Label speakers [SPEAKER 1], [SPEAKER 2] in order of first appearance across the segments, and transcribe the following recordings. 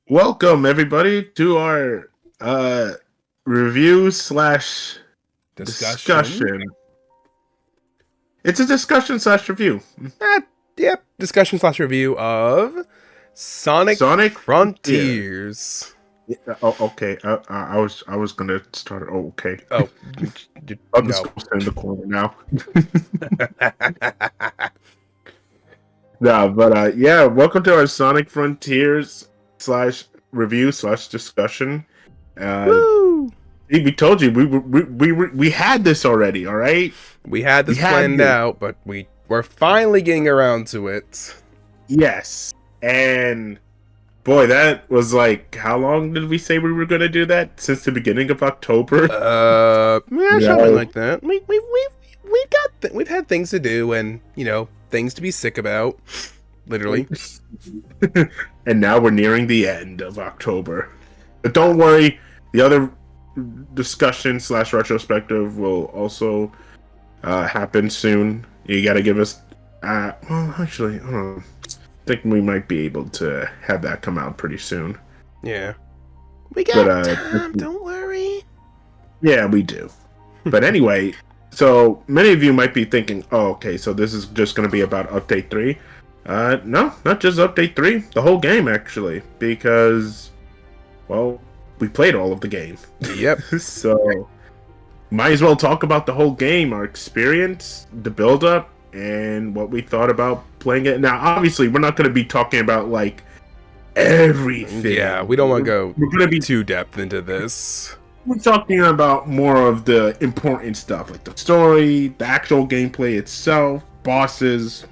[SPEAKER 1] Welcome everybody to our uh review slash
[SPEAKER 2] Discussion.
[SPEAKER 1] discussion. It's a discussion slash review.
[SPEAKER 2] Eh, yep. Discussion slash review of Sonic
[SPEAKER 1] Sonic Frontier.
[SPEAKER 2] Frontiers.
[SPEAKER 1] Yeah, oh, okay. I was gonna start it. Oh, okay.
[SPEAKER 2] Oh,
[SPEAKER 1] I'll just
[SPEAKER 2] no.
[SPEAKER 1] go stand in the corner now. No, but yeah. Welcome to our Sonic Frontiers slash review slash discussion. Uh,
[SPEAKER 2] Woo!
[SPEAKER 1] we told you we had this already. All right.
[SPEAKER 2] We had this
[SPEAKER 1] We had
[SPEAKER 2] planned
[SPEAKER 1] this.
[SPEAKER 2] out, but we're finally getting around to it.
[SPEAKER 1] Yes. And boy, that was like, how long did we say we were going to do that? Since the beginning of October?
[SPEAKER 2] Yeah,
[SPEAKER 1] No.
[SPEAKER 2] something like that. We've had things to do and things to be sick about, literally.
[SPEAKER 1] And now we're nearing the end of October. But don't worry, the other discussion slash retrospective will also happen soon. You got to give us. Well, actually, I don't know. I think we might be able to have that come out pretty soon.
[SPEAKER 2] Yeah, we got
[SPEAKER 1] But,
[SPEAKER 2] time. Don't worry.
[SPEAKER 1] Yeah, we do. But anyway, so many of you might be thinking, oh, okay, so this is just going to be about Update 3. No, not just Update 3. The whole game, actually. Because, well, we played all of the game.
[SPEAKER 2] Yep.
[SPEAKER 1] So, might as well talk about the whole game, our experience, the build-up, and what we thought about playing it. Now, obviously, we're not going to be talking about, like, everything.
[SPEAKER 2] Yeah, we don't want to go
[SPEAKER 1] We're going to be
[SPEAKER 2] too depth into this.
[SPEAKER 1] we're talking about more of the important stuff, like the story, the actual gameplay itself, bosses,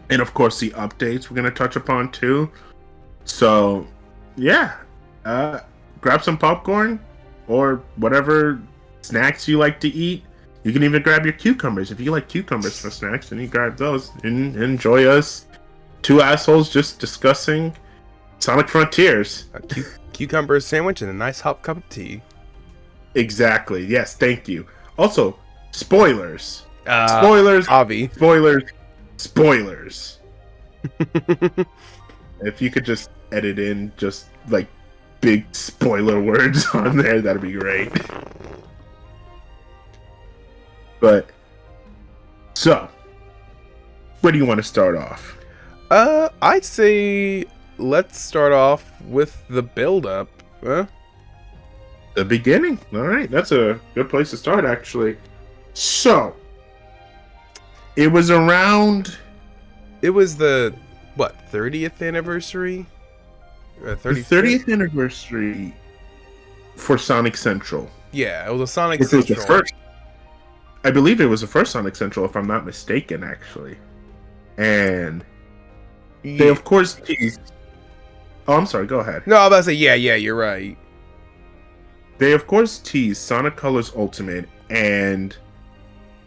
[SPEAKER 1] and of course the updates we're going to touch upon too. So, yeah, grab some popcorn or whatever snacks you like to eat. You can even grab your cucumbers. If you like cucumbers for snacks, then you grab those and enjoy us. Two assholes just discussing Sonic Frontiers.
[SPEAKER 2] A cucumber sandwich and a nice hot cup of tea.
[SPEAKER 1] Exactly. Yes, thank you. Also, spoilers.
[SPEAKER 2] Spoilers. Avi.
[SPEAKER 1] Spoilers. If you could just edit in just like big spoiler words on there, that'd be great. But so, where do you want to start off?
[SPEAKER 2] I'd say let's start off with the build-up. Huh?
[SPEAKER 1] The beginning. All right, that's a good place to start, actually. So, it was around.
[SPEAKER 2] It was the 30th anniversary?
[SPEAKER 1] The 30th anniversary for Sonic Central.
[SPEAKER 2] Yeah, it was a Sonic
[SPEAKER 1] Which was the
[SPEAKER 2] Central.
[SPEAKER 1] first. I believe it was the first Sonic Central, if I'm not mistaken, actually. And they, of course, teased. Oh, I'm sorry. Go ahead.
[SPEAKER 2] No, I was about to say yeah, you're right.
[SPEAKER 1] They, of course, teased Sonic Colors Ultimate and.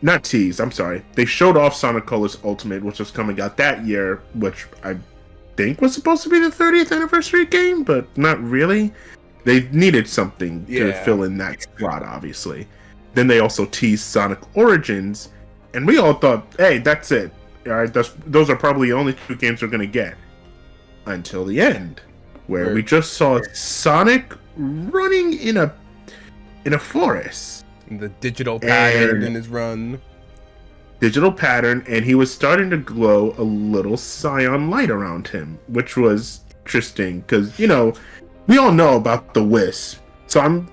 [SPEAKER 1] Not teased, I'm sorry. They showed off Sonic Colors Ultimate, which was coming out that year, which I think was supposed to be the 30th anniversary game, but not really. They needed something to fill in that slot, obviously. Then they also teased Sonic Origins, and we all thought, hey, that's it. All right, those are probably the only two games we're going to get. Until the end, where we just saw Sonic running in a forest.
[SPEAKER 2] The digital pattern in his run.
[SPEAKER 1] Digital pattern, and he was starting to glow a little cyan light around him, which was interesting because we all know about the Wisp. So I'm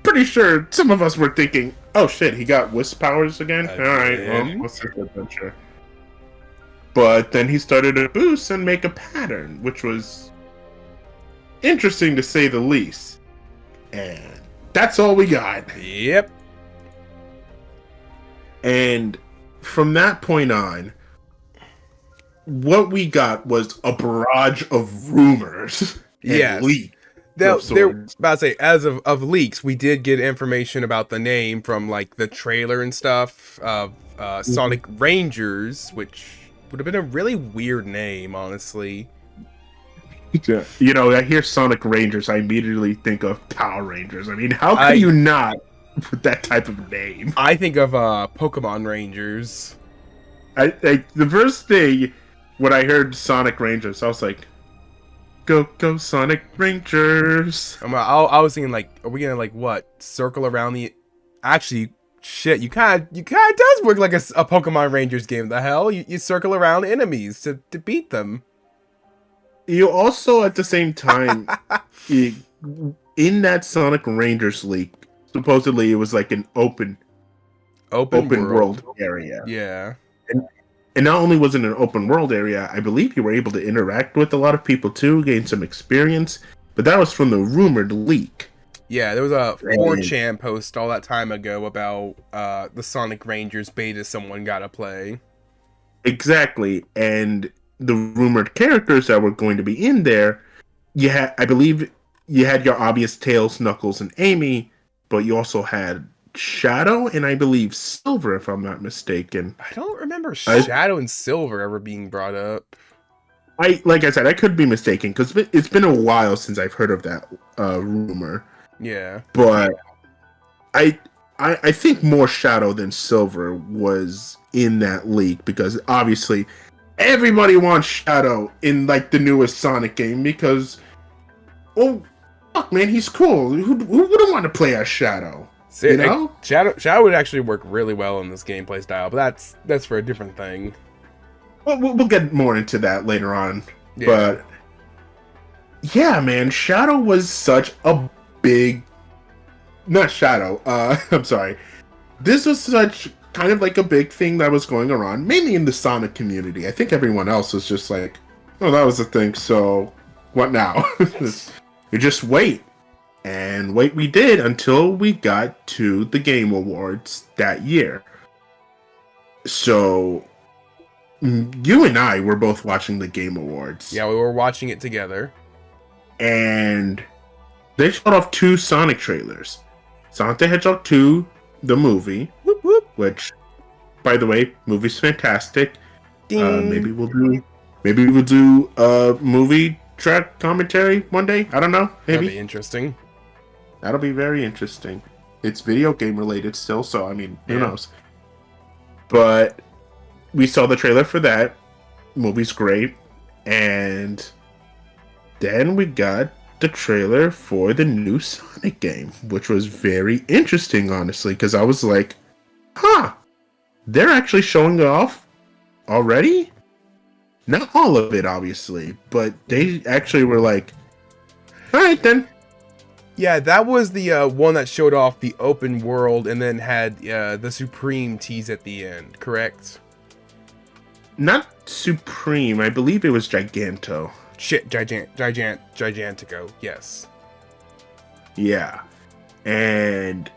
[SPEAKER 1] pretty sure some of us were thinking, "Oh shit, he got Wisp powers again." All right, well, what's this adventure? But then he started to boost and make a pattern, which was interesting to say the least. And that's all we got.
[SPEAKER 2] Yep.
[SPEAKER 1] And from that point on, what we got was a barrage of rumors and leaks.
[SPEAKER 2] Now, about to say, as of leaks, we did get information about the name from like the trailer and stuff of Sonic Rangers, which would have been a really weird name, honestly.
[SPEAKER 1] I hear Sonic Rangers, I immediately think of Power Rangers. I mean, how can you not with that type of name?
[SPEAKER 2] I think of Pokemon Rangers.
[SPEAKER 1] The first thing when I heard Sonic Rangers, I was like, Go, go, Sonic Rangers.
[SPEAKER 2] I was thinking like, are we gonna like what? Circle around the? Actually, shit, you kind of does work like a Pokemon Rangers game. The hell, you circle around enemies to beat them.
[SPEAKER 1] You also, at the same time, in that Sonic Rangers leak, supposedly it was like an open world area.
[SPEAKER 2] Yeah.
[SPEAKER 1] And not only was it an open world area, I believe you were able to interact with a lot of people too, gain some experience. But that was from the rumored leak.
[SPEAKER 2] Yeah, there was a 4chan post all that time ago about the Sonic Rangers beta someone got to play.
[SPEAKER 1] Exactly. And the rumored characters that were going to be in there, I believe you had your obvious Tails, Knuckles, and Amy, but you also had Shadow and I believe Silver, if I'm not mistaken.
[SPEAKER 2] I don't remember Shadow and Silver ever being brought up.
[SPEAKER 1] Like I said, I could be mistaken because it's been a while since I've heard of that rumor.
[SPEAKER 2] Yeah,
[SPEAKER 1] but I think more Shadow than Silver was in that leak because obviously everybody wants Shadow in like the newest Sonic game because, oh, fuck, man, he's cool. Who wouldn't want to play as Shadow?
[SPEAKER 2] See, you know, Shadow would actually work really well in this gameplay style, but that's for a different thing.
[SPEAKER 1] Well, we'll get more into that later on. Yeah. But yeah, man, Shadow was such a big. Not Shadow. I'm sorry. This was such kind of like a big thing that was going around, mainly in the Sonic community. I think everyone else was just like, "Oh, that was the thing. So what now?" You just wait. And wait we did until we got to the Game Awards that year. So, you and I were both watching the Game Awards.
[SPEAKER 2] Yeah, we were watching it together.
[SPEAKER 1] And they showed off 2 Sonic trailers. Sonic the Hedgehog 2, the movie,
[SPEAKER 2] whoop, whoop.
[SPEAKER 1] Which, by the way, movie's fantastic. Maybe we'll do a movie track commentary one day. I don't know. Maybe.
[SPEAKER 2] That'd be interesting.
[SPEAKER 1] That'll be very interesting. It's video game related still, so I mean, who knows? But we saw the trailer for that. Movie's great. And then we got the trailer for the new Sonic game, which was very interesting, honestly, because I was like, huh, they're actually showing it off already? Not all of it, obviously, but they actually were like, all right, then.
[SPEAKER 2] Yeah, that was the one that showed off the open world and then had the Supreme tease at the end, correct?
[SPEAKER 1] Not Supreme. I believe it was Giganto.
[SPEAKER 2] Shit, Gigantico, yes.
[SPEAKER 1] Yeah. And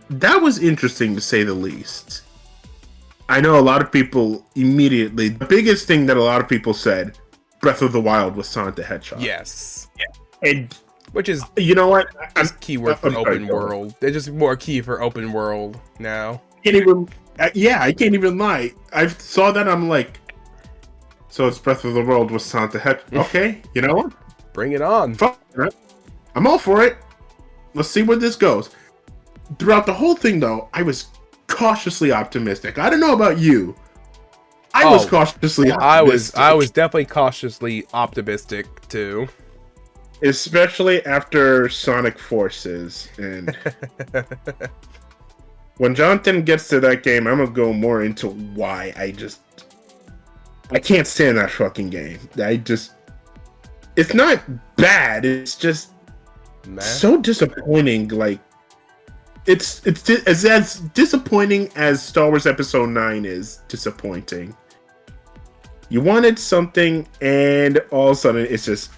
[SPEAKER 1] that was interesting to say the least. I know a lot of people immediately, the biggest thing that a lot of people said, Breath of the Wild was Sonic the Hedgehog.
[SPEAKER 2] Yes.
[SPEAKER 1] Yeah. And
[SPEAKER 2] which is,
[SPEAKER 1] you know what?
[SPEAKER 2] Keyword for open world. They're just more key for open world now.
[SPEAKER 1] I can't even lie. I saw that, I'm like, so it's Breath of the Wild with Sonic the Hedgehog. Okay, you know what?
[SPEAKER 2] Bring it on.
[SPEAKER 1] I'm all for it. Let's see where this goes. Throughout the whole thing, though, I was cautiously optimistic. I don't know about you. I was cautiously optimistic.
[SPEAKER 2] I was definitely cautiously optimistic, too.
[SPEAKER 1] Especially after Sonic Forces. And when Jonathan gets to that game, I'm going to go more into why I can't stand that fucking game. It's not bad. It's just so disappointing. Like, it's as disappointing as Star Wars Episode 9 is disappointing. You wanted something, and all of a sudden, it's just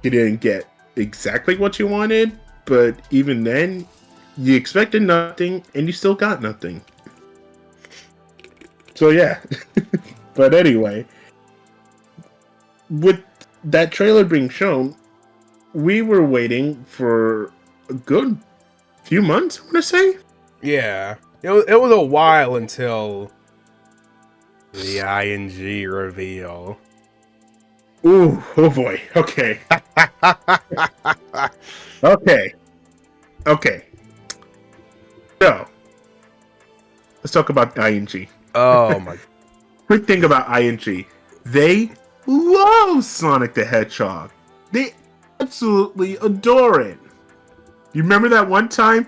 [SPEAKER 1] you didn't get exactly what you wanted. But even then, you expected nothing, and you still got nothing. So yeah. But anyway, with that trailer being shown, we were waiting for a good few months, I want to say.
[SPEAKER 2] Yeah. It was a while until the ING reveal.
[SPEAKER 1] Ooh, oh boy. Okay. Okay. So, let's talk about ING.
[SPEAKER 2] Oh my.
[SPEAKER 1] Quick thing about ING. They love Sonic the Hedgehog. They absolutely adore it. You remember that one time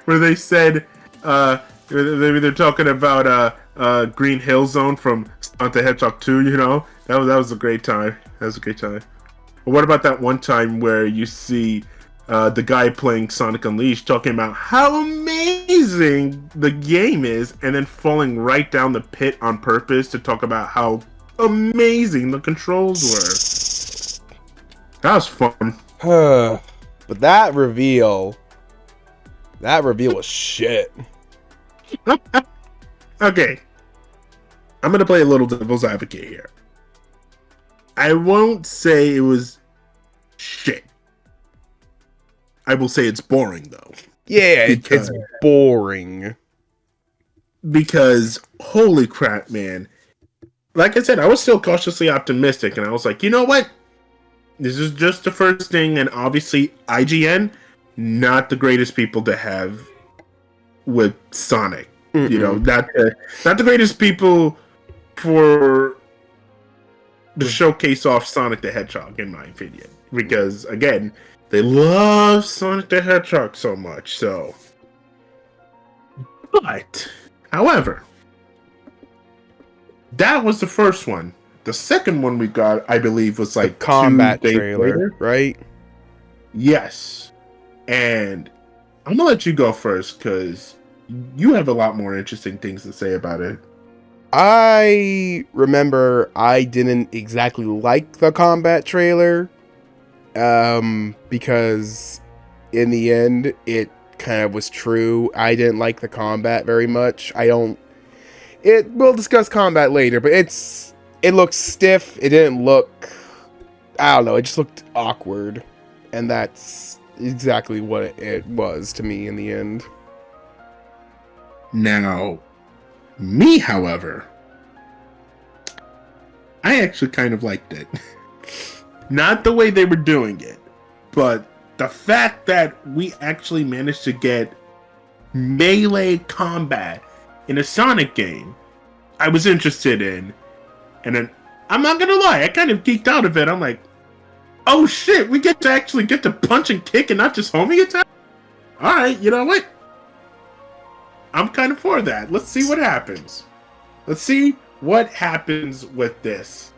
[SPEAKER 1] where they said they're talking about Green Hill Zone from Sonic the Hedgehog 2, you know? That was a great time. That was a great time. But what about that one time where you see the guy playing Sonic Unleashed talking about how amazing the game is, and then falling right down the pit on purpose to talk about how amazing the controls were? That was fun.
[SPEAKER 2] But that reveal was shit.
[SPEAKER 1] Okay. I'm going to play a little devil's advocate here. I won't say it was shit. I will say it's boring, though.
[SPEAKER 2] Yeah, it's boring.
[SPEAKER 1] Because, holy crap, man. Like I said, I was still cautiously optimistic, and I was like, you know what? This is just the first thing, and obviously, IGN, not the greatest people to have with Sonic. Mm-mm. You know, not the greatest people for to showcase off Sonic the Hedgehog, in my opinion. Because, again, they love Sonic the Hedgehog so much, so... But, however, that was the first one. The second one we got, I believe, was like
[SPEAKER 2] the combat trailer, right?
[SPEAKER 1] Yes. And I'm gonna let you go first, because you have a lot more interesting things to say about it.
[SPEAKER 2] I remember I didn't exactly like the combat trailer, because in the end, it kind of was true. I didn't like the combat very much. We'll discuss combat later, but it looked stiff. It didn't look, I don't know, it just looked awkward. And that's exactly what it was to me in the end.
[SPEAKER 1] Now, me, however, I actually kind of liked it. Not the way they were doing it, but the fact that we actually managed to get melee combat in a Sonic game, I was interested in. And then, I'm not gonna lie, I kind of geeked out of it. I'm like, oh shit, we get to punch and kick and not just homing attack? Alright, you know what? I'm kind of for that. Let's see what happens. Let's see what happens with this.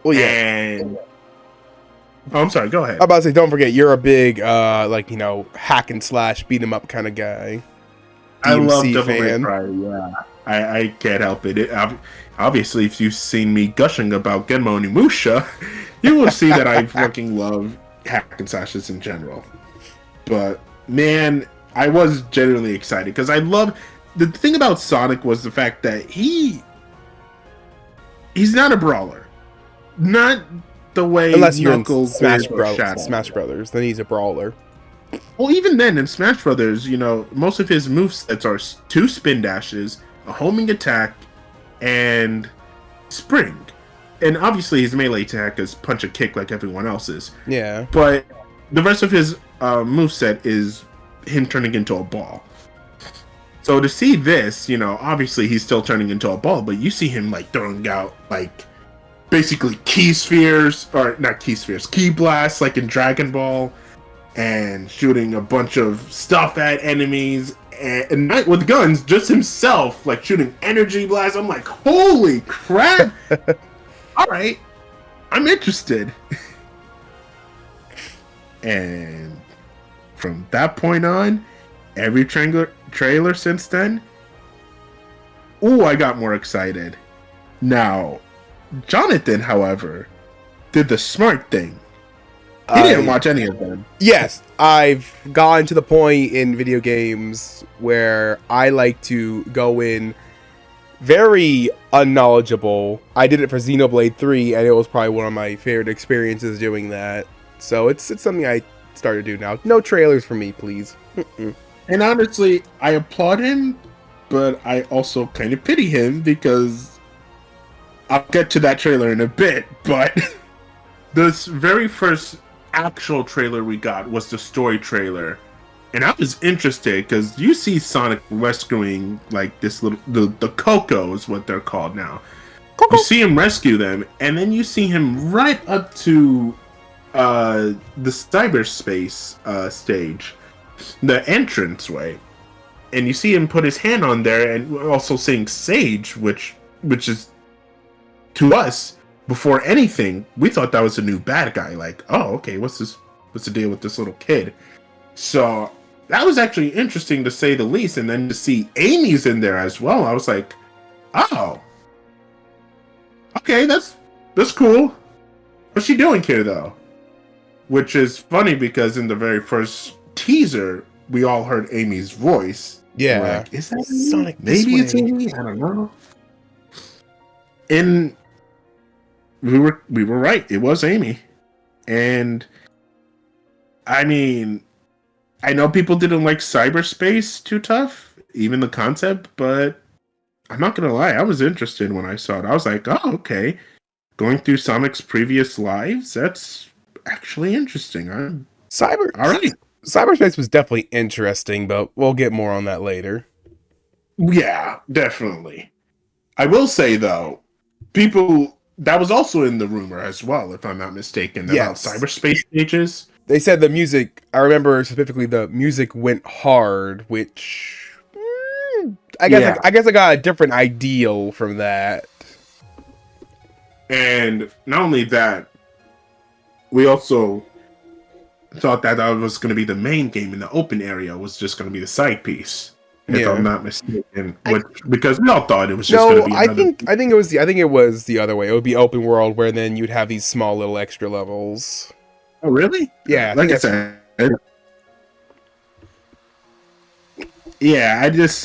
[SPEAKER 2] Well, yeah.
[SPEAKER 1] And... Oh, I'm sorry, go ahead.
[SPEAKER 2] I'm about to say, don't forget, you're a big, hack and slash, beat 'em up kind of guy.
[SPEAKER 1] I love Devil May Cry, yeah. I can't help it. Obviously, if you've seen me gushing about Genmo Onimusha, you will see that I fucking love hack and slashes in general. But, man, I was genuinely excited, because I love... The thing about Sonic was the fact that he's not a brawler. Not the way
[SPEAKER 2] unless you're
[SPEAKER 1] Knuckles
[SPEAKER 2] in Smash Brothers, then he's a brawler.
[SPEAKER 1] Well, even then, in Smash Brothers, you know, most of his movesets are 2 spin dashes, a homing attack, and spring. And obviously his melee attack is punch and kick like everyone else's.
[SPEAKER 2] Yeah.
[SPEAKER 1] But the rest of his moveset is him turning into a ball. So to see this, you know, obviously he's still turning into a ball, but you see him, like, throwing out, like, basically key spheres, or not key spheres, key blasts, like in Dragon Ball, and shooting a bunch of stuff at enemies, and not with guns, just himself, like shooting energy blasts. I'm like, holy crap! Alright, I'm interested. And from that point on, every trailer since then, ooh, I got more excited. Now, Jonathan, however, did the smart thing. He didn't watch any of them.
[SPEAKER 2] Yes, I've gotten to the point in video games where I like to go in very unknowledgeable. I did it for Xenoblade 3, and it was probably one of my favorite experiences doing that. So it's something I start to do now. No trailers for me, please.
[SPEAKER 1] And honestly, I applaud him, but I also kind of pity him, because I'll get to that trailer in a bit, but this very first actual trailer we got was the story trailer, and I was interested because you see Sonic rescuing like this little the Coco is what they're called now, You see him rescue them, and then you see him right up to the cyberspace stage, the entranceway, and you see him put his hand on there, and also saying "Sage," which is to us before anything, we thought that was a new bad guy. Like, oh, okay, what's this? What's the deal with this little kid? So that was actually interesting to say the least, and then to see Amy's in there as well, I was like, oh. Okay, that's cool. What's she doing here, though? Which is funny because in the very first teaser, we all heard Amy's voice.
[SPEAKER 2] Yeah.
[SPEAKER 1] Like, is that
[SPEAKER 2] Sonic?
[SPEAKER 1] Maybe it's Amy. I don't know. And we were right. It was Amy. And I mean, I know people didn't like cyberspace too tough, even the concept, but I'm not gonna lie, I was interested when I saw it. I was like, oh, okay. Going through Sonic's previous lives, that's actually interesting. I'm all right.
[SPEAKER 2] Cyberspace was definitely interesting, but we'll get more on that later.
[SPEAKER 1] Yeah, definitely. I will say though, people that was also in the rumor as well, if I'm not mistaken, about cyberspace stages.
[SPEAKER 2] They said the music, I remember specifically the music went hard, which I guess I got a different ideal from that.
[SPEAKER 1] And not only that, we also thought that was going to be the main game, and the open area was just going to be the side piece. If I'm not mistaken, because we all thought it was just going to be another.
[SPEAKER 2] I think it was the other way. It would be open world where then you'd have these small little extra levels.
[SPEAKER 1] Oh, really?
[SPEAKER 2] Yeah.
[SPEAKER 1] Like I said. Yeah, I just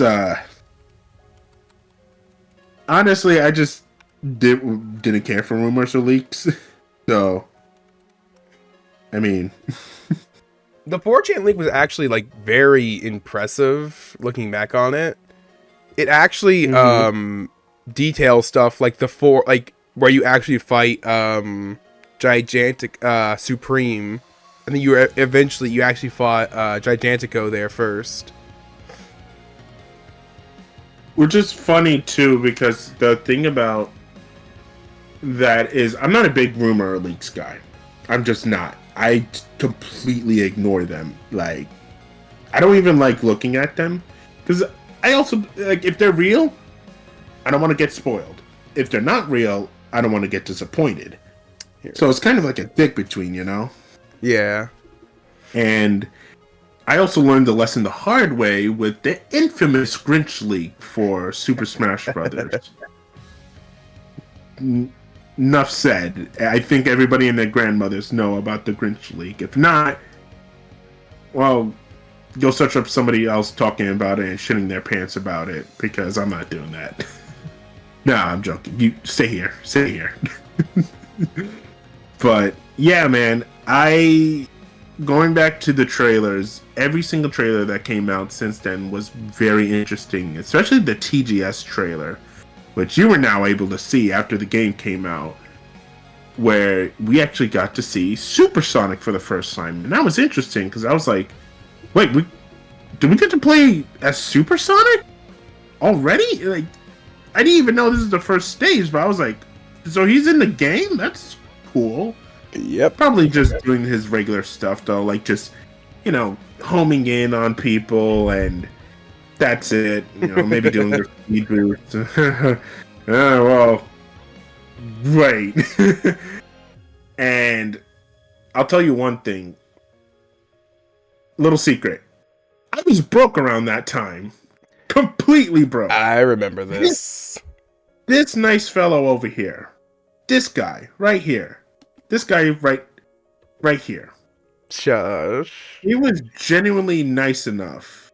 [SPEAKER 1] honestly, I just didn't care for rumors or leaks. So, I mean,
[SPEAKER 2] the 4chan leak was actually like very impressive looking back on it. It actually details stuff like where you actually fight Gigantic Supreme, and then you actually fought Gigantico there first.
[SPEAKER 1] Which is funny too, because the thing about that is, I'm not a big rumor or leaks guy. I'm just not. I completely ignore them. Like, I don't even like looking at them, because I also, like, if they're real, I don't want to get spoiled. If they're not real, I don't want to get disappointed. So it's kind of like a dick between, you know?
[SPEAKER 2] Yeah.
[SPEAKER 1] And I also learned the lesson the hard way with the infamous Grinch leak for Super Smash Brothers. Enough said. I think everybody and their grandmothers know about the Grinch leak. If not, well, go search up somebody else talking about it and shitting their pants about it, because I'm not doing that. Nah, I'm joking. You stay here. Stay here. But yeah, man, going back to the trailers, every single trailer that came out since then was very interesting, especially the TGS trailer, which you were now able to see after the game came out, where we actually got to see Super Sonic for the first time. And that was interesting, because I was like, wait, did we get to play as Super Sonic already? Like, I didn't even know this is the first stage, but I was like, so he's in the game? That's cool.
[SPEAKER 2] Yep.
[SPEAKER 1] Probably just doing his regular stuff though, like just, you know, homing in on people, and that's it. You know, maybe doing their speed boosts. Well, right. And I'll tell you one thing. Little secret. I was broke around that time. Completely broke.
[SPEAKER 2] I remember this.
[SPEAKER 1] This nice fellow over here. This guy right here. This guy right here.
[SPEAKER 2] Shush.
[SPEAKER 1] He was genuinely nice enough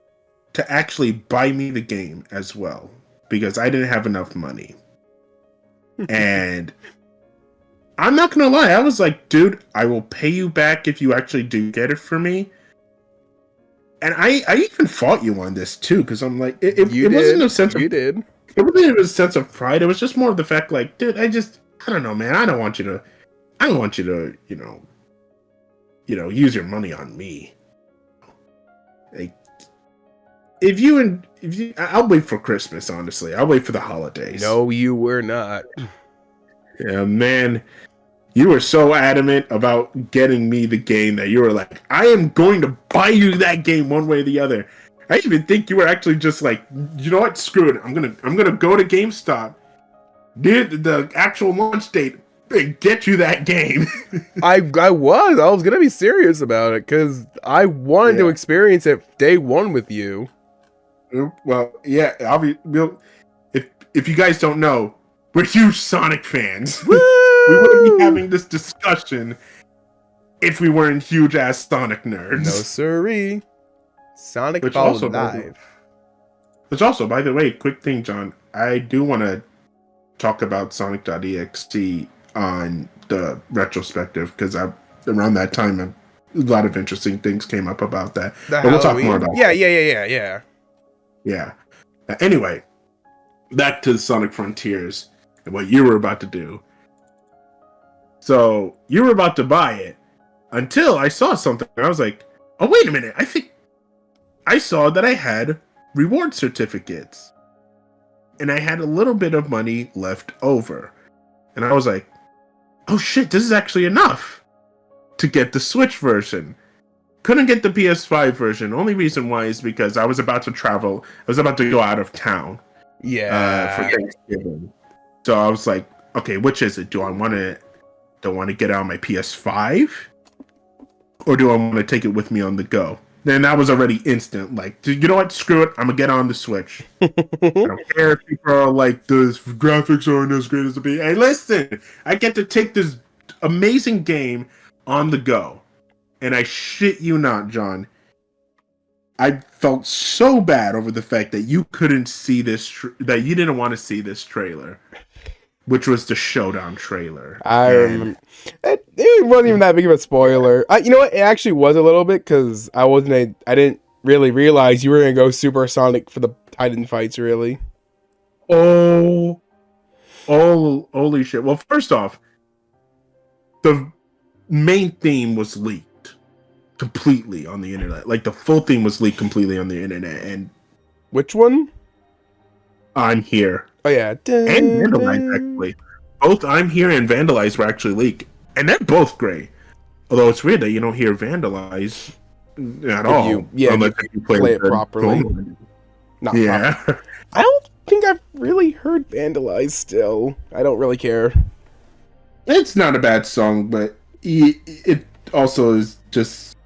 [SPEAKER 1] to actually buy me the game as well, because I didn't have enough money. And I'm not gonna lie, I was like, dude, I will pay you back if you actually do get it for me. And I even fought you on this too, because I'm like, it wasn't a sense of,
[SPEAKER 2] you did.
[SPEAKER 1] It wasn't a sense of pride. It was just more of the fact, like, dude, I don't know, man. I don't want you to, use your money on me. Like, if you, I'll wait for Christmas. Honestly, I'll wait for the holidays.
[SPEAKER 2] No, you were not.
[SPEAKER 1] Yeah, man. You were so adamant about getting me the game that you were like, I am going to buy you that game one way or the other. I even think you were actually just like, you know what? Screw it. I'm gonna go to GameStop near the actual launch date and get you that game.
[SPEAKER 2] I was gonna be serious about it because I wanted to
[SPEAKER 1] Yeah.
[SPEAKER 2] experience it day one with you.
[SPEAKER 1] Well, yeah. If you guys don't know, we're huge Sonic fans. We wouldn't be having this discussion if we weren't huge ass Sonic nerds.
[SPEAKER 2] No siree. Sonic
[SPEAKER 1] Which
[SPEAKER 2] Fall
[SPEAKER 1] also,
[SPEAKER 2] Live.
[SPEAKER 1] Which also, by the way, quick thing, John, I do want to talk about Sonic.exe on the retrospective because around that time a lot of interesting things came up about that.
[SPEAKER 2] The
[SPEAKER 1] But we'll talk more
[SPEAKER 2] Halloween?
[SPEAKER 1] about
[SPEAKER 2] Yeah.
[SPEAKER 1] Yeah. Anyway, back to Sonic Frontiers and what you were about to do. So you were about to buy it until I saw something. I was like, oh, wait a minute. I think I saw that I had reward certificates. And I had a little bit of money left over. And I was like, oh shit, this is actually enough to get the Switch version. Couldn't get the PS5 version. Only reason why is because I was about to travel. I was about to go out of town
[SPEAKER 2] Yeah.
[SPEAKER 1] for Thanksgiving. So I was like, okay, which is it? Do I want to get out my PS5? Or do I want to take it with me on the go? Then that was already instant. Like, you know what? Screw it. I'm gonna get on the Switch. I don't care if people are like, the graphics aren't as great as the P. Hey, listen, I get to take this amazing game on the go, and I shit you not, John. I felt so bad over the fact that you couldn't see this, that you didn't want to see this trailer, which was the Showdown trailer.
[SPEAKER 2] I
[SPEAKER 1] And
[SPEAKER 2] remember. It wasn't even that big of a spoiler. You know what? It actually was a little bit because I didn't really realize you were gonna go supersonic for the Titan fights. Really?
[SPEAKER 1] oh, holy shit! Well, first off, the main theme was leaked completely on the internet. Like the full theme was leaked completely on the internet, and
[SPEAKER 2] Which one?
[SPEAKER 1] I'm Here
[SPEAKER 2] Oh yeah.
[SPEAKER 1] and Vandalize actually. Both I'm Here and Vandalize were actually leaked, and they're both great. Although it's weird that you don't hear Vandalize at all. Unless you
[SPEAKER 2] play it properly. Not
[SPEAKER 1] Yeah.
[SPEAKER 2] properly. I don't think I've really heard Vandalize still. I don't really care.
[SPEAKER 1] It's not a bad song, but it also is just,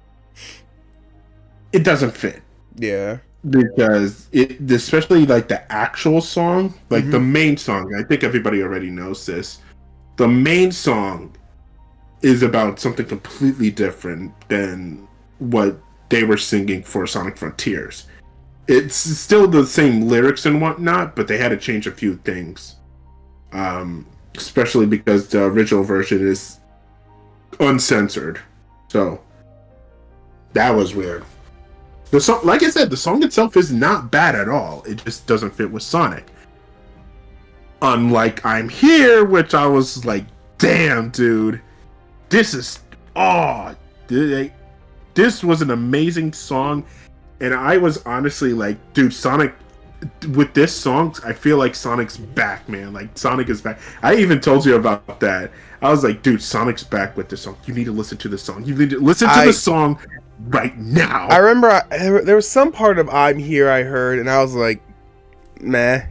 [SPEAKER 1] it doesn't fit.
[SPEAKER 2] Yeah.
[SPEAKER 1] Because it, especially like the actual song, like the main song, I think everybody already knows this. The main song is about something completely different than what they were singing for Sonic Frontiers. It's still the same lyrics and whatnot, but they had to change a few things. Especially because the original version is uncensored. So that was weird. The song, like I said, the song itself is not bad at all. It just doesn't fit with Sonic. Unlike I'm Here, which I was like, damn, dude. This is, this was an amazing song. And I was honestly like, dude, Sonic, with this song, I feel like Sonic's back, man. Like, Sonic is back. I even told you about that. I was like, dude, Sonic's back with this song. You need to listen to this song. You need to listen to the song right now.
[SPEAKER 2] I remember there was some part of I'm Here I heard, and I was like, meh.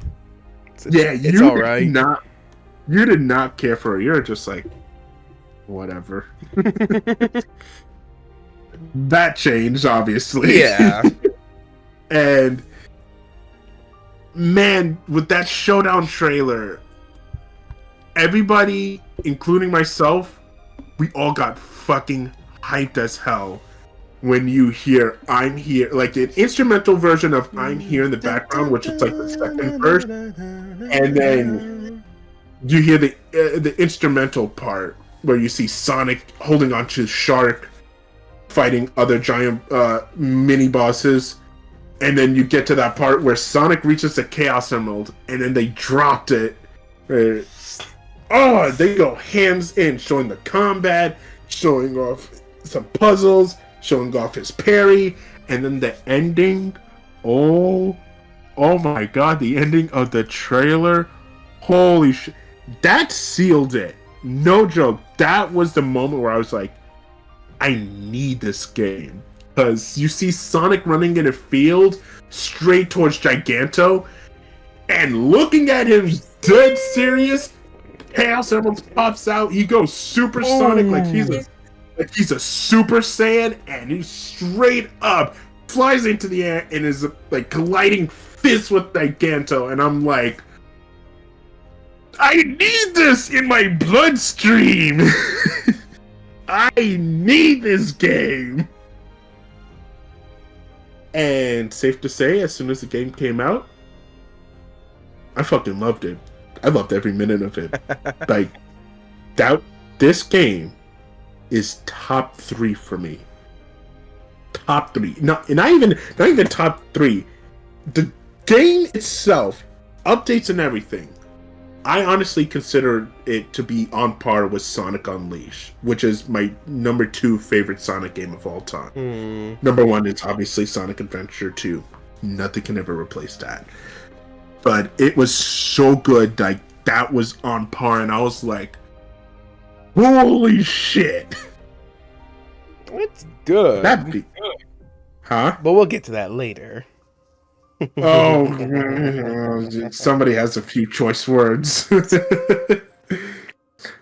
[SPEAKER 2] It's all right.
[SPEAKER 1] You did not care for it. You're just like, whatever. That changed, obviously.
[SPEAKER 2] Yeah.
[SPEAKER 1] And man, with that Showdown trailer, everybody, including myself, we all got fucking hyped as hell when you hear I'm Here, like an instrumental version of I'm Here in the background, which is like the second verse, and then you hear the instrumental part where you see Sonic holding onto Shark, fighting other giant mini bosses, and then you get to that part where Sonic reaches the Chaos Emerald, and then they dropped it. They go hands in, showing the combat, showing off some puzzles, showing off his parry, and then the ending. Oh my god, the ending of the trailer. Holy shit. that sealed it. No joke. That was the moment where I was like, I need this game. Because you see Sonic running in a field straight towards Giganto, and looking at him dead serious, Chaos Emerald pops out. He goes Super Sonic like he's a Super Saiyan, and he straight up flies into the air and is like colliding fists with Giganto. And I'm like, I need this in my bloodstream. I need this game. And safe to say, as soon as the game came out, I fucking loved it. I loved every minute of it. Like, this game is top 3 for me. Top 3. Not even top 3. The game itself, updates and everything, I honestly consider it to be on par with Sonic Unleashed, which is my number 2 favorite Sonic game of all time. Number 1 is obviously Sonic Adventure 2. Nothing can ever replace that. But it was so good, like, that was on par, and I was like, holy shit.
[SPEAKER 2] It's good.
[SPEAKER 1] That'd be good. Huh?
[SPEAKER 2] But we'll get to that later.
[SPEAKER 1] Oh, somebody has a few choice words.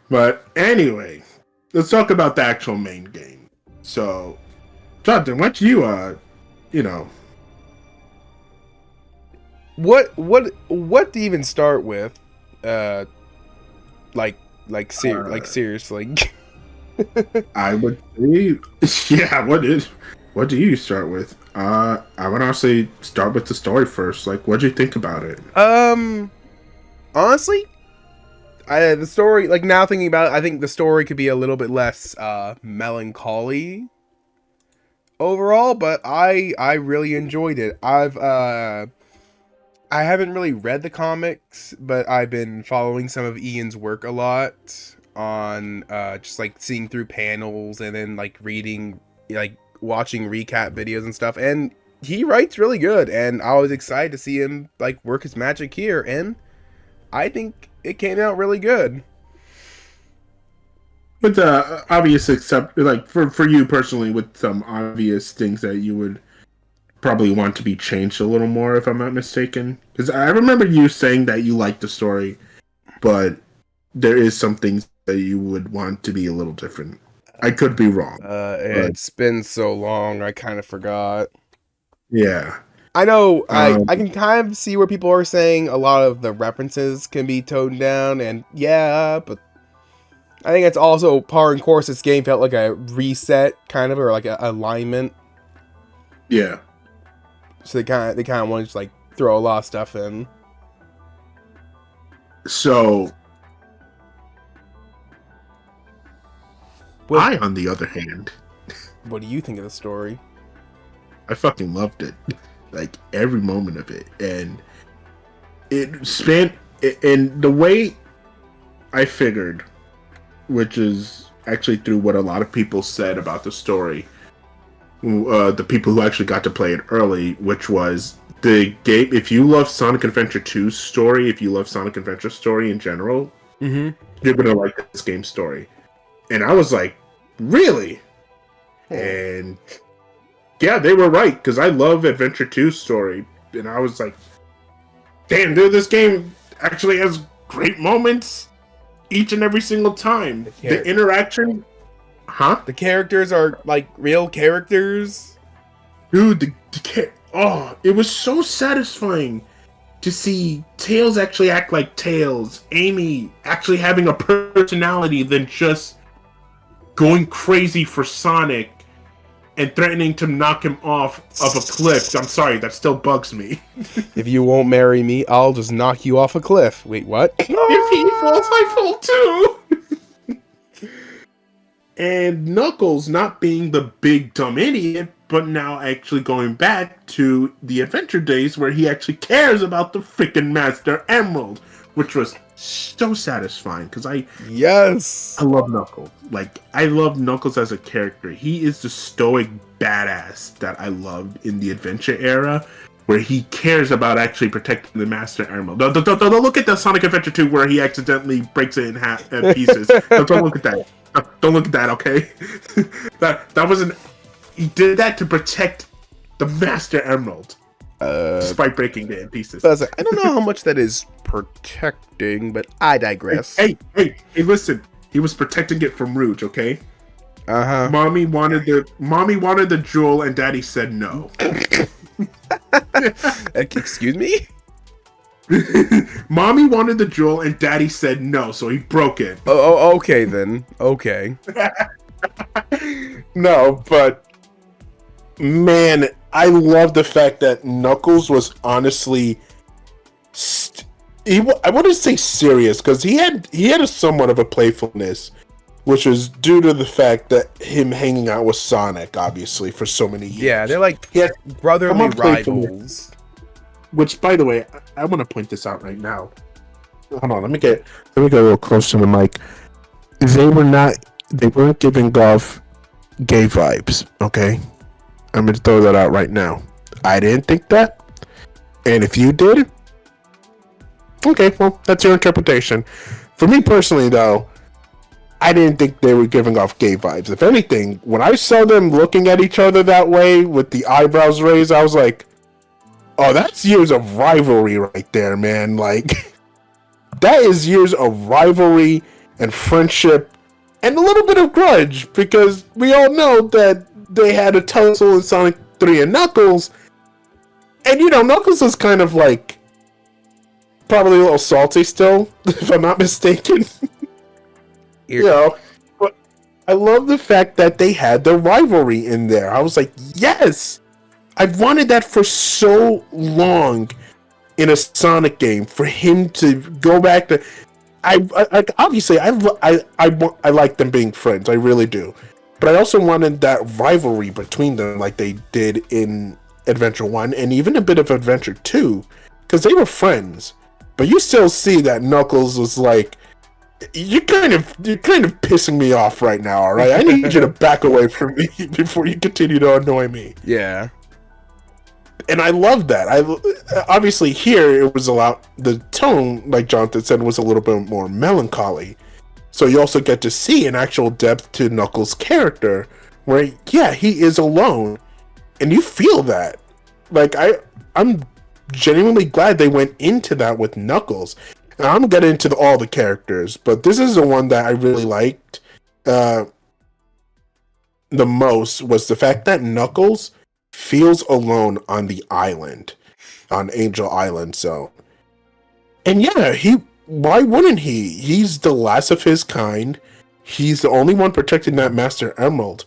[SPEAKER 1] But anyway, let's talk about the actual main game. So, Jonathan, what do you,
[SPEAKER 2] What to even start with? Seriously.
[SPEAKER 1] I would say, yeah. What do you start with? I would honestly start with the story first. Like, what'd you think about it?
[SPEAKER 2] Honestly, the story. Like, now thinking about it, I think the story could be a little bit less melancholy overall, but I really enjoyed it. I haven't really read the comics, but I've been following some of Ian's work a lot on just like seeing through panels and then like reading, like watching recap videos and stuff. And he writes really good, and I was excited to see him like work his magic here, and I think it came out really good.
[SPEAKER 1] With the obvious, except like for you personally, with some obvious things that you would probably want to be changed a little more, if I'm not mistaken. Because I remember you saying that you liked the story, but there is some things that you would want to be a little different. I could be wrong.
[SPEAKER 2] It's been so long, I kind of forgot.
[SPEAKER 1] Yeah.
[SPEAKER 2] I know, I can kind of see where people are saying a lot of the references can be toned down, and yeah, but I think it's also par and course. This game felt like a reset, kind of, or like a alignment.
[SPEAKER 1] Yeah.
[SPEAKER 2] So they kind of want to just like throw a lot of stuff in.
[SPEAKER 1] So, I, on the other hand,
[SPEAKER 2] what do you think of the story?
[SPEAKER 1] I fucking loved it, like every moment of it, and it spent in the way I figured, which is actually through what a lot of people said about the story. The people who actually got to play it early, which was the game. If you love Sonic Adventure 2's story, if you love Sonic Adventure story in general, you're gonna like this game's story. And I was like, really? And yeah, they were right, because I love Adventure 2's story, and I was like, damn, dude, this game actually has great moments each and every single time. The interaction. Huh?
[SPEAKER 2] The characters are like real characters.
[SPEAKER 1] Dude, it was so satisfying to see Tails actually act like Tails, Amy actually having a personality than just going crazy for Sonic and threatening to knock him off of a cliff. I'm sorry, that still bugs me.
[SPEAKER 2] If you won't marry me, I'll just knock you off a cliff. Wait, what?
[SPEAKER 1] If he falls, I fall too. And Knuckles not being the big dumb idiot, but now actually going back to the adventure days where he actually cares about the freaking Master Emerald, which was so satisfying because I love Knuckles. Like, I love Knuckles as a character. He is the stoic badass that I loved in the adventure era, where he cares about actually protecting the Master Emerald. Don't look at the Sonic Adventure 2 where he accidentally breaks it in pieces. Don't look at that. Don't look at that, okay? that wasn't. He did that to protect the Master Emerald, despite breaking it in pieces.
[SPEAKER 2] I don't know how much that is protecting, but I digress.
[SPEAKER 1] Hey, listen. He was protecting it from Rouge, okay?
[SPEAKER 2] Uh-huh.
[SPEAKER 1] Mommy wanted the jewel, and Daddy said no.
[SPEAKER 2] Excuse me?
[SPEAKER 1] Mommy wanted the jewel, and Daddy said no, so he broke it.
[SPEAKER 2] Oh, okay then. Okay.
[SPEAKER 3] No, but man, I love the fact that Knuckles was honestly, I wouldn't say serious, because he had a somewhat of a playfulness, which was due to the fact that him hanging out with Sonic, obviously, for so many years.
[SPEAKER 2] Yeah, they're like brotherly rivals.
[SPEAKER 1] Which, by the way, I want to point this out right now. Hold on, let me get a little close to the mic. They weren't giving off gay vibes, okay? I'm going to throw that out right now. I didn't think that. And if you did, okay, well, that's your interpretation. For me personally, though, I didn't think they were giving off gay vibes. If anything, when I saw them looking at each other that way with the eyebrows raised, I was like, oh, that's years of rivalry right there, man. Like, that is years of rivalry and friendship and a little bit of grudge, because we all know that they had a tussle in Sonic 3 and Knuckles. And, you know, Knuckles was kind of like probably a little salty still, if I'm not mistaken. You know, but I love the fact that they had the rivalry in there. I was like, yes! I've wanted that for so long in a Sonic game, for him to go back to. I obviously I like them being friends, I really do, but I also wanted that rivalry between them, like they did in Adventure 1 and even a bit of Adventure 2, because they were friends. But you still see that Knuckles was like, you're kind of pissing me off right now, all right? I need you to back away from me before you continue to annoy me.
[SPEAKER 2] Yeah.
[SPEAKER 1] And I love that. Obviously here it was a lot. The tone, like Jonathan said, was a little bit more melancholy. So you also get to see an actual depth to Knuckles' character, where yeah, he is alone, and you feel that. Like I'm genuinely glad they went into that with Knuckles. And I'm gonna get into all the characters, but this is the one that I really liked the most, was the fact that Knuckles feels alone on the island, on Angel Island Zone. And yeah, why wouldn't he? He's the last of his kind. He's the only one protecting that Master Emerald.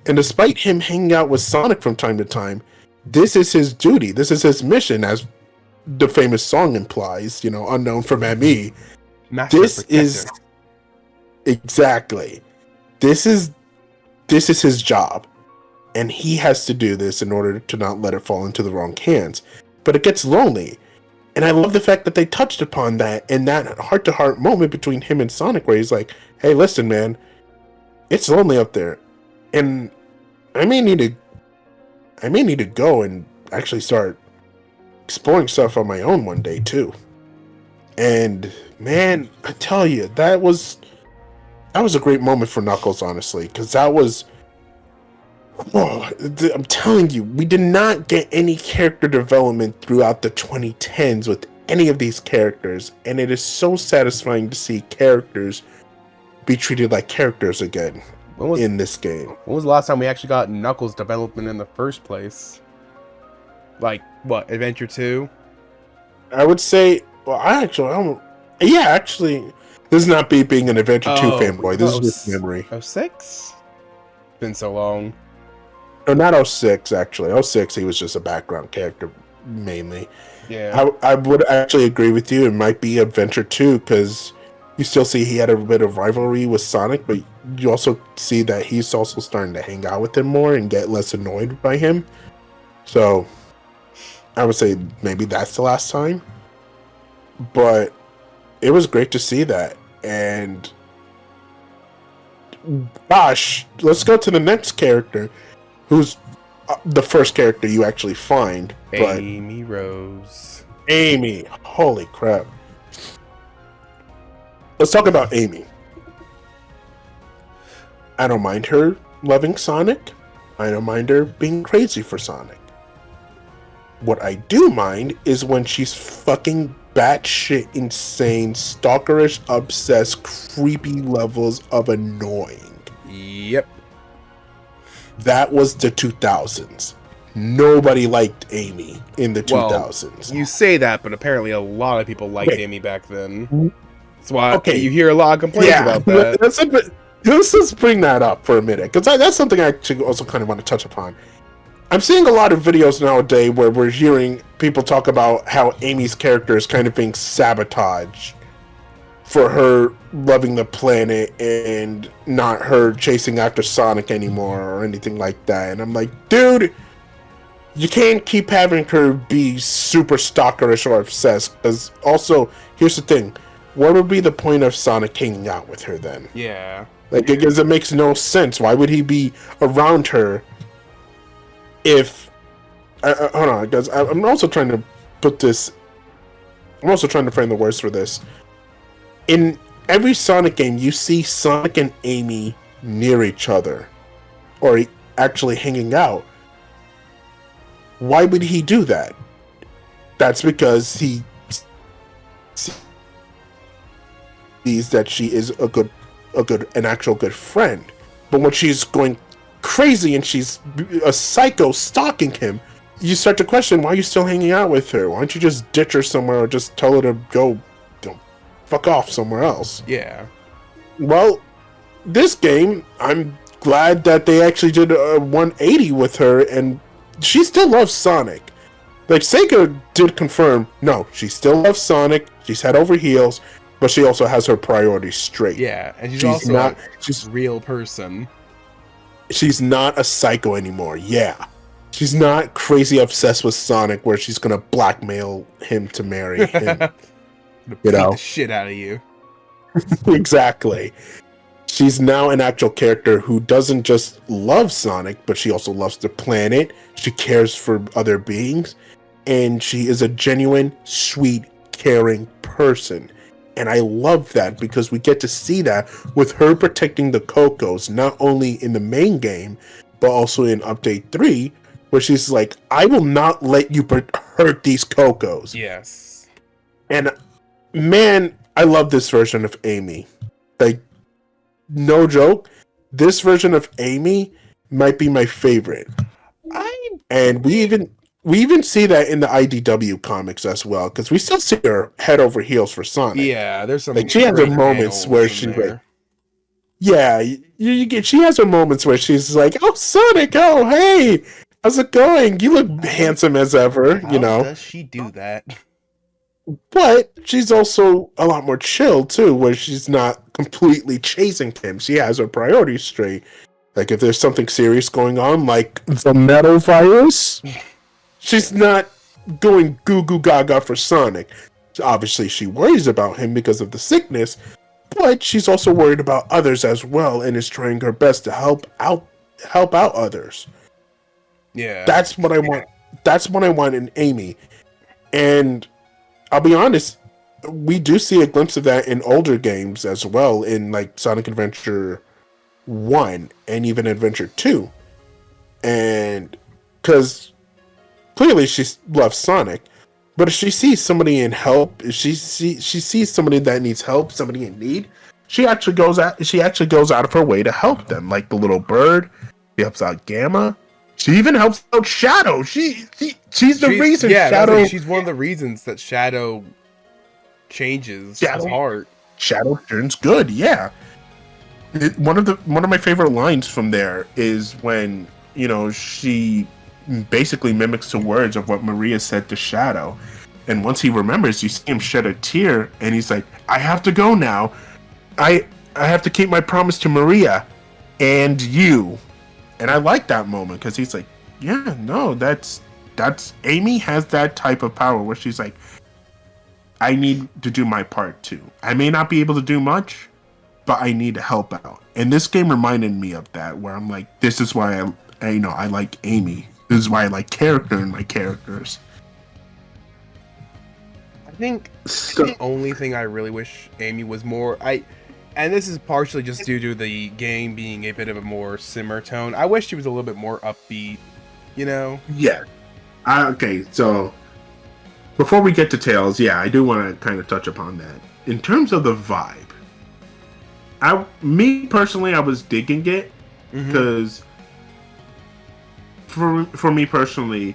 [SPEAKER 1] And despite him hanging out with Sonic from time to time, this is his duty. This is his mission, as the famous song implies, you know, unknown from ME. This is exactly. This is his job. And he has to do this in order to not let it fall into the wrong hands. But it gets lonely. And I love the fact that they touched upon that in that heart-to-heart moment between him and Sonic, where he's like, hey, listen, man, it's lonely up there. And I may need to go and actually start exploring stuff on my own one day, too. And, man, I tell you, that was a great moment for Knuckles, honestly, because that was... Oh, I'm telling you, we did not get any character development throughout the 2010s with any of these characters, and it is so satisfying to see characters be treated like characters again in this game.
[SPEAKER 2] When was the last time we actually got Knuckles development in the first place? Like, what, Adventure 2?
[SPEAKER 1] I would say, well, actually, this is not being an Adventure 2 fanboy. This is just memory.
[SPEAKER 2] 06? Been so long.
[SPEAKER 1] No, not 06, actually. 06, he was just a background character, mainly.
[SPEAKER 2] Yeah.
[SPEAKER 1] I would actually agree with you. It might be Adventure 2, because you still see he had a bit of rivalry with Sonic, but you also see that he's also starting to hang out with him more and get less annoyed by him. So, I would say maybe that's the last time. But it was great to see that. And gosh, let's go to the next character, who's
[SPEAKER 3] the first character you actually find. But
[SPEAKER 2] Amy Rose.
[SPEAKER 3] Amy, holy crap! Let's talk about Amy. I don't mind her loving Sonic. I don't mind her being crazy for Sonic. What I do mind is when she's fucking batshit insane, stalkerish, obsessed, creepy levels of annoying.
[SPEAKER 2] Yep.
[SPEAKER 3] That was the 2000s. Nobody liked Amy in the
[SPEAKER 2] Well,
[SPEAKER 3] 2000s.
[SPEAKER 2] You say that, but apparently a lot of people liked
[SPEAKER 3] Okay.
[SPEAKER 2] Amy back then. That's why
[SPEAKER 3] Okay.
[SPEAKER 2] you hear a lot of complaints about that.
[SPEAKER 3] Let's just bring that up for a minute, because that's something I actually also kind of want to touch upon. I'm seeing a lot of videos nowadays where we're hearing people talk about how Amy's character is kind of being sabotaged for her loving the planet and not her chasing after Sonic anymore or anything like that. And I'm like, dude, you can't keep having her be super stalkerish or obsessed. Because also, here's the thing. What would be the point of Sonic hanging out with her then?
[SPEAKER 2] Yeah.
[SPEAKER 3] Like, because it makes no sense. Why would he be around her if... hold on, guys. I'm also trying to put this... I'm also trying to frame the words for this. In every Sonic game, you see Sonic and Amy near each other. Or actually hanging out. Why would he do that? That's because he sees that she is an actual good friend. But when she's going crazy and she's a psycho stalking him, you start to question, why are you still hanging out with her? Why don't you just ditch her somewhere or just tell her to go, fuck off somewhere else?
[SPEAKER 2] Yeah.
[SPEAKER 3] Well, this game, I'm glad that they actually did a 180 with her, and she still loves Sonic. Like, Sega did confirm, no, she still loves Sonic, she's head over heels, but she also has her priorities straight.
[SPEAKER 2] Yeah, and she's
[SPEAKER 3] She's
[SPEAKER 2] also
[SPEAKER 3] she's
[SPEAKER 2] a real person.
[SPEAKER 3] she's not a psycho anymore. Yeah. She's not crazy obsessed with Sonic where she's gonna blackmail him to marry him.
[SPEAKER 2] Beat
[SPEAKER 3] know.
[SPEAKER 2] the shit out of you.
[SPEAKER 3] Exactly. She's now an actual character who doesn't just love Sonic, but she also loves the planet. She cares for other beings, and she is a genuine, sweet, caring person. And I love that because we get to see that with her protecting the Cocos, not only in the main game, but also in Update 3, where she's like, I will not let you hurt these Cocos.
[SPEAKER 2] Yes.
[SPEAKER 3] And man, I love this version of Amy. Like, no joke, this version of Amy might be my favorite. And we even see that in the IDW comics as well, because we still see her head over heels for Sonic.
[SPEAKER 2] Yeah, there's some
[SPEAKER 3] Like, she has her
[SPEAKER 2] great
[SPEAKER 3] moments
[SPEAKER 2] panels
[SPEAKER 3] where
[SPEAKER 2] in
[SPEAKER 3] she's
[SPEAKER 2] there.
[SPEAKER 3] like, yeah, you get. She has her moments where she's like, "Oh, Sonic! Oh, hey, how's it going? You look handsome as ever."
[SPEAKER 2] How
[SPEAKER 3] You know,
[SPEAKER 2] does she do that?
[SPEAKER 3] but she's also a lot more chill too, where she's not completely chasing him. She has her priorities straight. Like, if there's something serious going on, like the metal virus, she's not going goo goo gaga for Sonic. Obviously, she worries about him because of the sickness, but she's also worried about others as well, and is trying her best to help out others.
[SPEAKER 2] Yeah.
[SPEAKER 3] That's what I want. That's what I want in Amy. And I'll be honest, we do see a glimpse of that in older games as well, in like Sonic Adventure 1 and even Adventure 2. And because clearly she loves Sonic, but if she sees somebody in help, if she sees somebody that needs help, somebody in need, she actually goes out of her way to help them. Like the little bird, she helps out Gamma. She even helps out Shadow. She's the reason Shadow.
[SPEAKER 2] She's one of the reasons that Shadow changes
[SPEAKER 3] Shadow-
[SPEAKER 2] his heart.
[SPEAKER 3] Shadow turns good. Yeah. One of my favorite lines from there is when, you know, she basically mimics the words of what Maria said to Shadow. And once he remembers, you see him shed a tear, and he's like, I have to go now. I have to keep my promise to Maria and you. And I like that moment because he's like, yeah, no, that's Amy has that type of power where she's like, I need to do my part too. I may not be able to do much, but I need to help out. And this game reminded me of that, where I'm like, this is why I like Amy
[SPEAKER 1] This is why I like character in my characters.
[SPEAKER 2] I think
[SPEAKER 1] So,
[SPEAKER 2] the only thing I really wish Amy was more and this is partially just due to the game being a bit of a more simmer tone. I wish she was a little bit more upbeat, you know?
[SPEAKER 1] yeah. Okay, so before we get to Tails, yeah, I do want to kind of touch upon that. In terms of the vibe, me personally, I was digging it because for me personally,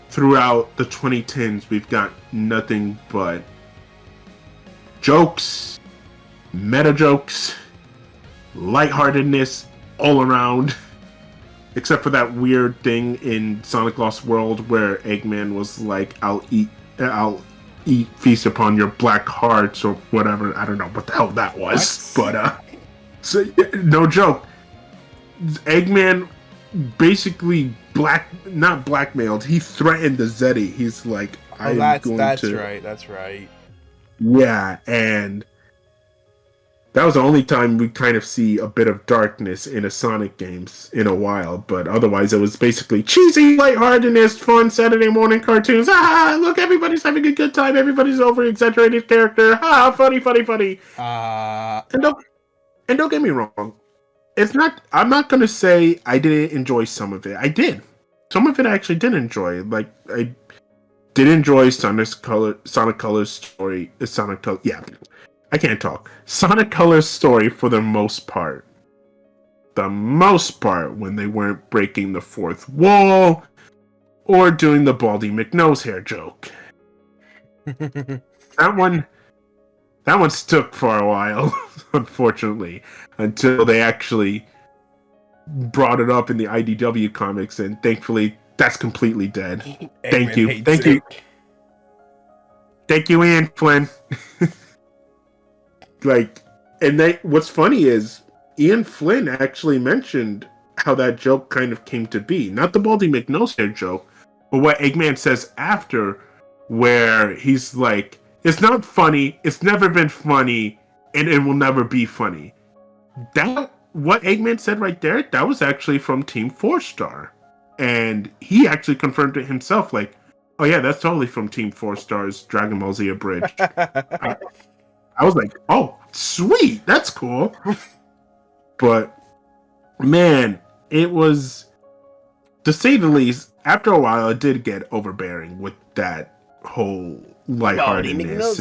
[SPEAKER 1] throughout the 2010s, we've got nothing but jokes, meta jokes, lightheartedness all around. Except for that weird thing in Sonic Lost World where Eggman was like, I'll eat feast upon your black hearts or whatever. I don't know what the hell that was.
[SPEAKER 2] What?
[SPEAKER 1] But so no joke. Eggman basically not blackmailed. He threatened the Zeddy. He's like,
[SPEAKER 2] That's right. That's right.
[SPEAKER 1] Yeah, and that was the only time we kind of see a bit of darkness in a Sonic games in a while, but otherwise it was basically cheesy, lightheartedness, fun Saturday morning cartoons. Ah, look, everybody's having a good time. Everybody's over-exaggerated character. Ah, funny. And don't get me wrong. I'm not going to say I didn't enjoy some of it. I did. Some of it I actually did enjoy. Like, I did enjoy Sonic Color's story. I can't talk. Sonic Color's story for the most part. The most part when they weren't breaking the fourth wall or doing the Baldy McNosehair joke. That one stuck for a while, unfortunately, until they actually brought it up in the IDW comics, and thankfully that's completely dead. Thank you, Ian Flynn. What's funny is Ian Flynn actually mentioned how that joke kind of came to be. Not the Baldy McNosehair joke, but what Eggman says after, where he's like, it's not funny, it's never been funny, and it will never be funny. What Eggman said right there, that was actually from Team 4-Star. And he actually confirmed it himself, like, oh yeah, that's totally from Team 4-Star's Dragon Ball Z Abridged. I was like, oh, sweet, that's cool. But, man, it was, to say the least, after a while, it did get overbearing with that whole lightheartedness.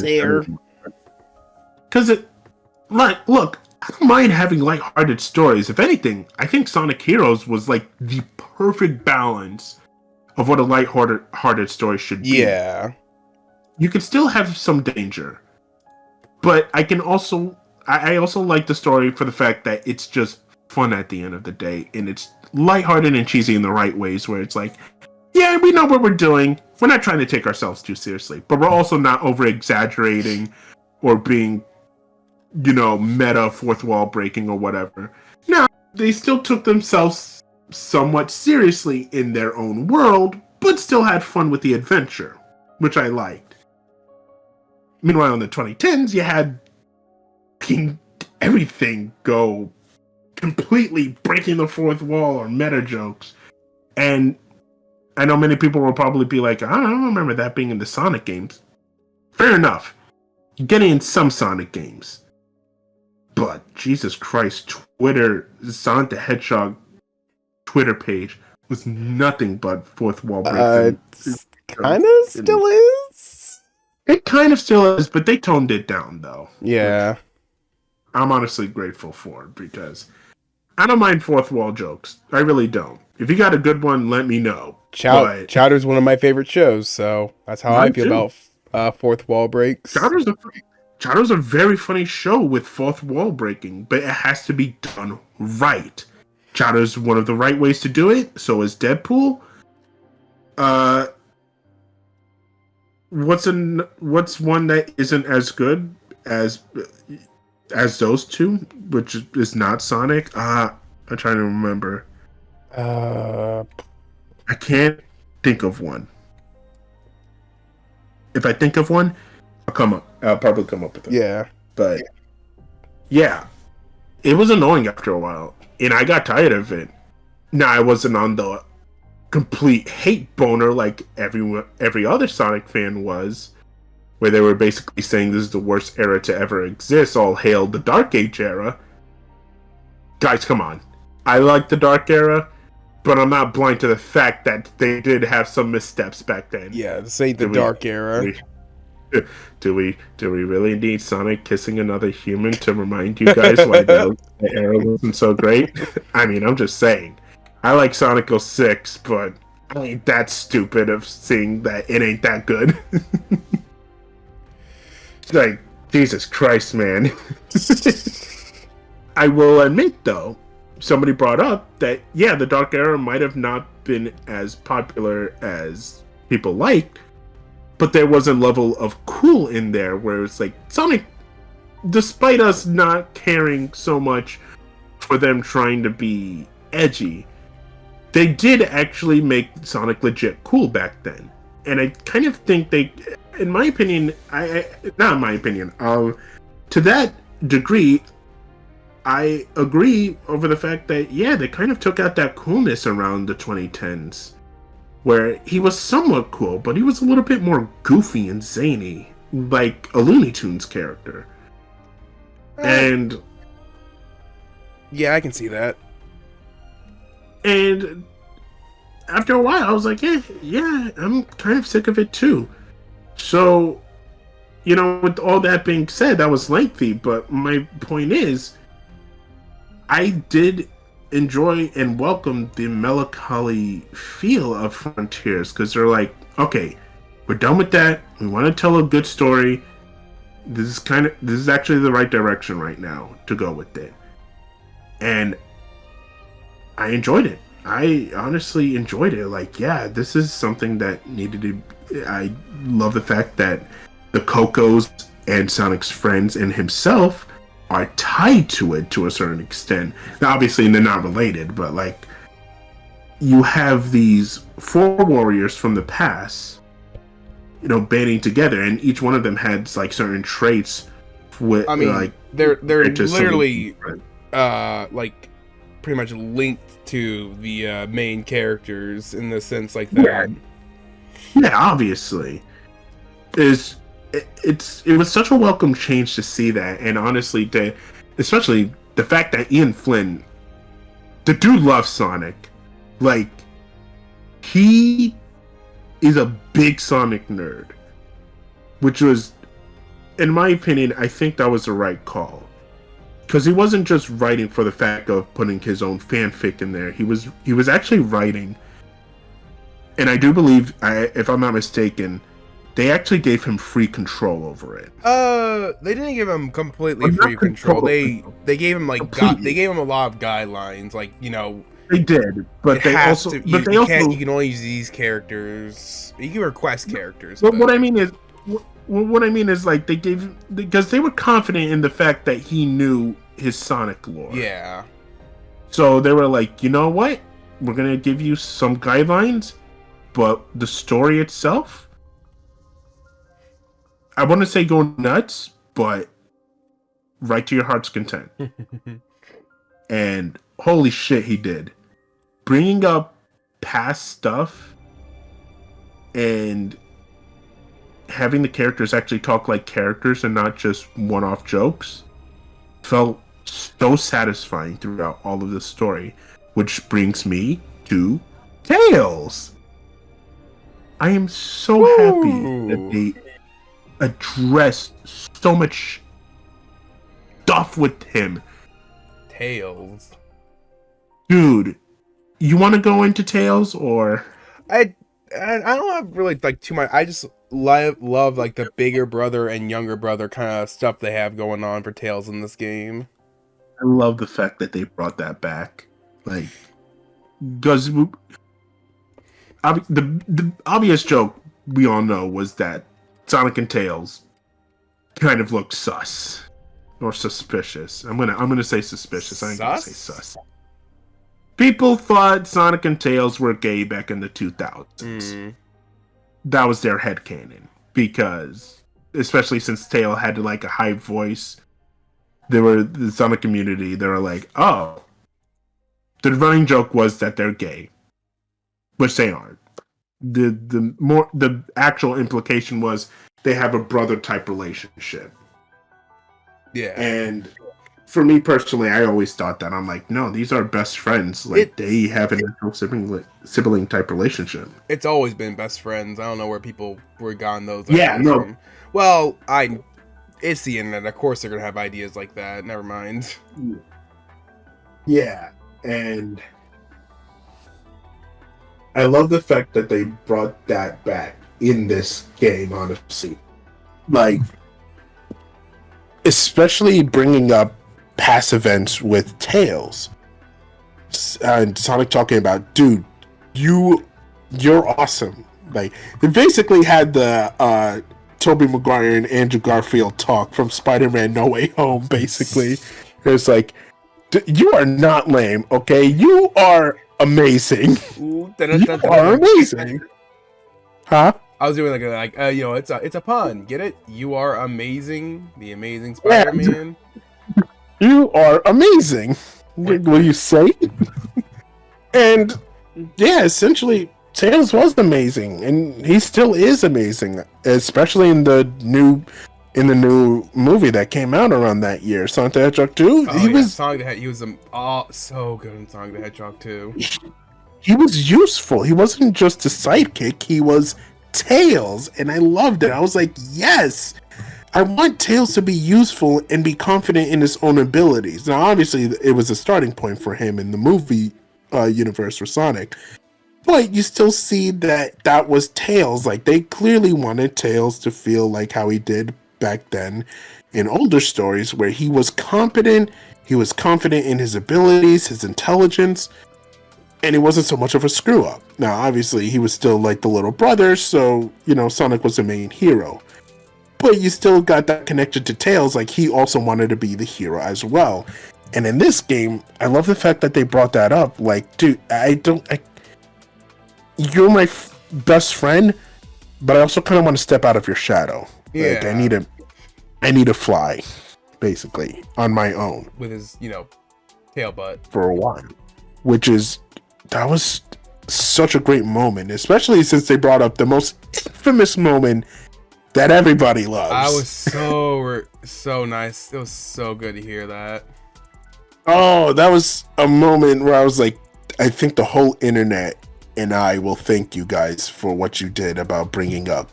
[SPEAKER 1] Because look, I don't mind having lighthearted stories. If anything, I think Sonic Heroes was like the perfect balance of what a lighthearted story should be.
[SPEAKER 2] Yeah.
[SPEAKER 1] You can still have some danger. But I also like the story for the fact that it's just fun at the end of the day, and it's lighthearted and cheesy in the right ways, where it's like, yeah, we know what we're doing. We're not trying to take ourselves too seriously, but we're also not over-exaggerating or being, meta fourth wall breaking or whatever. No, they still took themselves somewhat seriously in their own world, but still had fun with the adventure, which I liked. Meanwhile, in the 2010s, you had everything go completely breaking the fourth wall or meta jokes. And I know many people will probably be like, I don't remember that being in the Sonic games. Fair enough. You're getting in some Sonic games. But, Jesus Christ, Sonic the Hedgehog Twitter page was nothing but fourth wall breaking.
[SPEAKER 2] Kind of still is.
[SPEAKER 1] It kind of still is, but they toned it down, though.
[SPEAKER 2] Yeah.
[SPEAKER 1] I'm honestly grateful for it, because I don't mind fourth wall jokes. I really don't. If you got a good one, let me know.
[SPEAKER 2] Chowder's one of my favorite shows, so that's how I feel about fourth wall breaks.
[SPEAKER 1] Chowder's a very funny show with fourth wall breaking, but it has to be done right. Chowder's one of the right ways to do it, so is Deadpool. What's one that isn't as good as those two, which is not Sonic? I'm trying to remember. I can't think of one. If I think of one, I'll probably come up with it.
[SPEAKER 2] Yeah.
[SPEAKER 1] But yeah, it was annoying after a while, and I got tired of it. Now, I wasn't on the complete hate boner like every other Sonic fan was, where they were basically saying this is the worst era to ever exist, all hail the Dark Age era. Guys, come on. I like the Dark Era, but I'm not blind to the fact that they did have some missteps back then.
[SPEAKER 2] Yeah, this ain't the Dark Era.
[SPEAKER 1] Do we really need Sonic kissing another human to remind you guys why the era wasn't so great? I mean, I'm just saying. I like Sonic 06, but I ain't that stupid of seeing that it ain't that good. Like, Jesus Christ, man. I will admit, though, somebody brought up that, yeah, the Dark Era might have not been as popular as people liked, but there was a level of cool in there where it's like, Sonic, despite us not caring so much for them trying to be edgy, they did actually make Sonic legit cool back then. And I kind of think they, in my opinion, not in my opinion, to that degree, I agree over the fact that, yeah, they kind of took out that coolness around the 2010s, where he was somewhat cool, but he was a little bit more goofy and zany, like a Looney Tunes character. And
[SPEAKER 2] yeah, I can see that.
[SPEAKER 1] And after a while, I was like, yeah, I'm kind of sick of it too. So, you know, with all that being said, that was lengthy, but my point is, I did enjoy and welcome the melancholy feel of Frontiers, because they're like, okay, we're done with that. We want to tell a good story. This is actually the right direction right now to go with it. And I enjoyed it. I honestly enjoyed it. Like, yeah, this is something that needed to... I love the fact that the Cocos and Sonic's friends and himself are tied to it to a certain extent. Now, obviously, they're not related, but, like, you have these four warriors from the past, you know, banding together, and each one of them had, like, certain traits with,
[SPEAKER 2] I mean,
[SPEAKER 1] like...
[SPEAKER 2] they're literally, like, pretty much linked to the main characters in the sense like that.
[SPEAKER 1] Yeah, obviously. It was such a welcome change to see that, and honestly, especially the fact that Ian Flynn, the dude loves Sonic. Like, he is a big Sonic nerd, which was, in my opinion, I think that was the right call. Because he wasn't just writing for the fact of putting his own fanfic in there. He was actually writing, and I do believe, if I'm not mistaken, they actually gave him free control over it.
[SPEAKER 2] They didn't give him completely free control. They gave him like they gave him a lot of guidelines, like, you know.
[SPEAKER 1] They did, but they also
[SPEAKER 2] you can only use these characters. You can request characters.
[SPEAKER 1] But what I mean is like they gave, because they were confident in the fact that he knew his Sonic lore.
[SPEAKER 2] Yeah.
[SPEAKER 1] So they were like, you know what? We're gonna give you some guidelines, but the story itself, I want to say go nuts, but right to your heart's content. And holy shit, he did. Bringing up past stuff and having the characters actually talk like characters and not just one-off jokes felt so satisfying throughout all of the story, which brings me to Tails. I am so happy that they addressed so much stuff with him.
[SPEAKER 2] Tails.
[SPEAKER 1] Dude, you want to go into Tails, or...
[SPEAKER 2] I don't have really like too much. I just love like the bigger brother and younger brother kind of stuff they have going on for Tails in this game.
[SPEAKER 1] I love the fact that they brought that back. Like, because the obvious joke we all know was that Sonic and Tails kind of looked sus or suspicious. I'm gonna say suspicious. I ain't gonna say sus. People thought Sonic and Tails were gay back in the 2000s. That was their headcanon, because especially since Tails had like a high voice, the Sonic community, they were like, oh, the running joke was that they're gay. which they aren't. The actual implication was they have a brother type relationship.
[SPEAKER 2] Yeah.
[SPEAKER 1] And for me personally, I always thought that. I'm like, no, these are best friends. Like, they have an actual sibling type relationship.
[SPEAKER 2] It's always been best friends. I don't know where people were gotten those
[SPEAKER 1] Yeah,
[SPEAKER 2] ideas
[SPEAKER 1] no.
[SPEAKER 2] from. Well, it's the internet. Of course they're gonna have ideas like that. Never mind.
[SPEAKER 1] Yeah, and I love the fact that they brought that back in this game, honestly. Like, especially bringing up past events with Tails. And Sonic talking about, dude, you're awesome. Like, they basically had the Tobey Maguire and Andrew Garfield talk from Spider-Man No Way Home, basically. It's like, you are not lame, okay? You are amazing.
[SPEAKER 2] Ooh,
[SPEAKER 1] You are amazing. Huh?
[SPEAKER 2] I was doing it's a pun. Get it? You are amazing. The Amazing Spider-Man.
[SPEAKER 3] You are amazing. What do you say? And yeah, essentially, Tails was amazing, and he still is amazing, especially in the new movie that came out around that year, Sonic the Hedgehog 2.
[SPEAKER 2] Oh, Sonic the Hedgehog. He was so good in Sonic the Hedgehog 2.
[SPEAKER 3] He was useful. He wasn't just a sidekick. He was Tails, and I loved it. I was like, yes, I want Tails to be useful and be confident in his own abilities. Now, obviously, it was a starting point for him in the movie universe for Sonic, but you still see that was Tails. Like, they clearly wanted Tails to feel like how he did back then in older stories, where he was confident in his abilities, his intelligence, and he wasn't so much of a screw up. Now, obviously, he was still like the little brother, so, Sonic was the main hero. But you still got that connection to Tails, like he also wanted to be the hero as well. And in this game, I love the fact that they brought that up. Like, dude, you're my best friend, but I also kind of want to step out of your shadow.
[SPEAKER 2] Yeah.
[SPEAKER 3] Like, I need to fly, basically, on my own.
[SPEAKER 2] With his, tail butt.
[SPEAKER 3] For a while. That was such a great moment, especially since they brought up the most infamous moment that everybody loves.
[SPEAKER 2] I was so nice. It was so good to hear that.
[SPEAKER 3] Oh, that was a moment where I was like, I think the whole internet and I will thank you guys for what you did about bringing up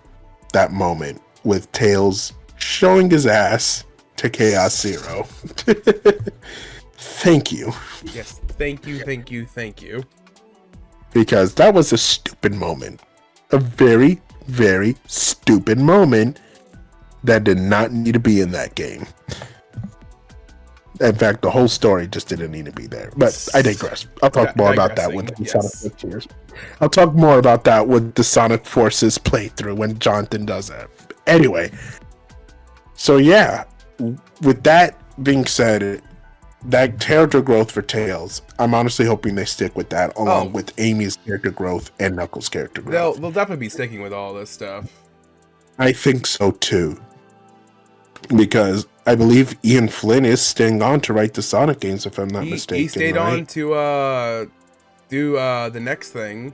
[SPEAKER 3] that moment with Tails showing his ass to Chaos Zero. Thank you.
[SPEAKER 2] Yes, thank you.
[SPEAKER 3] Because that was a stupid moment. A very, very stupid moment that did not need to be in that game. In fact, the whole story just didn't need to be there. But I digress. I'll talk more about that with the Sonic Frontiers. I'll talk more about that with the Sonic Forces playthrough when Jonathan does that. Anyway, so yeah, with that being said, that character growth for Tails, I'm honestly hoping they stick with that, along with Amy's character growth and Knuckles' character growth.
[SPEAKER 2] They'll definitely be sticking with all this stuff.
[SPEAKER 3] I think so too, because I believe Ian Flynn is staying on to write the Sonic games, if I'm not mistaken.
[SPEAKER 2] He stayed on to do the next thing.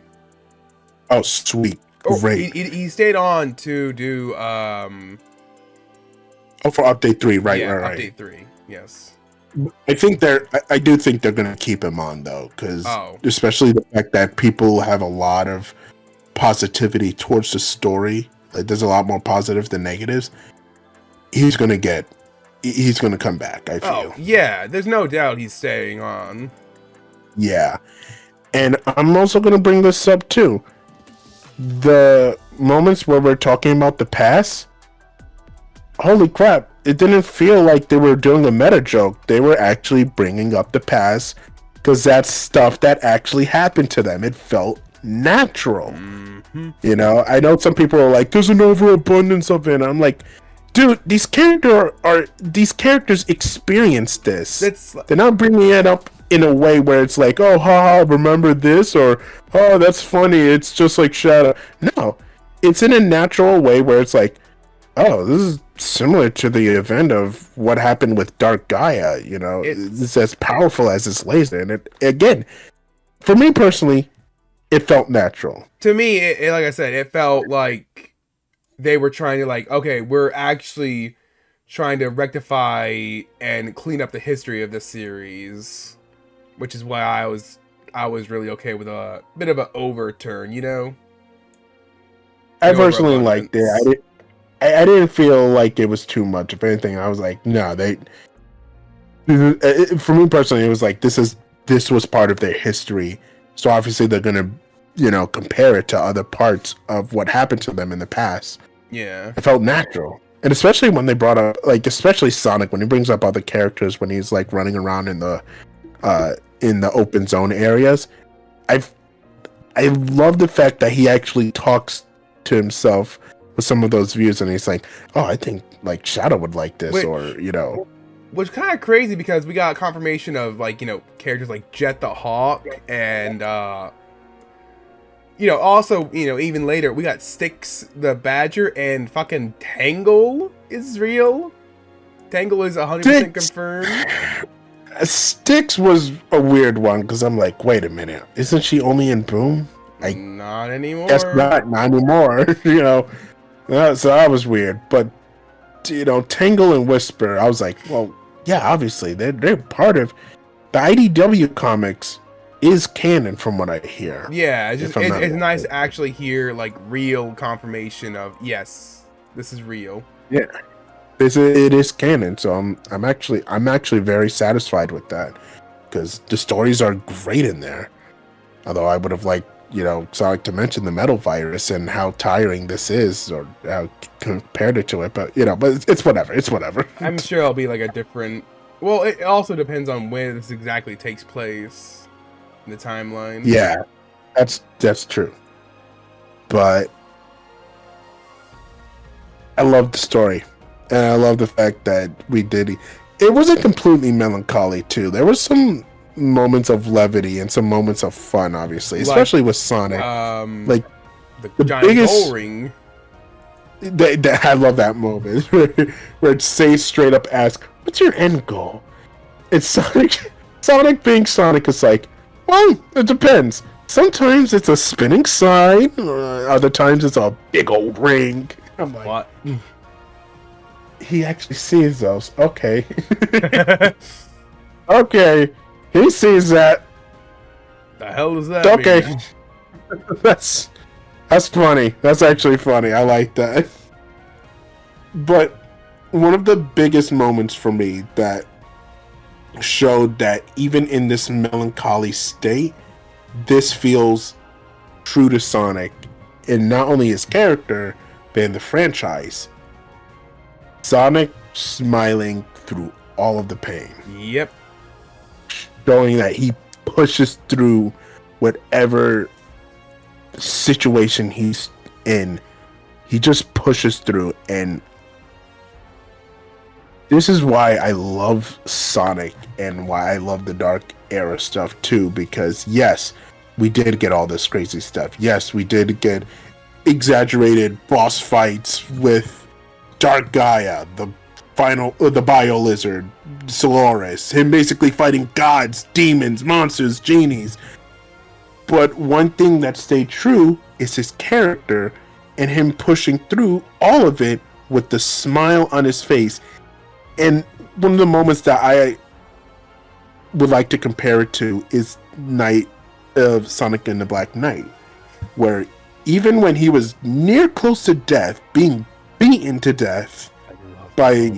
[SPEAKER 3] Oh, sweet, great.
[SPEAKER 2] He stayed on to do
[SPEAKER 3] for Update 3, right?
[SPEAKER 2] Update 3, yes.
[SPEAKER 3] I do think they're going to keep him on, though, because especially the fact that people have a lot of positivity towards the story. Like, there's a lot more positive than negatives. He's going to come back, I feel.
[SPEAKER 2] Oh, yeah, there's no doubt he's staying on.
[SPEAKER 3] Yeah. And I'm also going to bring this up, too. The moments where we're talking about the past, holy crap, it didn't feel like they were doing a meta joke. They were actually bringing up the past because that's stuff that actually happened to them. It felt natural. Mm-hmm. I know some people are like, there's an overabundance of it. I'm like, dude, these characters experience this. They're not bringing it up in a way where it's like, oh, haha, remember this? Or, oh, that's funny. It's just like Shadow. No, it's in a natural way where it's like, oh, this is similar to the event of what happened with Dark Gaia. It's as powerful as this laser. And again, for me personally, it felt natural.
[SPEAKER 2] To me, like I said, it felt like they were trying to like, okay, we're actually trying to rectify and clean up the history of this series, which is why I was really okay with a bit of an overturn, you know.
[SPEAKER 3] I personally liked it. I didn't feel like it was too much. If anything, I was like, no, for me personally, it was like this was part of their history. So obviously they're gonna, compare it to other parts of what happened to them in the past.
[SPEAKER 2] Yeah.
[SPEAKER 3] It felt natural. And especially when they brought up, like, especially Sonic, when he brings up other characters, when he's like running around in the open zone areas, I love the fact that he actually talks to himself with some of those views, and he's like, "Oh, I think like Shadow would like this,"
[SPEAKER 2] Which kind of crazy because we got confirmation of like characters like Jet the Hawk and also even later we got Styx the Badger and fucking Tangle is real. Tangle is 100% confirmed.
[SPEAKER 3] Styx was a weird one because I'm like, wait a minute, isn't she only in Boom?
[SPEAKER 2] Not anymore.
[SPEAKER 3] Guess not anymore. So that was weird. But Tangle and Whisper, I was like, well, yeah, obviously they're part of the IDW comics. Is canon from what I hear.
[SPEAKER 2] Yeah, it's nice to actually hear like real confirmation of yes, this is real.
[SPEAKER 3] Yeah, it is canon. So I'm actually very satisfied with that because the stories are great in there. Although I would have liked Sonic to mention the metal virus and how tiring this is, or how compared it to it. But but it's whatever. It's whatever.
[SPEAKER 2] I'm sure it'll be like a different. Well, it also depends on when this exactly takes place. The timeline.
[SPEAKER 3] Yeah, that's true. But I love the story, and I love the fact that it wasn't completely melancholy too. There was some moments of levity and some moments of fun, obviously, especially with Sonic.
[SPEAKER 2] Like the giant
[SPEAKER 3] biggest
[SPEAKER 2] goal ring.
[SPEAKER 3] I love that moment where Say straight up asks, "What's your end goal?" It's Sonic. Sonic being Sonic is like, well, it depends. Sometimes it's a spinning sign, other times it's a big old ring. I'm like,
[SPEAKER 2] what?
[SPEAKER 3] He actually sees those. Okay. Okay. He sees that.
[SPEAKER 2] The hell does that
[SPEAKER 3] okay.
[SPEAKER 2] mean?
[SPEAKER 3] That's funny. That's actually funny. I like that. But one of the biggest moments for me that showed that even in this melancholy state, this feels true to Sonic, in not only his character, but in the franchise. Sonic smiling through all of the pain.
[SPEAKER 2] Yep.
[SPEAKER 3] Showing that he pushes through whatever situation he's in. He just pushes through, and this is why I love Sonic and why I love the Dark Era stuff too, because yes, we did get all this crazy stuff. Yes, we did get exaggerated boss fights with Dark Gaia, the Bio Lizard, Solaris, him basically fighting gods, demons, monsters, genies. But one thing that stayed true is his character and him pushing through all of it with the smile on his face. And one of the moments that I would like to compare it to is Night of Sonic and the Black Knight, where even when he was near close to death, being beaten to death by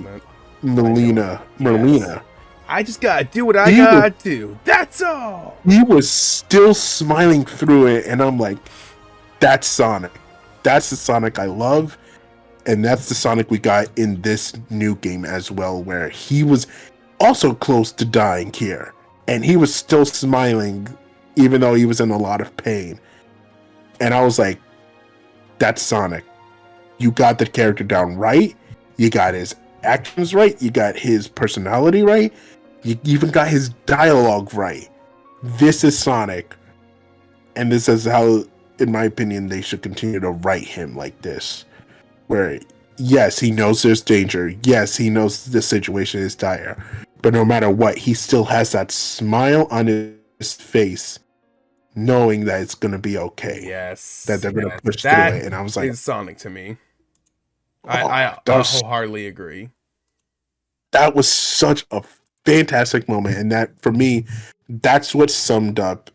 [SPEAKER 3] Merlina,
[SPEAKER 2] I just gotta do what I gotta do. That's all.
[SPEAKER 3] He was still smiling through it, and I'm like, that's Sonic. That's the Sonic I love. And that's the Sonic we got in this new game as well, where he was also close to dying here. And he was still smiling, even though he was in a lot of pain. And I was like, that's Sonic. You got the character down right. You got his actions right. You got his personality right. You even got his dialogue right. This is Sonic. And this is how, in my opinion, they should continue to write him like this. Where, yes, he knows there's danger. Yes, he knows the situation is dire. But no matter what, he still has that smile on his face knowing that it's gonna be okay.
[SPEAKER 2] Yes.
[SPEAKER 3] That they're gonna push
[SPEAKER 2] That
[SPEAKER 3] through it. And I was like,
[SPEAKER 2] is Sonic to me.
[SPEAKER 3] oh,
[SPEAKER 2] I
[SPEAKER 3] that was
[SPEAKER 2] wholeheartedly agree.
[SPEAKER 3] that was such a fantastic moment, and that for me, that's what summed up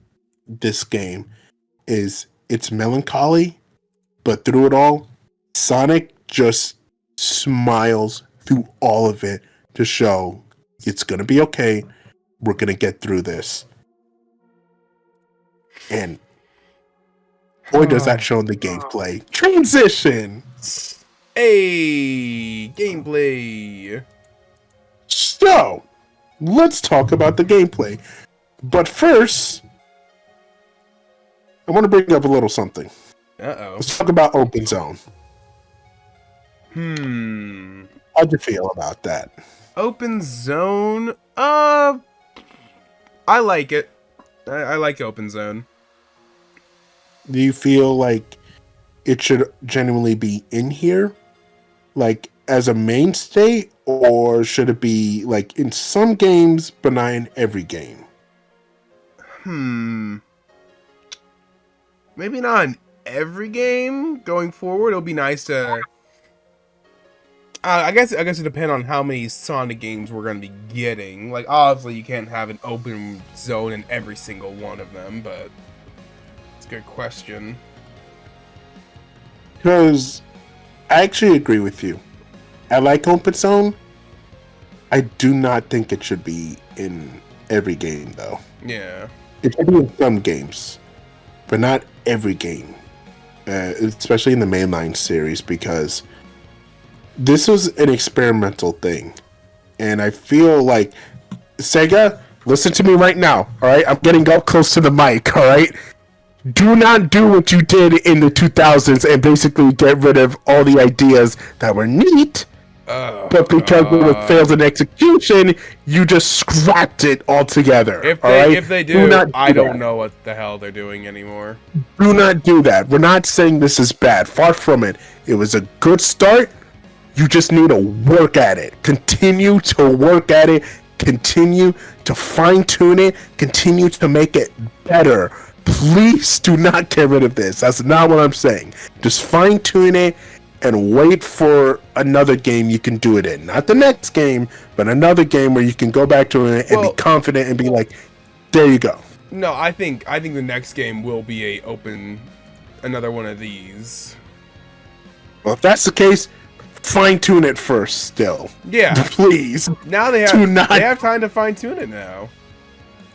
[SPEAKER 3] this game. Is it's melancholy, but through it all, Sonic just smiles through all of it to show it's gonna be okay. We're gonna get through this, and boy, does that show in the gameplay. Transition.
[SPEAKER 2] Hey, gameplay.
[SPEAKER 3] So, let's talk about the gameplay. But first, I want to bring up a little something.
[SPEAKER 2] Uh-oh.
[SPEAKER 3] Let's talk about Open Zone. How'd you feel about that?
[SPEAKER 2] Open Zone? I like it. I like Open Zone.
[SPEAKER 3] Do you feel like it should genuinely be in here? Like, as a mainstay? Or should it be, like, in some games, but not in every game?
[SPEAKER 2] Maybe not in every game going forward. It'll be nice to... I guess it depends on how many Sonic games we're going to be getting. Like, obviously, you can't have an open zone in every single one of them, but it's a good question.
[SPEAKER 3] Because I actually agree with you. I like Open Zone. I do not think it should be in every game, though.
[SPEAKER 2] Yeah.
[SPEAKER 3] It should be in some games, but not every game. Especially in the mainline series, because this was an experimental thing. And I feel like, Sega, listen to me right now, alright? I'm getting up close to the mic, alright? Do not do what you did in the 2000s and basically get rid of all the ideas that were neat, but because it failed in execution, you just scrapped it altogether.
[SPEAKER 2] If they do I don't know what the hell they're doing anymore.
[SPEAKER 3] Do not do that. We're not saying this is bad. Far from it. It was a good start. You just need to work at it. Continue to work at it. Continue to fine-tune it. Continue to make it better. Please do not get rid of this. That's not what I'm saying. Just fine-tune it and wait for another game you can do it in. Not the next game, but another game where you can go back to it and be confident and be like, there you go.
[SPEAKER 2] No, I think the next game will be another one of these.
[SPEAKER 3] Well, if that's the case, fine-tune it first still.
[SPEAKER 2] Yeah.
[SPEAKER 3] Please.
[SPEAKER 2] Now they have time to fine-tune it now.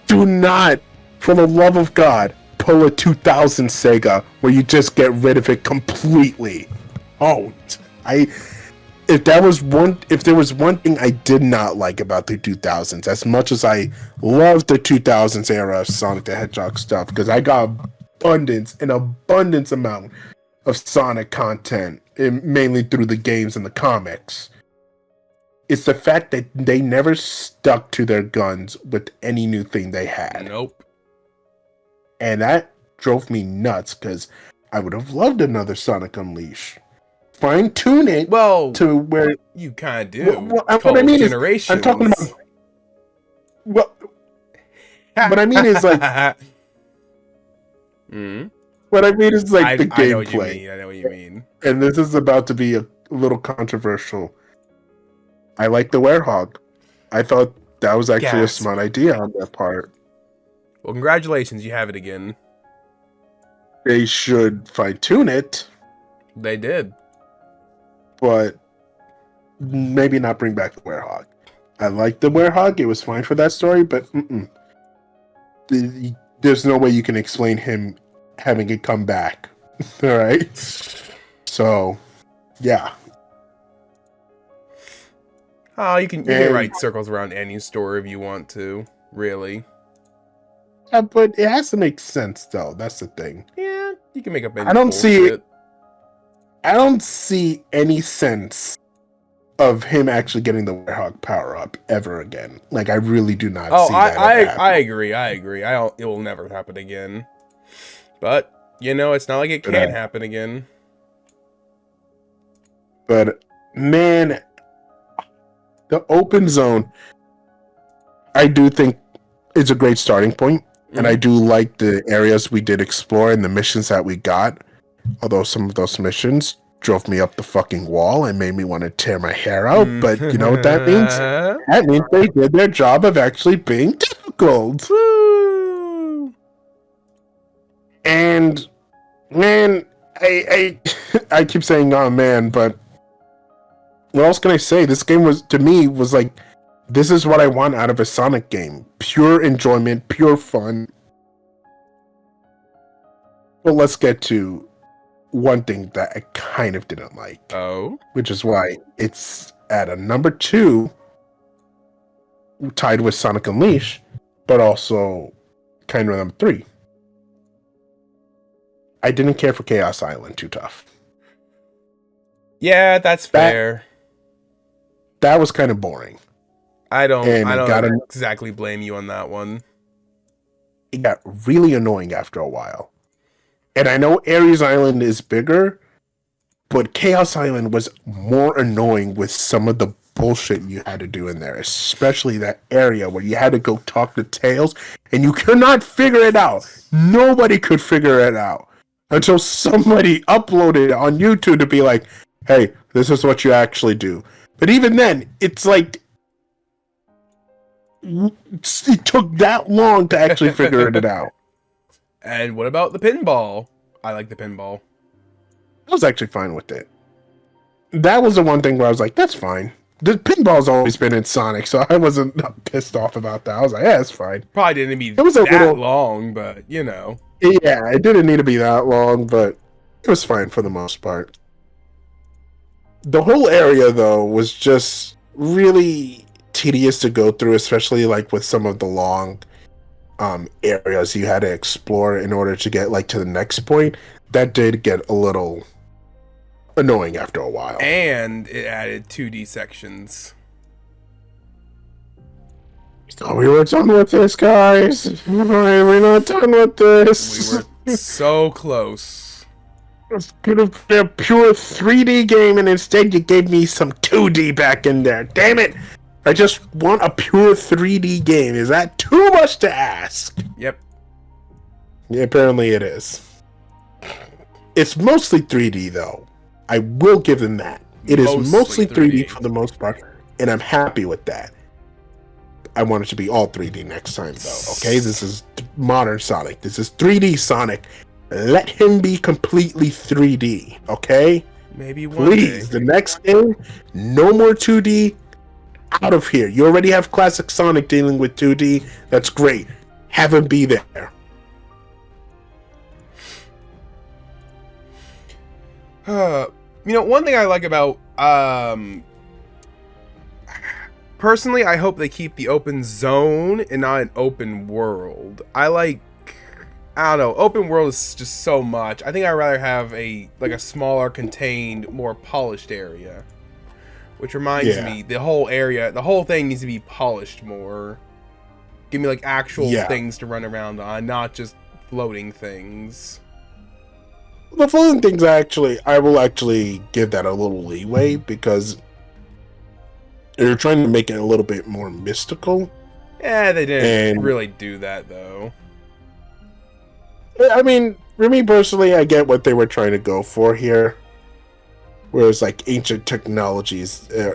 [SPEAKER 3] Do not, for the love of God, pull a 2000 Sega where you just get rid of it completely. Oh, if there was one thing I did not like about the 2000s, as much as I loved the 2000s era of Sonic the Hedgehog stuff, because I got an abundance amount of Sonic content, mainly through the games and the comics. It's the fact that they never stuck to their guns with any new thing they had.
[SPEAKER 2] Nope.
[SPEAKER 3] And that drove me nuts, because I would have loved another Sonic Unleashed. Fine-tune it to where...
[SPEAKER 2] You kind of do.
[SPEAKER 3] What I mean is... I'm talking about... What I mean is, like... What I mean is, like, the gameplay.
[SPEAKER 2] I know what you mean.
[SPEAKER 3] And this is about to be a little controversial. I like the Werehog. I thought that was actually a smart idea on their part.
[SPEAKER 2] Well, congratulations, you have it again.
[SPEAKER 3] They should fine-tune it.
[SPEAKER 2] They did.
[SPEAKER 3] But maybe not bring back the Werehog. I like the Werehog. It was fine for that story, but there's no way you can explain him having it come back. All right? So, yeah.
[SPEAKER 2] Oh, you can write circles around any story if you want to, really.
[SPEAKER 3] Yeah, but it has to make sense, though. That's the thing.
[SPEAKER 2] Yeah, you can make up any
[SPEAKER 3] I don't see any sense of him actually getting the Werehog power up ever again. Like, I really do not see that.
[SPEAKER 2] I agree. It will never happen again. But, it's not like it can't happen again.
[SPEAKER 3] But, man, the open zone, I do think, is a great starting point. And I do like the areas we did explore and the missions that we got. Although some of those missions drove me up the fucking wall and made me want to tear my hair out. But you know what that means? That means they did their job of actually being difficult.
[SPEAKER 2] Woo!
[SPEAKER 3] And man, I I keep saying oh man, but what else can I say? This game was to me was like this is what I want out of a Sonic game. Pure enjoyment, pure fun. Well, let's get to one thing that I kind of didn't like.
[SPEAKER 2] Oh?
[SPEAKER 3] Which is why it's at a number 2, tied with Sonic Unleashed, but also kind of number 3. I didn't care for Chaos Island too tough.
[SPEAKER 2] Yeah, that's fair.
[SPEAKER 3] That was kind of boring.
[SPEAKER 2] I don't
[SPEAKER 3] got
[SPEAKER 2] exactly blame you on that one.
[SPEAKER 3] It got really annoying after a while. And I know Ares Island is bigger, but Chaos Island was more annoying with some of the bullshit you had to do in there, especially that area where you had to go talk to Tails, and you could not figure it out. Nobody could figure it out until somebody uploaded it on YouTube to be like, hey, this is what you actually do. But even then, it's like, it took that long to actually figure it out.
[SPEAKER 2] And what about the pinball? I like the pinball.
[SPEAKER 3] I was actually fine with it. That was the one thing where I was like, that's fine. The pinball's always been in Sonic, so I wasn't pissed off about that. I was like, yeah, it's fine.
[SPEAKER 2] Probably didn't need
[SPEAKER 3] it was
[SPEAKER 2] that long, but, you know.
[SPEAKER 3] Yeah, it didn't need to be that long, but it was fine for the most part. The whole area, though, was just really tedious to go through, especially like with some of the long areas you had to explore in order to get like to the next point. That did get a little annoying after a while.
[SPEAKER 2] And it added 2D sections.
[SPEAKER 3] Oh, we were done with this, guys. We're not done with this.
[SPEAKER 2] We were so close.
[SPEAKER 3] It's gonna be a pure 3D game, and instead you gave me some 2D back in there. Damn it! I just want a pure 3D game. Is that too much to ask?
[SPEAKER 2] Yep.
[SPEAKER 3] Yeah, apparently it is. It's mostly 3D, though. I will give them that. It is mostly 3D for the most part, and I'm happy with that. I want it to be all 3D next time, though. Okay, this is modern Sonic. This is 3D Sonic. Let him be completely 3D, okay?
[SPEAKER 2] Maybe one
[SPEAKER 3] Please,
[SPEAKER 2] day.
[SPEAKER 3] the next game, no more 2D. Out of here. You already have classic Sonic dealing with 2D. That's great. Have him be there.
[SPEAKER 2] You know, one thing I like about personally, I hope they keep the open zone and not an open world. I don't know, open world is just so much. I think I'd rather have a smaller, contained, more polished area. Which reminds me, the whole thing needs to be polished more. Give me like actual things to run around on, not just floating things.
[SPEAKER 3] The floating things, I will actually give that a little leeway because they're trying to make it a little bit more mystical.
[SPEAKER 2] Yeah, they didn't really do that though.
[SPEAKER 3] I mean, for me personally, I get what they were trying to go for here. Whereas, like, ancient technologies, the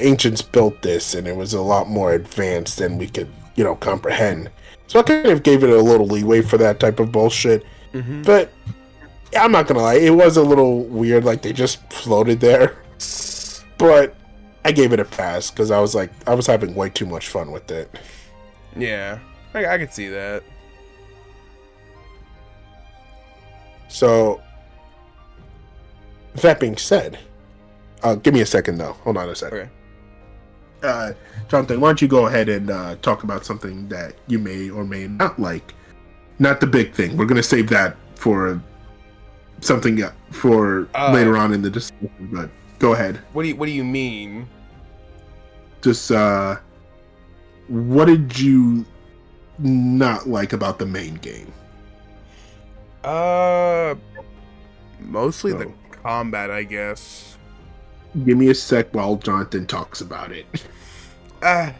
[SPEAKER 3] ancients built this, and it was a lot more advanced than we could, comprehend. So I kind of gave it a little leeway for that type of bullshit.
[SPEAKER 2] Mm-hmm.
[SPEAKER 3] But I'm not gonna lie, it was a little weird, like, they just floated there. But I gave it a pass, because I was having way too much fun with it.
[SPEAKER 2] Yeah, I could see that.
[SPEAKER 3] So, that being said, give me a second though. Hold on a second.
[SPEAKER 2] Okay.
[SPEAKER 1] Jonathan, why don't you go ahead and talk about something that you may or may not like? Not the big thing. We're gonna save that for something for later on in the discussion. But go ahead.
[SPEAKER 2] What do you mean?
[SPEAKER 1] Just what did you not like about the main game?
[SPEAKER 2] Mostly the combat, I guess.
[SPEAKER 1] Give me a sec while Jonathan talks about it.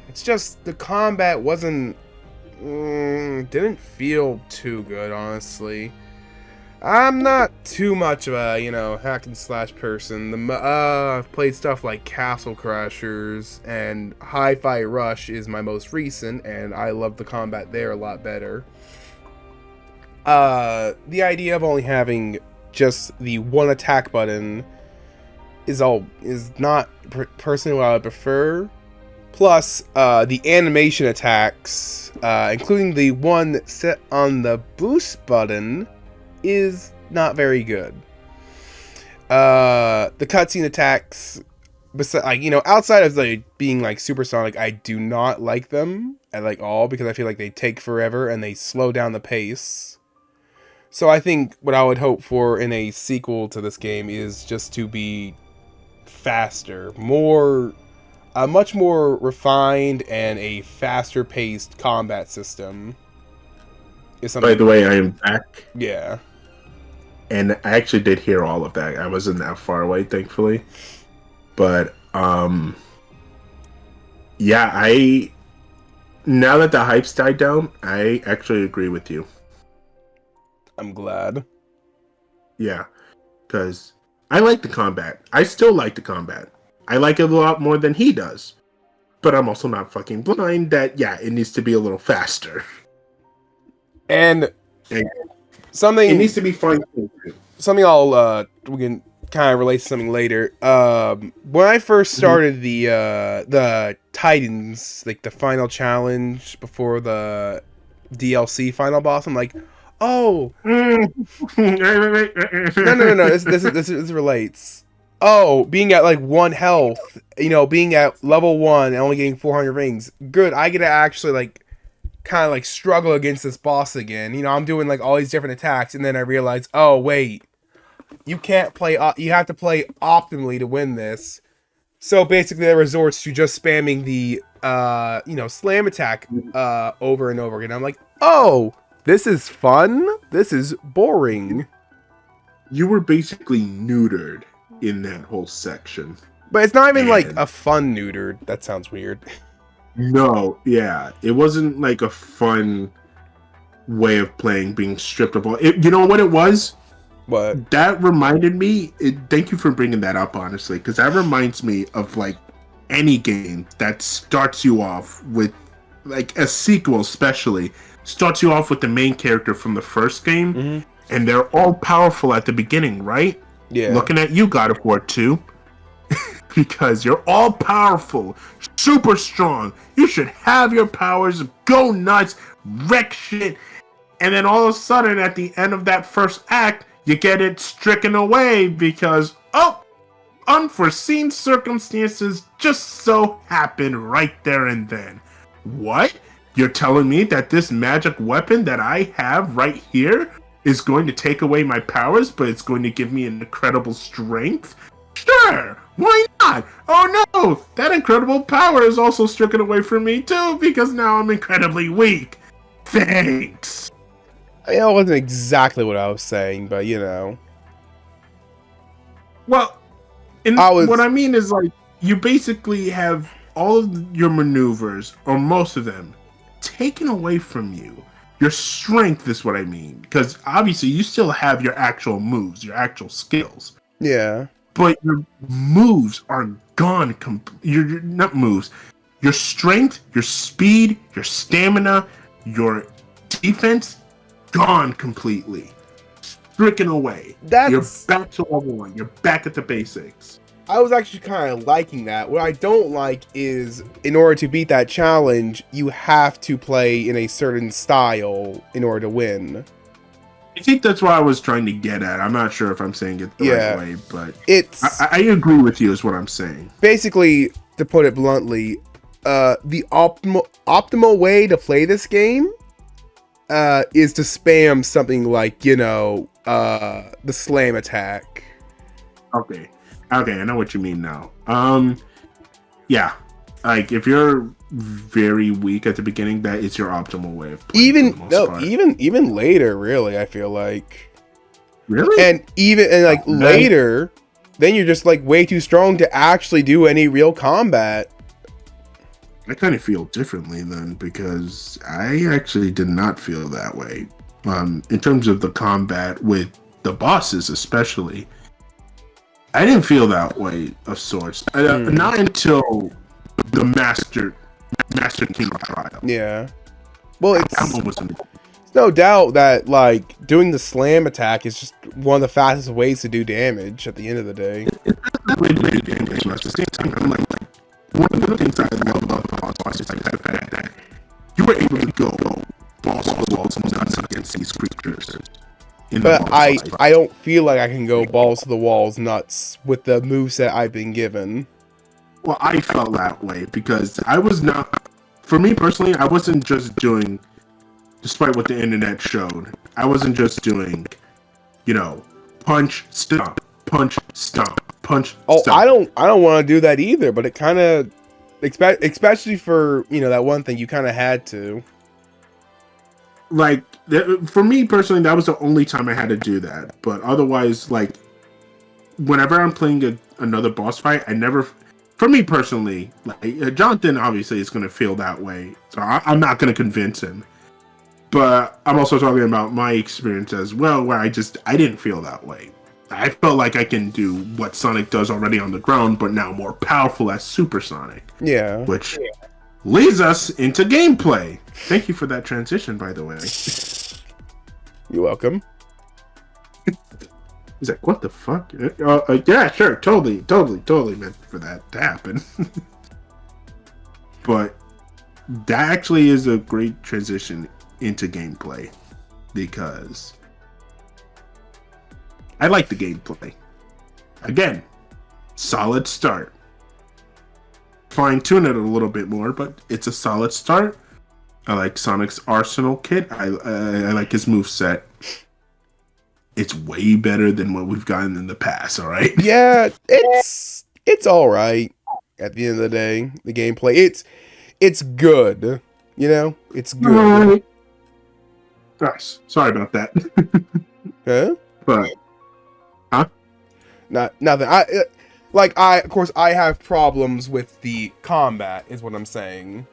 [SPEAKER 2] It's just the combat wasn't Didn't feel too good, honestly. I'm not too much of a, hack and slash person. I've played stuff like Castle Crashers, and Hi-Fi Rush is my most recent, and I love the combat there a lot better. The idea of only having just the one attack button is not personally what I would prefer. Plus, the animation attacks, including the one set on the boost button, is not very good. The cutscene attacks, outside of being supersonic, I do not like them at all because I feel like they take forever and they slow down the pace. So I think what I would hope for in a sequel to this game is just to be faster, a much more refined and a faster paced combat system.
[SPEAKER 1] By the way, I am back.
[SPEAKER 2] Yeah.
[SPEAKER 1] And I actually did hear all of that. I wasn't that far away, thankfully. But, yeah, now that the hype's died down, I actually agree with you.
[SPEAKER 2] I'm glad.
[SPEAKER 1] Yeah, because I like the combat. I still like the combat. I like it a lot more than he does. But I'm also not fucking blind that, it needs to be a little faster.
[SPEAKER 2] And
[SPEAKER 1] it
[SPEAKER 2] needs
[SPEAKER 1] to be fine-tuned.
[SPEAKER 2] Something we can kind of relate to something later. When I first started the Titans, the final challenge before the DLC final boss, I'm like, oh, no. This relates. Oh, being at 1 health, being at level 1 and only getting 400 rings. Good, I get to actually kind of struggle against this boss again. I'm doing all these different attacks, and then I realize, oh wait, you can't play. You have to play optimally to win this. So basically, that resorts to just spamming the slam attack over and over again. I'm like, oh, this is fun. This is boring.
[SPEAKER 1] You were basically neutered in that whole section.
[SPEAKER 2] But it's not even a fun neutered. That sounds weird.
[SPEAKER 1] No, yeah. It wasn't a fun way of playing, being stripped of all. You know what it was?
[SPEAKER 2] What?
[SPEAKER 1] That reminded me, thank you for bringing that up, honestly, because that reminds me of any game that starts you off with a sequel, especially starts you off with the main character from the first game, and they're all powerful at the beginning, right?
[SPEAKER 2] Yeah.
[SPEAKER 1] Looking at you, God of War 2. Because you're all powerful, super strong. You should have your powers, go nuts, wreck shit. And then all of a sudden, at the end of that first act, you get it stricken away because, unforeseen circumstances just so happen right there and then. What? You're telling me that this magic weapon that I have right here is going to take away my powers, but it's going to give me an incredible strength? Sure, why not? Oh no, that incredible power is also stricken away from me too, because now I'm incredibly weak. Thanks.
[SPEAKER 2] It wasn't exactly what I was saying, but
[SPEAKER 1] Well, what I mean is you basically have all of your maneuvers, or most of them, taken away from you. Your strength is what I mean, because obviously you still have your actual moves, your actual skills.
[SPEAKER 2] Yeah.
[SPEAKER 1] But your moves are gone. Your not moves. Your strength, your speed, your stamina, your defense, gone completely. Stricken away. You're back to level 1. You're back at the basics.
[SPEAKER 2] I was actually kind of liking that. What I don't like is, in order to beat that challenge, you have to play in a certain style in order to win.
[SPEAKER 1] I think that's what I was trying to get at. I'm not sure if I'm saying it the right way, but I agree with you is what I'm saying.
[SPEAKER 2] Basically, to put it bluntly, the optimal way to play this game is to spam something like, the slam attack.
[SPEAKER 1] Okay, I know what you mean now. Yeah. If you're very weak at the beginning, that is your optimal way of playing.
[SPEAKER 2] Even later, really, I feel like.
[SPEAKER 1] Really?
[SPEAKER 2] And later, then you're just way too strong to actually do any real combat.
[SPEAKER 1] I kind of feel differently then because I actually did not feel that way. In terms of the combat with the bosses, especially, I didn't feel that way of sorts. Not until the Master King trial.
[SPEAKER 2] Yeah. Well,
[SPEAKER 1] That one was
[SPEAKER 2] no doubt that like doing the slam attack is just one of the fastest ways to do damage at the end of the day.
[SPEAKER 1] really great damage. But at the same time, I'm like one of the things I love about the boss is like the fact that you were able to go balls to the walls and nuts against these creatures.
[SPEAKER 2] But I don't feel like I can go balls to the walls nuts with the moveset I've been given.
[SPEAKER 1] Well, I felt that way because I was not. For me personally, I wasn't just doing, despite what the internet showed, I wasn't just doing, punch, stomp, punch, stomp, punch.
[SPEAKER 2] Oh,
[SPEAKER 1] stomp.
[SPEAKER 2] I don't want to do that either. But it kind of, especially for that one thing, you kind of had to.
[SPEAKER 1] Like for me personally, that was the only time I had to do that. But otherwise, like whenever I'm playing another boss fight, I never. For me personally, like Jonathan obviously is going to feel that way, so I'm not going to convince him. But I'm also talking about my experience as well, where I didn't feel that way. I felt like I can do what Sonic does already on the ground, but now more powerful as Super Sonic.
[SPEAKER 2] Yeah.
[SPEAKER 1] Which leads us into gameplay. Thank you for that transition, by the way.
[SPEAKER 2] You're welcome.
[SPEAKER 1] He's like, what the fuck? Yeah, sure, totally meant for that to happen. But that actually is a great transition into gameplay because I like the gameplay. Again, solid start. Fine tune it a little bit more, but it's a solid start. I like Sonic's Arsenal kit. I like his moveset. It's way better than what we've gotten in the past, all right?
[SPEAKER 2] Yeah, it's all right. At the end of the day, the gameplay it's good. It's good.
[SPEAKER 1] Gosh, sorry about that.
[SPEAKER 2] Huh?
[SPEAKER 1] But
[SPEAKER 2] Nothing. Of course, I have problems with the combat, is what I'm saying.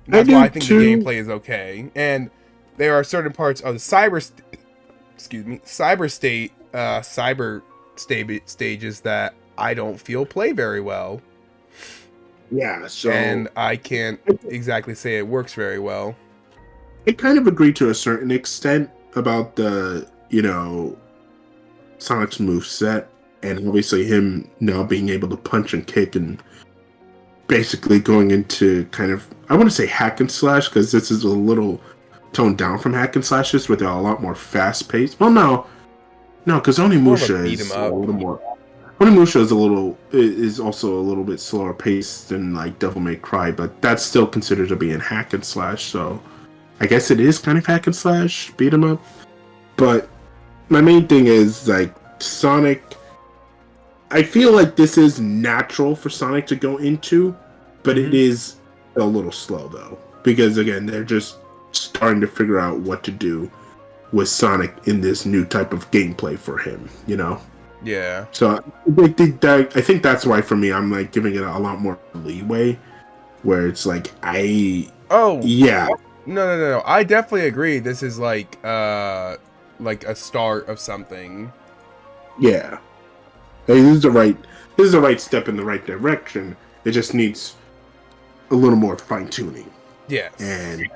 [SPEAKER 2] That's why I think the gameplay is okay, and there are certain parts of the cyber stages that I don't feel play very well.
[SPEAKER 1] yeah, so
[SPEAKER 2] And I can't exactly say it works very well.
[SPEAKER 1] I kind of agree to a certain extent about the, Sonic's moveset, and obviously him now being able to punch and kick and basically going into kind of, I want to say hack and slash, because this is a little toned down from hack and slashes where they're a lot more fast paced. Well, no, because Onimusha is a little more. Onimusha is also a little bit slower paced than like Devil May Cry, but that's still considered to be in hack and slash. So I guess it is kind of hack and slash beat 'em up. But my main thing is like Sonic. I feel like this is natural for Sonic to go into, but it is a little slow though, because again they're just starting to figure out what to do with Sonic in this new type of gameplay for him,
[SPEAKER 2] Yeah.
[SPEAKER 1] So I think that's why for me I'm like giving it a lot more leeway, where it's like yeah.
[SPEAKER 2] No. I definitely agree. This is like a start of something.
[SPEAKER 1] Yeah. Hey, this is the right step in the right direction. It just needs a little more fine tuning.
[SPEAKER 2] Yes.
[SPEAKER 1] And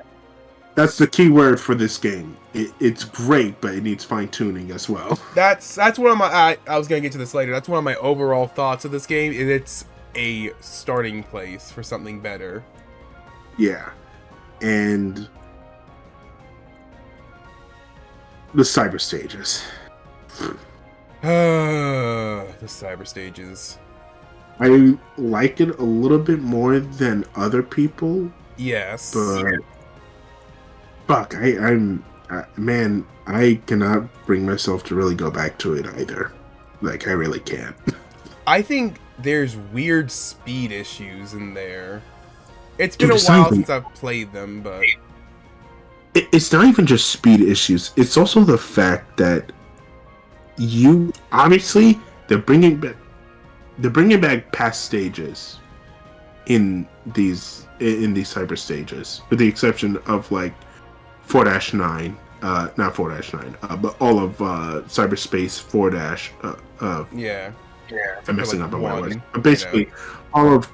[SPEAKER 1] that's the key word for this game. It's great, but it needs fine tuning as well.
[SPEAKER 2] That's one of my. I was gonna get to this later. That's one of my overall thoughts of this game. Is it's a starting place for something better.
[SPEAKER 1] Yeah, and the cyber stages.
[SPEAKER 2] The cyber stages.
[SPEAKER 1] I like it a little bit more than other people.
[SPEAKER 2] Yes.
[SPEAKER 1] But fuck, man, I cannot bring myself to really go back to it either. Like, I really can't.
[SPEAKER 2] I think there's weird speed issues in there. It's been
[SPEAKER 1] Dude,
[SPEAKER 2] a while since I've played them, but
[SPEAKER 1] it's not even just speed issues. It's also the fact that they're bringing back past stages, in these cyber stages, with the exception of like 4-9, not 4-9, but all of cyberspace 4 dash.
[SPEAKER 2] Yeah.
[SPEAKER 1] I'm messing
[SPEAKER 2] like
[SPEAKER 1] up on my words.
[SPEAKER 2] one,
[SPEAKER 1] But basically, all of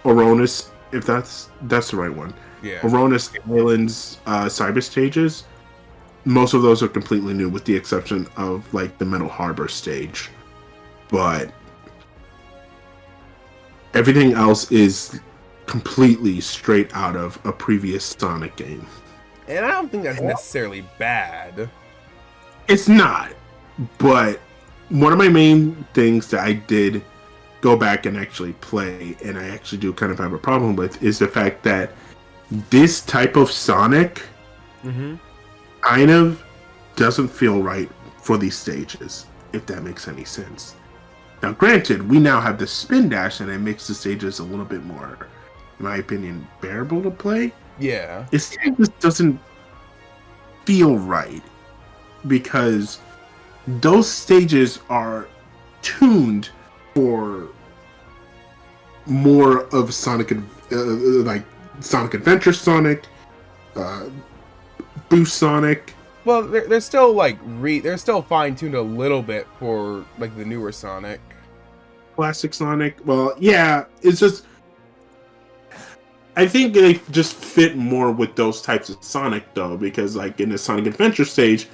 [SPEAKER 1] Oronus, if that's the right one.
[SPEAKER 2] Yeah.
[SPEAKER 1] Oronus Islands cyber stages, most of those are completely new, with the exception of like the Metal Harbor stage. But everything else is completely straight out of a previous Sonic game.
[SPEAKER 2] And I don't think that's necessarily bad.
[SPEAKER 1] It's not, but one of my main things that I did go back and actually play, and I actually do kind of have a problem with, is the fact that this type of Sonic kind of doesn't feel right for these stages, if that makes any sense. Now, granted, we now have the spin dash, and it makes the stages a little bit more, in my opinion, bearable to play.
[SPEAKER 2] Yeah.
[SPEAKER 1] It still just doesn't feel right, because those stages are tuned for more of Sonic, like Sonic Adventure Sonic, Boost Sonic.
[SPEAKER 2] Well, they're still like they're still fine tuned a little bit for like the newer Sonic.
[SPEAKER 1] Classic Sonic. Well, yeah, it's just, I think they just fit more with those types of Sonic though, because like in the Sonic Adventure stage,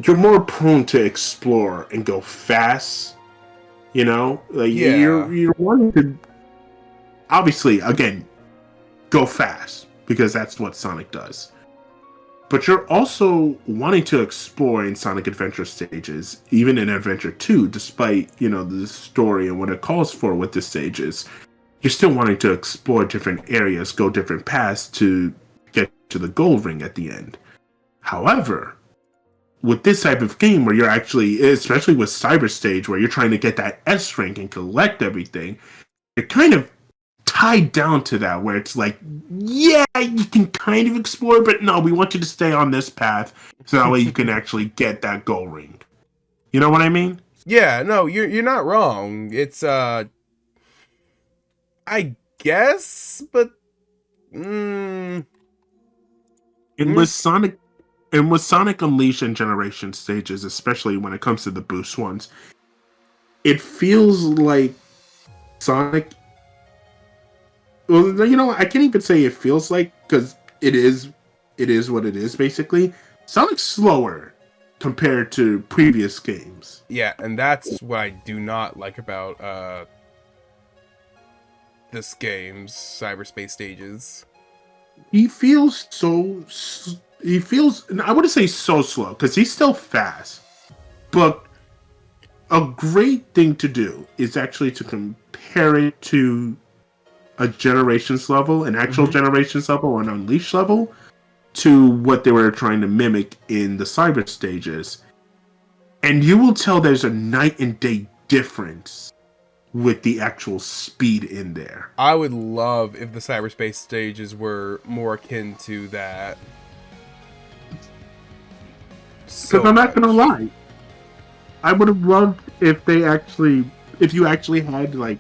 [SPEAKER 1] you're more prone to explore and go fast. You know, like you're wanting to, obviously, again, go fast, because that's what Sonic does. But you're also wanting to explore in Sonic Adventure stages, even in Adventure 2, despite, you know, the story and what it calls for with the stages. You're still wanting to explore different areas, go different paths to get to the gold ring at the end. However, with this type of game where you're actually, especially with Cyber Stage, where you're trying to get that S rank and collect everything, you're kind of tied down to that, where it's like, yeah, you can kind of explore, but no, we want you to stay on this path so that way you can actually get that gold ring. You know what I mean?
[SPEAKER 2] Yeah, no, you're not wrong. It's I guess, but
[SPEAKER 1] And with Sonic Unleashed and Generation stages, especially when it comes to the boost ones, it feels like Sonic. Well, you know, I can't even say it feels like, because it is what it is, basically. Sonic's slower compared to previous games.
[SPEAKER 2] Yeah, and that's what I do not like about this game's cyberspace stages.
[SPEAKER 1] He feels I wouldn't say so slow, because he's still fast. But a great thing to do is actually to compare it to a Generations level, an actual Generations level, or an Unleashed level, to what they were trying to mimic in the cyber stages. And you will tell there's a night and day difference with the actual speed in there.
[SPEAKER 2] I would love if the cyberspace stages were more akin to that.
[SPEAKER 1] Because I'm not gonna lie, I would have loved if you actually had like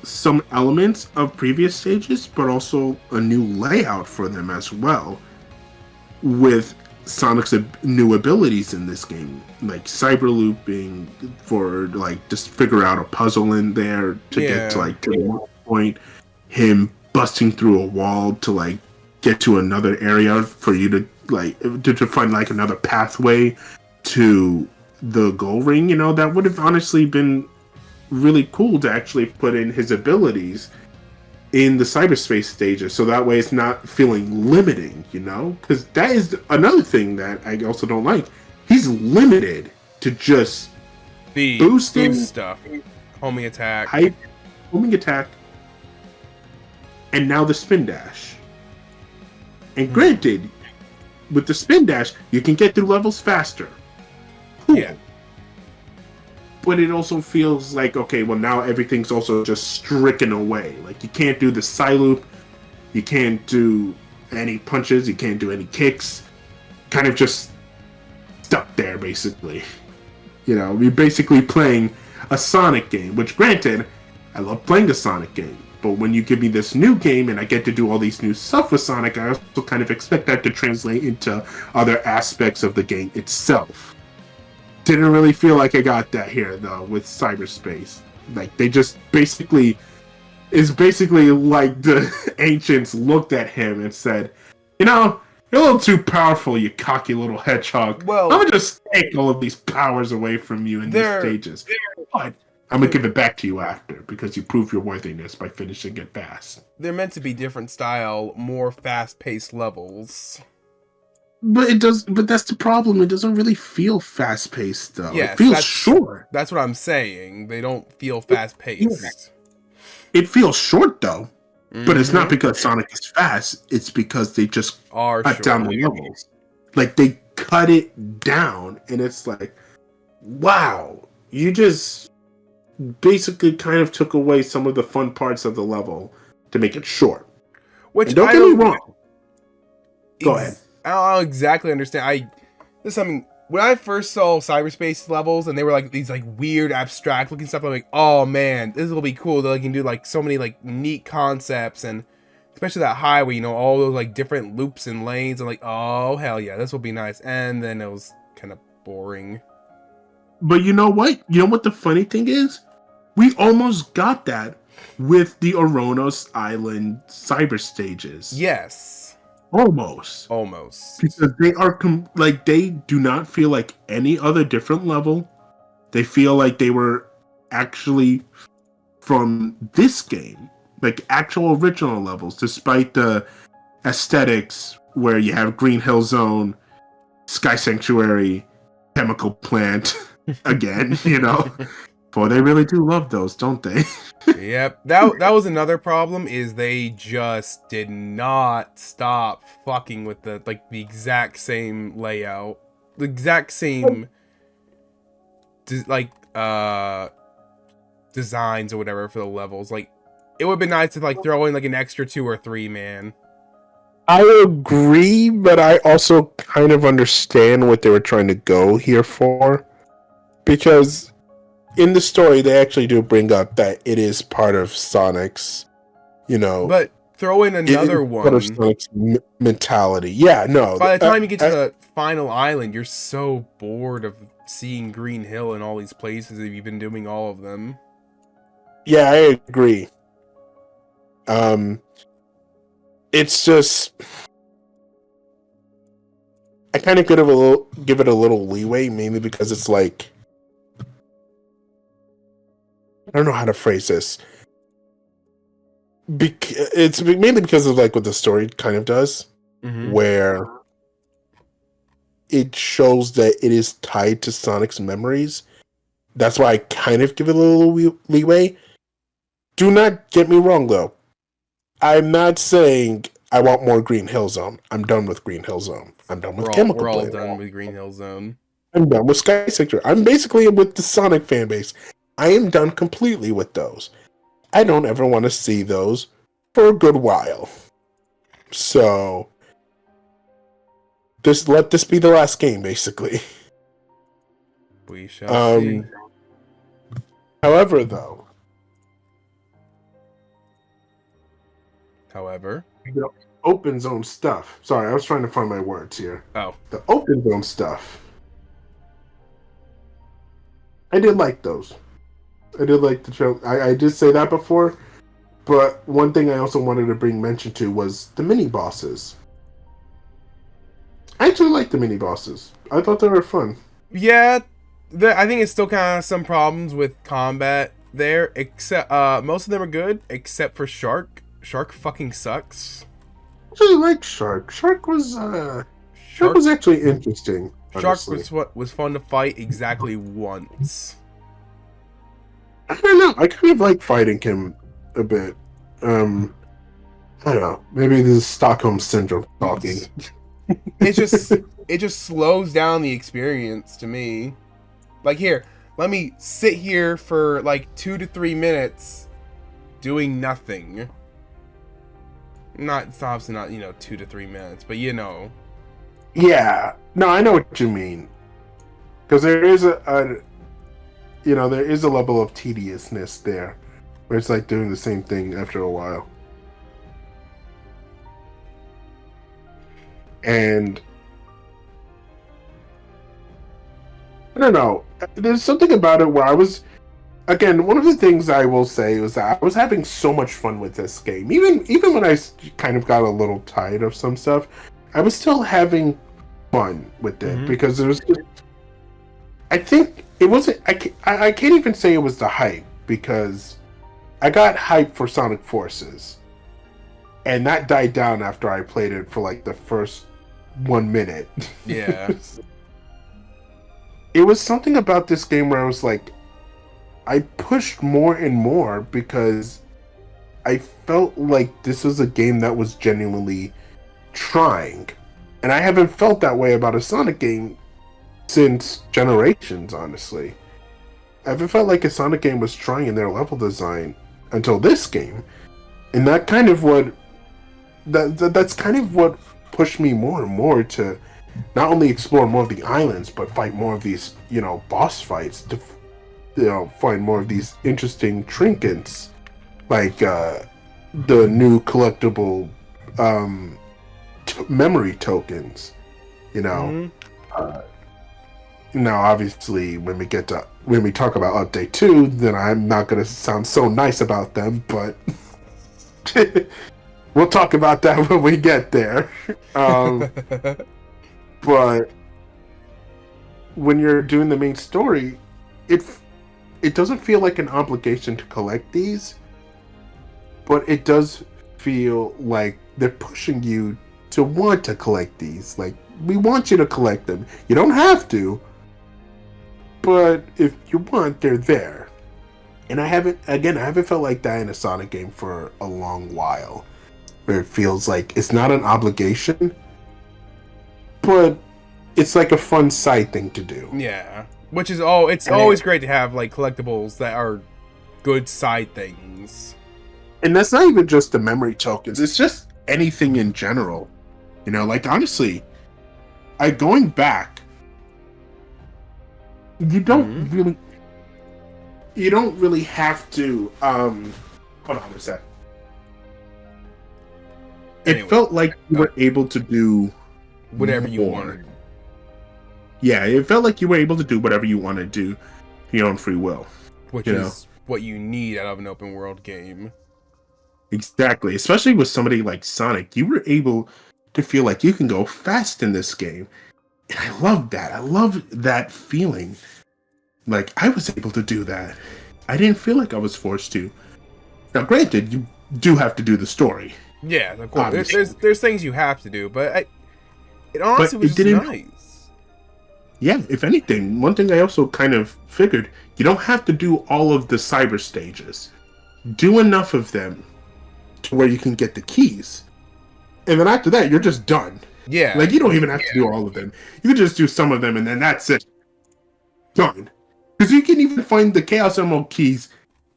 [SPEAKER 1] some elements of previous stages, but also a new layout for them as well, with Sonic's new abilities in this game, like cyber looping for like just figure out a puzzle in there to get to like to one point, him busting through a wall to like get to another area for you to like to find like another pathway to the gold ring. You know, that would have honestly been really cool to actually put in his abilities in the cyberspace stages, so that way it's not feeling limiting, you know? Because that is another thing that I also don't like. He's limited to just
[SPEAKER 2] the
[SPEAKER 1] boosting
[SPEAKER 2] stuff, homing attack,
[SPEAKER 1] homing attack, and now the spin dash. And granted, with the spin dash, you can get through levels faster. Cool.
[SPEAKER 2] Yeah.
[SPEAKER 1] But it also feels like, okay, well now everything's also just stricken away. Like you can't do the side loop, you can't do any punches, you can't do any kicks. Kind of just stuck there, basically. You know, you're basically playing a Sonic game, which granted, I love playing a Sonic game. But when you give me this new game and I get to do all these new stuff with Sonic, I also kind of expect that to translate into other aspects of the game itself. Didn't really feel like I got that here, though, with Cyberspace. Like, they just basically... It's basically like the ancients looked at him and said, you know, you're a little too powerful, you cocky little hedgehog.
[SPEAKER 2] Well,
[SPEAKER 1] I'm gonna just take all of these powers away from you in these stages. But I'm gonna give it back to you after, because you prove your worthiness by finishing it fast.
[SPEAKER 2] they're meant to be different style, more fast-paced levels.
[SPEAKER 1] But it does. But that's the problem. It doesn't really feel fast paced, though.
[SPEAKER 2] Yes,
[SPEAKER 1] it feels
[SPEAKER 2] that's-
[SPEAKER 1] short.
[SPEAKER 2] That's what I'm saying. They don't feel fast-paced.
[SPEAKER 1] It feels short, though. But it's not
[SPEAKER 2] Mhm.
[SPEAKER 1] because Sonic is fast. It's because they just
[SPEAKER 2] Are
[SPEAKER 1] cut down
[SPEAKER 2] short.
[SPEAKER 1] the levels. Like, they cut it down, and it's like, wow, you just basically kind of took away some of the fun parts of the level to make it short.
[SPEAKER 2] Which
[SPEAKER 1] And don't
[SPEAKER 2] I
[SPEAKER 1] get me
[SPEAKER 2] don't
[SPEAKER 1] wrong. Go ahead.
[SPEAKER 2] I don't exactly understand. This is something when I first saw cyberspace levels and they were like these like weird abstract looking stuff. I'm like, oh man, this will be cool. They can do like so many like neat concepts, and especially that highway. You know, all those like different loops and lanes. I'm like, oh hell yeah, this will be nice. And then it was kind of boring.
[SPEAKER 1] But you know what? You know what the funny thing is? We almost got that with the Oronos Island cyber stages.
[SPEAKER 2] Yes,
[SPEAKER 1] Almost.
[SPEAKER 2] almost.
[SPEAKER 1] Because they are like, they do not feel like any other different level. They feel like they were actually from this game, like actual original levels, despite the aesthetics where you have Green Hill Zone, Sky Sanctuary, Chemical Plant again, you know. Boy, they really do love those, don't they?
[SPEAKER 2] Yep, that was another problem, is they just did not stop fucking with the exact same layout, the exact same designs or whatever for the levels. Like, it would be nice to like throw in like an extra 2 or 3, man.
[SPEAKER 3] I agree, but I also kind of understand what they were trying to go here for. Because in the story, they actually do bring up that it is part of Sonic's, you know...
[SPEAKER 2] But throw in
[SPEAKER 3] it is
[SPEAKER 2] another
[SPEAKER 3] part of
[SPEAKER 2] one.
[SPEAKER 3] Sonic's mentality. Yeah, no.
[SPEAKER 2] By the time you get to the final island, you're so bored of seeing Green Hill and all these places that you've been doing all of them.
[SPEAKER 3] Yeah, I agree. It's just... I kind of give it a little leeway, mainly because it's like... I don't know how to phrase this. It's mainly because of like what the story kind of does, where it shows that it is tied to Sonic's memories. That's why I kind of give it a little leeway. Do not get me wrong, though. I'm not saying I want more Green Hill Zone. I'm done with Green Hill Zone. I'm done with Chemical
[SPEAKER 2] We're all
[SPEAKER 3] Plant.
[SPEAKER 2] done with Green Hill Zone.
[SPEAKER 3] I'm done with Sky Sector. I'm basically with the Sonic fan base. I am done completely with those. I don't ever want to see those for a good while. So, just let this be the last game, basically.
[SPEAKER 2] We shall see.
[SPEAKER 3] However, though, the open zone stuff. Sorry, I was trying to find my words here.
[SPEAKER 2] Oh.
[SPEAKER 3] The open zone stuff. I did like those. I did like the show. I did say that before, but one thing I also wanted to bring mention to was the mini bosses. I actually liked the mini bosses. I thought they were fun.
[SPEAKER 2] Yeah, I think it's still kind of some problems with combat there. Except most of them are good, except for Shark. Shark fucking sucks.
[SPEAKER 3] I actually liked Shark. Shark was actually interesting.
[SPEAKER 2] Shark
[SPEAKER 3] Honestly.
[SPEAKER 2] was fun to fight exactly once.
[SPEAKER 3] I don't know. I kind of like fighting him a bit. I don't know. Maybe this is Stockholm syndrome talking.
[SPEAKER 2] It just slows down the experience to me. Like, here, let me sit here for like 2 to 3 minutes doing nothing. It's obviously not 2 to 3 minutes, but you know.
[SPEAKER 3] Yeah. No, I know what you mean. Because there is there is a level of tediousness there. where it's like doing the same thing after a while. And I don't know. There's something about it where I was, again, one of the things I will say was that I was having so much fun with this game. Even when I kind of got a little tired of some stuff, I was still having fun with it because there was. I think it wasn't. I can't even say it was the hype because I got hyped for Sonic Forces, and that died down after I played it for like the first 1 minute.
[SPEAKER 2] Yeah.
[SPEAKER 3] It was something about this game where I was like, I pushed more and more because I felt like this was a game that was genuinely trying. And I haven't felt that way about a Sonic game since Generations, honestly. I haven't felt like a Sonic game was trying in their level design until this game. And that kind of what that's kind of what pushed me more and more to not only explore more of the islands, but fight more of these, boss fights to, find more of these interesting trinkets, like the new collectible memory tokens. Now, obviously, when we talk about Update 2, then I'm not going to sound so nice about them, but we'll talk about that when we get there. But when you're doing the main story, it doesn't feel like an obligation to collect these, but it does feel like they're pushing you to want to collect these. Like, we want you to collect them. You don't have to, but if you want, they're there. And I haven't felt like that in a Sonic game for a long while, where it feels like it's not an obligation, but it's like a fun side thing to do.
[SPEAKER 2] Yeah. Which is always great to have like collectibles that are good side things.
[SPEAKER 3] And that's not even just the memory tokens, it's just anything in general. Like, honestly, going back, you don't really have to hold on a sec. It felt like you were able to do
[SPEAKER 2] whatever you
[SPEAKER 3] more.
[SPEAKER 2] wanted.
[SPEAKER 3] Yeah, it felt like you were able to do whatever you want to do to your own free will.
[SPEAKER 2] Which is what you need out of an open world game.
[SPEAKER 3] Exactly. Especially with somebody like Sonic. You were able to feel like you can go fast in this game. And I love that. I love that feeling. Like, I was able to do that. I didn't feel like I was forced to. Now, granted, you do have to do the story.
[SPEAKER 2] Yeah, of course. There's things you have to do, but it honestly was just nice.
[SPEAKER 3] Yeah, if anything, one thing I also kind of figured, you don't have to do all of the cyber stages. Do enough of them to where you can get the keys. And then after that, you're just done.
[SPEAKER 2] Yeah.
[SPEAKER 3] Like, you don't even have to do all of them. You can just do some of them, and then that's it. Done. Because you can even find the Chaos Emerald keys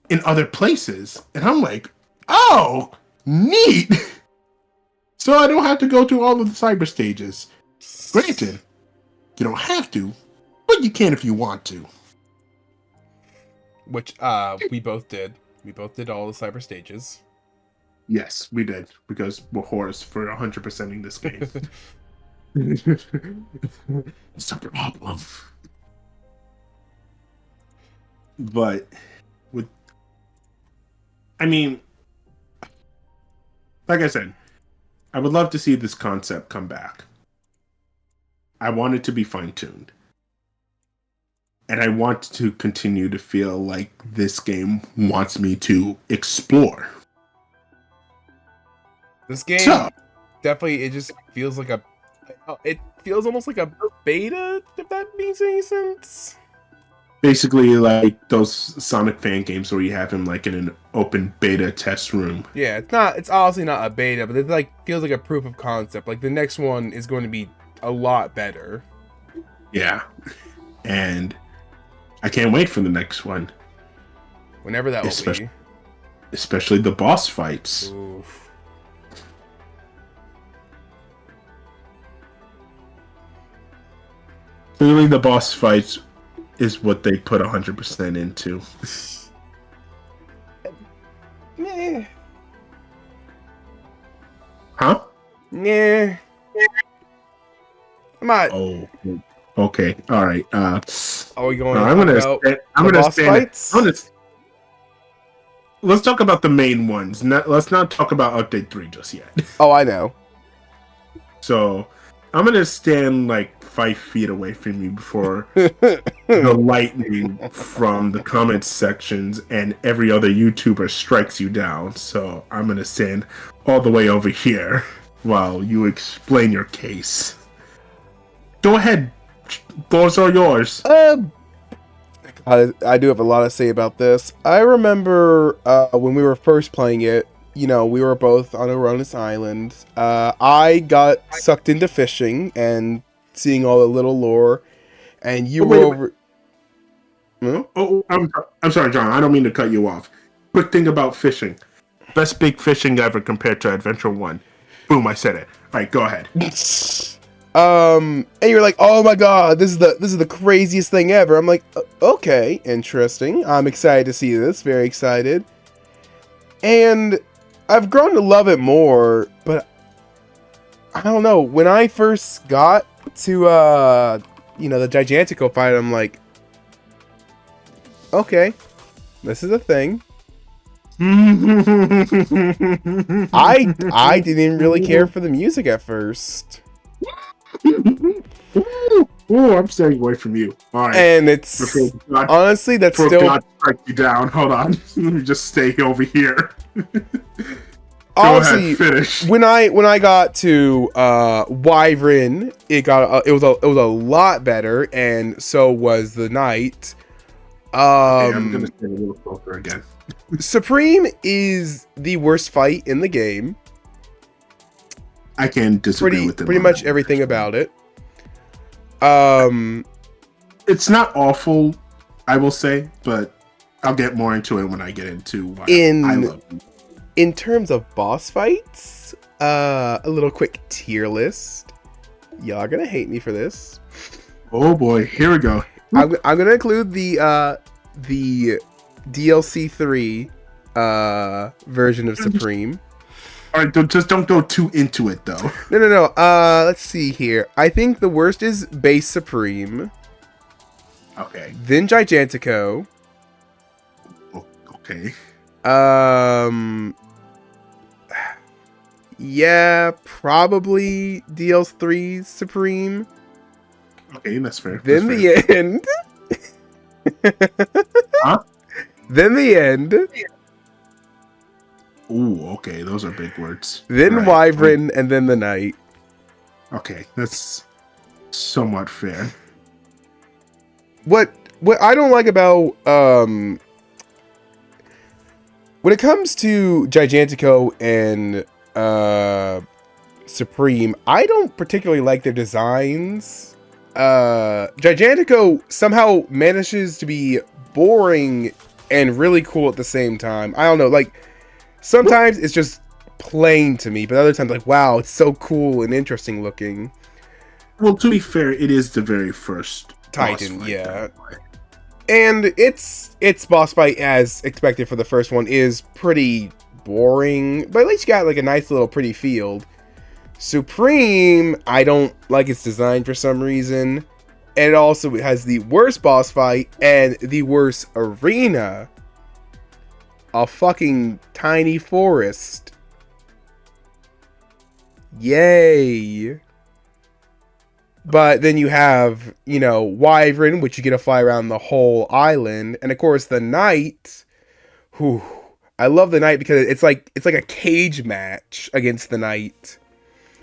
[SPEAKER 3] in other places. And I'm like, oh, neat! So I don't have to go through all of the cyber stages. Granted, you don't have to, but you can if you want to.
[SPEAKER 2] Which, we both did. We both did all the cyber stages.
[SPEAKER 3] Yes, we did, because we're whores for 100%ing this game. It's a problem. But, like I said, I would love to see this concept come back. I want it to be fine-tuned. And I want to continue to feel like this game wants me to explore.
[SPEAKER 2] This game, definitely, it just feels like it feels almost like a beta, if that makes any sense.
[SPEAKER 3] Basically, like those Sonic fan games where you have him like in an open beta test room.
[SPEAKER 2] Yeah, it's honestly not a beta, but it like feels like a proof of concept. Like the next one is going to be a lot better.
[SPEAKER 3] Yeah. And I can't wait for the next one.
[SPEAKER 2] Whenever that will be.
[SPEAKER 3] Especially the boss fights.
[SPEAKER 2] Oof.
[SPEAKER 3] Clearly the boss fights is what they put 100% into.
[SPEAKER 2] yeah. I'm not.
[SPEAKER 1] Oh, okay. All right.
[SPEAKER 2] Are we going
[SPEAKER 1] I'm
[SPEAKER 2] to
[SPEAKER 1] gonna.
[SPEAKER 2] talk about
[SPEAKER 1] I'm
[SPEAKER 2] the
[SPEAKER 1] gonna
[SPEAKER 2] boss
[SPEAKER 1] stand.
[SPEAKER 2] fights?
[SPEAKER 1] Let's talk about the main ones. Let's not talk about update 3 just yet.
[SPEAKER 2] Oh, I know.
[SPEAKER 1] So I'm gonna stand like 5 feet away from you before the lightning from the comments sections and every other YouTuber strikes you down. So I'm gonna stand all the way over here while you explain your case. Go ahead. Those are yours.
[SPEAKER 2] I do have a lot to say about this. I remember when we were first playing it, you know, we were both on Aronis Island. I got sucked into fishing and seeing all the little lore, and you were over. Hmm?
[SPEAKER 1] Oh, I'm sorry, John. I don't mean to cut you off. Quick thing about fishing. Best big fishing ever compared to Adventure 1. Boom, I said it. Alright, go ahead.
[SPEAKER 2] And you're like, oh my god, this is the craziest thing ever. I'm like, okay, interesting. I'm excited to see this. Very excited. And I've grown to love it more, but I don't know. When I first got to you know, the Gigantico fight, I'm like, okay, this is a thing. I didn't really care for the music at first.
[SPEAKER 1] Ooh, I'm staying away from you. Alright.
[SPEAKER 2] And it's honestly that's
[SPEAKER 1] before
[SPEAKER 2] still
[SPEAKER 1] God strike you down. Hold on. Let me just stay over here.
[SPEAKER 2] honestly
[SPEAKER 1] Go ahead, finish.
[SPEAKER 2] when I got to Wyvern, it was a lot better, and so was the Knight.
[SPEAKER 1] Okay, I'm gonna stay a little closer again.
[SPEAKER 2] Supreme is the worst fight in the game.
[SPEAKER 1] I can disagree with them.
[SPEAKER 2] Pretty much everything about it.
[SPEAKER 1] It's not awful, I will say, but I'll get more into it when I get into why I love it.
[SPEAKER 2] In terms of boss fights, a little quick tier list. Y'all are gonna hate me for this.
[SPEAKER 1] Oh boy, here we go.
[SPEAKER 2] I'm gonna include the DLC 3 version of Supreme.
[SPEAKER 1] All right, just don't go too into it though.
[SPEAKER 2] No. Let's see here. I think the worst is Base Supreme,
[SPEAKER 1] Okay.
[SPEAKER 2] then Gigantico.
[SPEAKER 1] Okay.
[SPEAKER 2] Yeah, probably DL3 Supreme.
[SPEAKER 1] Okay, that's fair.
[SPEAKER 2] Then
[SPEAKER 1] That's
[SPEAKER 2] the end.
[SPEAKER 1] Huh?
[SPEAKER 2] Then the end.
[SPEAKER 1] Ooh, okay, those are big words.
[SPEAKER 2] Then
[SPEAKER 1] Right.
[SPEAKER 2] Wyvern, and then the Knight.
[SPEAKER 1] Okay, that's somewhat fair.
[SPEAKER 2] What I don't like about when it comes to Gigantico and Supreme, I don't particularly like their designs. Gigantico somehow manages to be boring and really cool at the same time. I don't know, like sometimes it's just plain to me, but other times like, wow, it's so cool and interesting looking.
[SPEAKER 1] Well, to be fair, it is the very first
[SPEAKER 2] Titan,
[SPEAKER 1] boss fight,
[SPEAKER 2] yeah.
[SPEAKER 1] that way.
[SPEAKER 2] And its boss fight, as expected for the first one, is pretty boring, but at least you got like a nice little pretty field. Supreme, I don't like its design for some reason. And it also has the worst boss fight and the worst arena. A fucking tiny forest. Yay. But then you have, you know, Wyvern, which you get to fly around the whole island. And of course the Knight. Whew, I love the Knight because it's like a cage match against the Knight.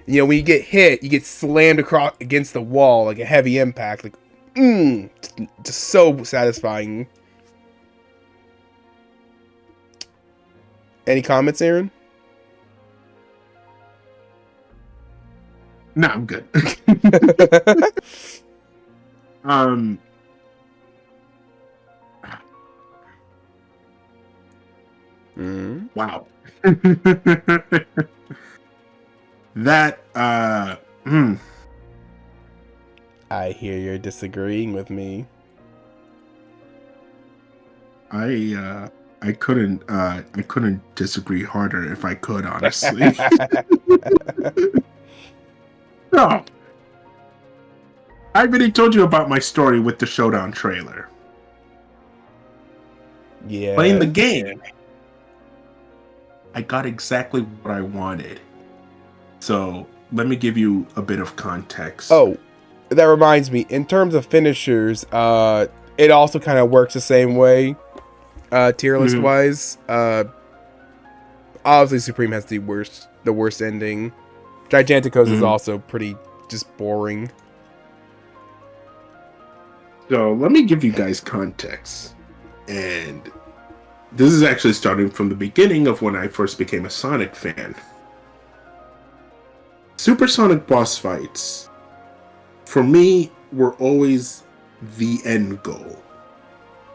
[SPEAKER 2] You know, when you get hit, you get slammed across against the wall like a heavy impact. Like, just so satisfying. Any comments, Aaron?
[SPEAKER 1] No, I'm good. Wow. That
[SPEAKER 2] I hear you're disagreeing with me.
[SPEAKER 1] I couldn't disagree harder if I could, honestly. No, I already told you about my story with the Showdown trailer.
[SPEAKER 2] Yeah.
[SPEAKER 1] Playing the game, I got exactly what I wanted. So let me give you a bit of context.
[SPEAKER 2] Oh, that reminds me. In terms of finishers, it also kind of works the same way, tier list wise. Obviously, Supreme has the worst ending. Giganticos is also pretty just boring.
[SPEAKER 1] So let me give you guys context. And this is actually starting from the beginning of when I first became a Sonic fan. Supersonic boss fights, for me, were always the end goal.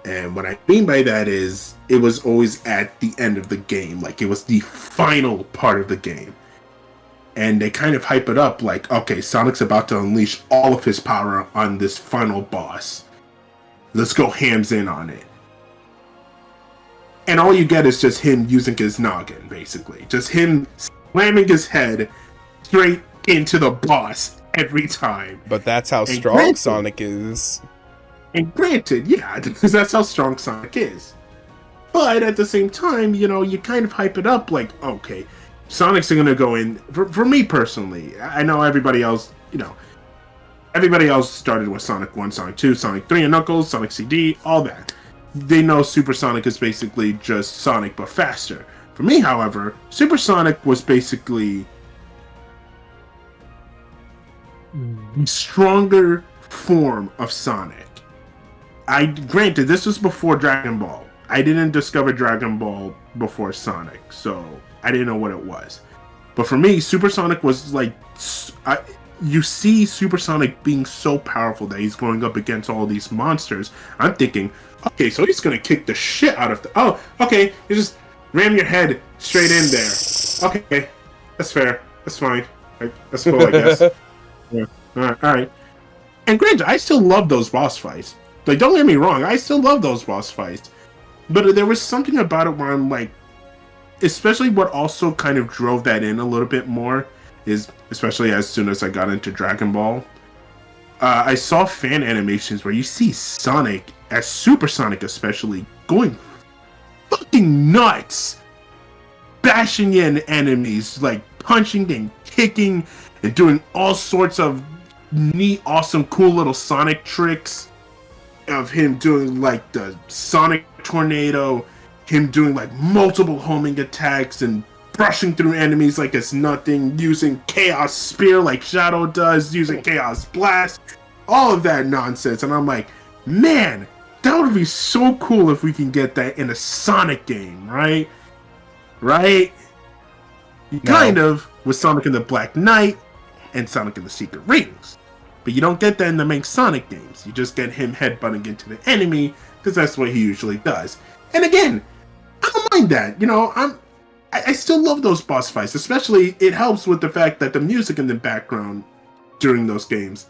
[SPEAKER 1] And what I mean by that is, it was always at the end of the game. Like, it was the final part of the game. And they kind of hype it up like, okay, Sonic's about to unleash all of his power on this final boss. Let's go hams in on it. And all you get is just him using his noggin, basically. Just him slamming his head straight into the boss every time.
[SPEAKER 2] But that's how strong Sonic is.
[SPEAKER 1] And granted, yeah, because that's how strong Sonic is. But at the same time, you know, you kind of hype it up like, okay, Sonic's gonna go in. For me personally, I know everybody else, you know, everybody else started with Sonic 1, Sonic 2, Sonic 3, and Knuckles, Sonic CD, all that. They know Super Sonic is basically just Sonic but faster. For me, however, Super Sonic was basically the stronger form of Sonic. Granted, this was before Dragon Ball. I didn't discover Dragon Ball before Sonic, so I didn't know what it was. But for me, Super Sonic was like, you see Super Sonic being so powerful that he's going up against all these monsters. I'm thinking, okay, so he's gonna kick the shit out of the. Oh, okay, you just ram your head straight in there. Okay, that's fair. That's fine. That's cool, I guess. Yeah. All right. And granted, I still love those boss fights. Like, don't get me wrong, I still love those boss fights. But there was something about it where I'm like, especially what also kind of drove that in a little bit more is, especially as soon as I got into Dragon Ball, I saw fan animations where you see Sonic, as Super Sonic especially, going fucking nuts, bashing in enemies, like punching and kicking and doing all sorts of neat, awesome, cool little Sonic tricks. Of him doing like the Sonic Tornado, him doing like multiple homing attacks and brushing through enemies like it's nothing, using Chaos Spear like Shadow does, using Chaos Blast, all of that nonsense. And I'm like, man, that would be so cool if we can get that in a Sonic game, right? Right? Kind of with Sonic and the Black Knight and Sonic and the Secret Rings. But you don't get that in the main Sonic games. You just get him headbutting into the enemy, because that's what he usually does. And again, I don't mind that. You know, I still love those boss fights. Especially, it helps with the fact that the music in the background during those games,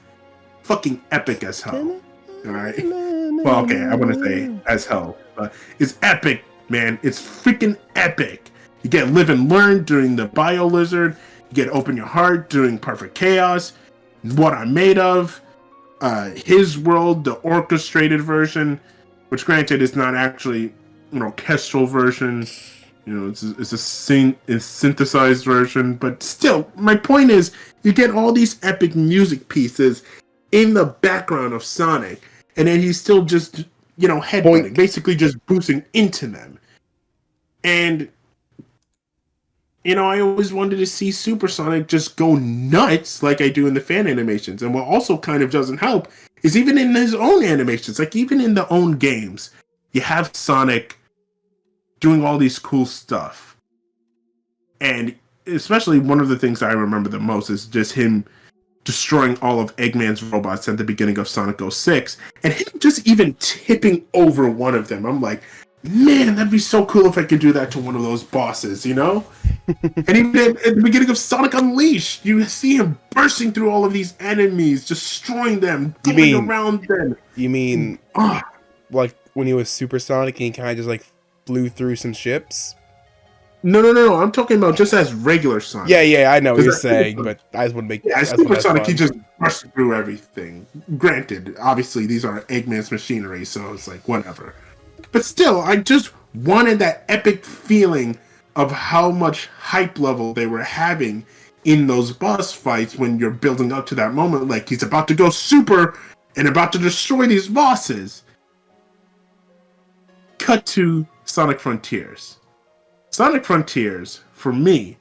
[SPEAKER 1] fucking epic as hell. Alright? Well, okay, I want to say as hell. But it's epic, man. It's freaking epic. You get Live and Learn during the Bio Lizard. You get Open Your Heart during Perfect Chaos. What I'm Made Of, His World, the orchestrated version, which granted is not actually an orchestral version, you know, it's a synthesized version, but still, my point is, you get all these epic music pieces in the background of Sonic, and then he's still just, you know, headbutting, basically just boosting into them. And you know, I always wanted to see Super Sonic just go nuts like I do in the fan animations. And what also kind of doesn't help is even in his own animations, like even in the own games, you have Sonic doing all these cool stuff. And especially one of the things I remember the most is just him destroying all of Eggman's robots at the beginning of Sonic 06. And him just even tipping over one of them. I'm like, man, that'd be so cool if I could do that to one of those bosses, you know? And even at the beginning of Sonic Unleashed, you see him bursting through all of these enemies, destroying them, going around them.
[SPEAKER 2] You mean, like when he was Super Sonic and he kind of just like flew through some ships?
[SPEAKER 1] No. I'm talking about just as regular Sonic.
[SPEAKER 2] Yeah, I know what you're
[SPEAKER 1] Because
[SPEAKER 2] saying, but I just want to make
[SPEAKER 1] as
[SPEAKER 2] that's what
[SPEAKER 1] Super
[SPEAKER 2] that's
[SPEAKER 1] Sonic,
[SPEAKER 2] fun.
[SPEAKER 1] he just rushed through everything. Granted, obviously these are Eggman's machinery, so it's like whatever. But still, I just wanted that epic feeling of how much hype level they were having in those boss fights when you're building up to that moment. Like he's about to go super and about to destroy these bosses. Cut to Sonic Frontiers. Sonic Frontiers, for me,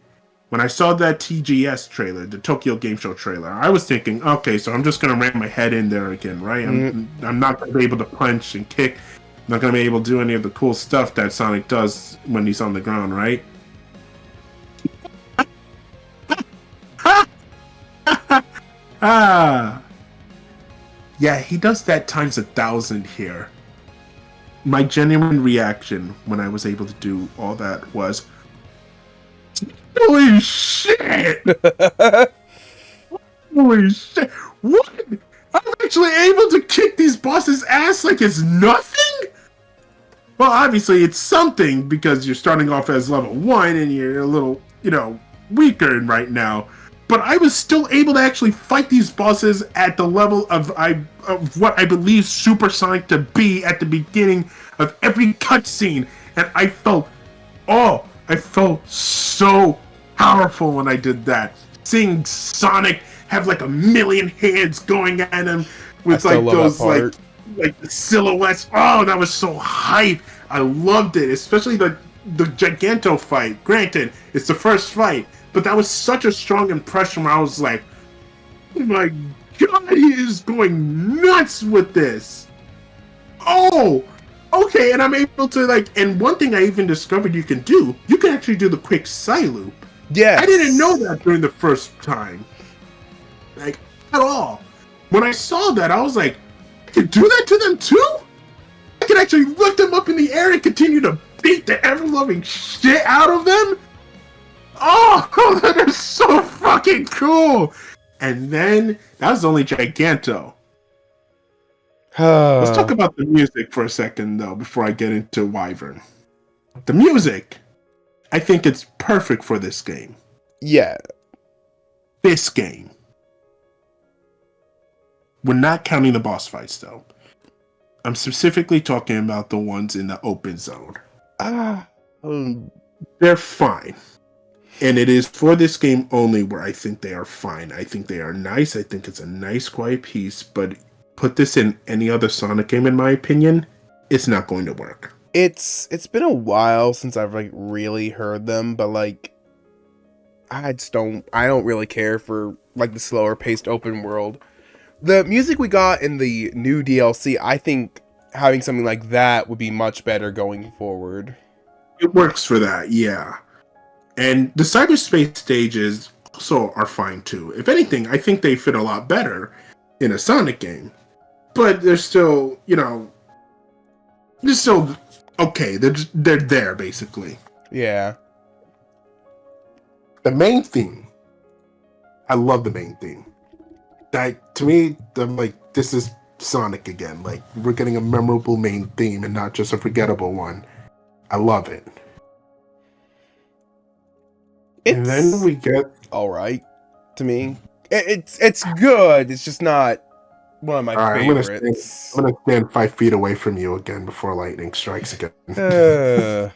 [SPEAKER 1] when I saw that TGS trailer, the Tokyo Game Show trailer, I was thinking, okay, so I'm just gonna ram my head in there again, right? I'm not gonna be able to punch and kick. I'm not gonna be able to do any of the cool stuff that Sonic does when he's on the ground, right? Ah, yeah, he does that times 1,000 here. My genuine reaction when I was able to do all that was, holy shit! Holy shit! What? I'm actually able to kick these bosses' ass like it's nothing? Well, obviously it's something because you're starting off as level 1 and you're a little, weaker right now. But I was still able to actually fight these bosses at the level of what I believe Super Sonic to be at the beginning of every cutscene, and I felt so powerful when I did that. Seeing Sonic have like a million hands going at him with like those like the silhouettes. Oh, that was so hype. I loved it, especially the Giganto fight. Granted, it's the first fight, but that was such a strong impression where I was like, oh my god, he is going nuts with this. Oh, okay, and I'm able to and one thing I even discovered you can actually do the quick side loop.
[SPEAKER 2] Yeah,
[SPEAKER 1] I didn't know that during the first time, like at all. When I saw that, I was like, I could do that to them too. I could actually lift them up in the air and continue to beat the ever-loving shit out of them. Oh, that is so fucking cool. And then that was only Giganto. Let's talk about the music for a second, though, before I get into Wyvern. The music, I think it's perfect for this game.
[SPEAKER 2] Yeah.
[SPEAKER 1] This game. We're not counting the boss fights, though. I'm specifically talking about the ones in the open zone. They're fine. And it is for this game only where I think they are fine. I think they are nice. I think it's a nice, quiet piece, but put this in any other Sonic game, in my opinion, it's not going to work.
[SPEAKER 2] It's been a while since I've really heard them, but I don't really care for the slower paced open world. The music we got in the new DLC, I think having something like that would be much better going forward.
[SPEAKER 1] It works for that, yeah. And the cyberspace stages also are fine too. If anything, I think they fit a lot better in a Sonic game. But they're still, they're still okay. They're there basically.
[SPEAKER 2] Yeah.
[SPEAKER 3] The main theme. I love the main theme. To me, I'm like, this is Sonic again. Like, we're getting a memorable main theme and not just a forgettable one. I love it. And then we get
[SPEAKER 2] all right to me. It's good. It's just not one of my favorites.
[SPEAKER 3] I'm gonna stand 5 feet away from you again before lightning strikes again.
[SPEAKER 2] Anyways.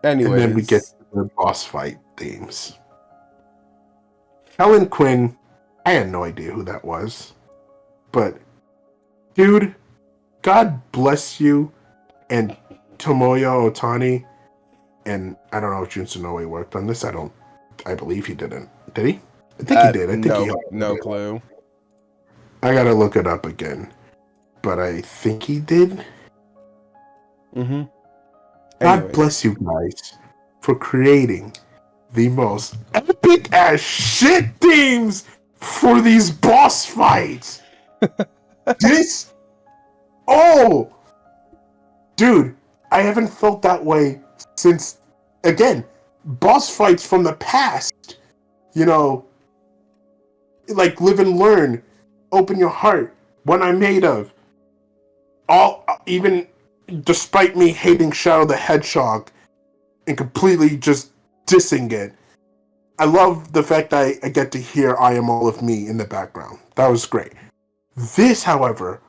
[SPEAKER 3] And then we get the boss fight themes. Helen Quinn, I had no idea who that was. But, dude, God bless you and Tomoyo Otani. And I don't know if Jun Sonoe worked on this. I believe he didn't. Did he? I think he did. I think he helped.
[SPEAKER 2] No clue.
[SPEAKER 3] I gotta look it up again. But I think he did.
[SPEAKER 2] Mm-hmm.
[SPEAKER 3] God bless you guys for creating the most epic as shit themes for these boss fights. Dude, I haven't felt that way since, again, boss fights from the past. Like Live and Learn, Open Your Heart, What I'm Made Of. All, even, despite me hating Shadow the Hedgehog and completely just dissing it, I love the fact that I get to hear I Am All of Me in the background. That was great. This, however,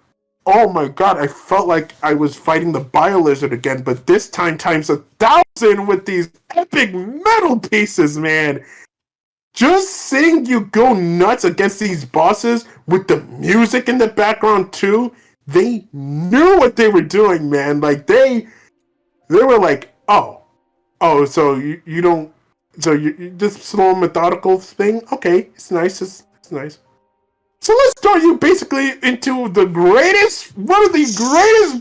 [SPEAKER 3] oh my god, I felt like I was fighting the Biolizard again, but this time times 1,000 with these epic metal pieces, man. Just seeing you go nuts against these bosses with the music in the background too, they knew what they were doing, man. Like they were like, oh, so you don't, so you this slow methodical thing, okay, it's nice, it's nice. So let's throw you basically into one of the greatest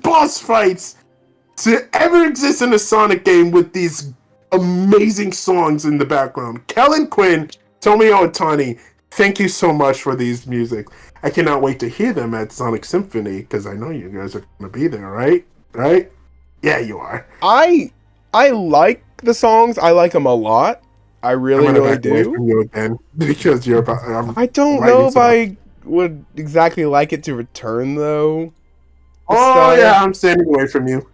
[SPEAKER 3] boss fights to ever exist in a Sonic game with these amazing songs in the background. Kellen Quinn, Tomio Otani, thank you so much for these music. I cannot wait to hear them at Sonic Symphony, because I know you guys are going to be there, right? Right? Yeah, you are.
[SPEAKER 2] I like the songs. I like them a lot. I really do.
[SPEAKER 3] Away from you again, because you're about.
[SPEAKER 2] I don't know if I would exactly like it to return, though.
[SPEAKER 3] Oh, yeah, I'm standing away from you.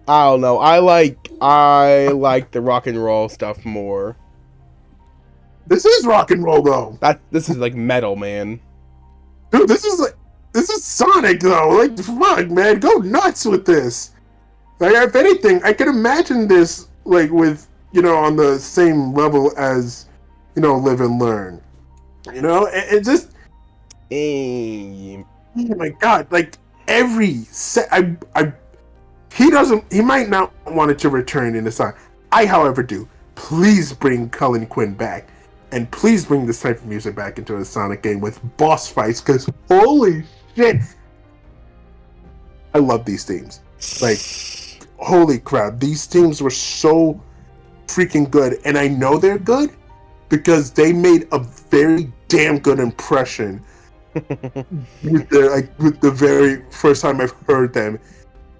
[SPEAKER 2] I don't know. I like the rock and roll stuff more.
[SPEAKER 3] This is rock and roll, though.
[SPEAKER 2] This is like metal, man.
[SPEAKER 3] Dude, this is Sonic, though. Like, fuck, man, go nuts with this. Like, if anything, I can imagine this, like, with, on the same level as, Live and Learn. It just... Oh my god, like, every set... He might not want it to return in the song. I, however, do. Please bring Cullen Quinn back. And please bring this type of music back into a Sonic game with boss fights, because holy shit! I love these themes. Like, holy crap, these themes were so freaking good. And I know they're good because they made a very damn good impression with the very first time I've heard them.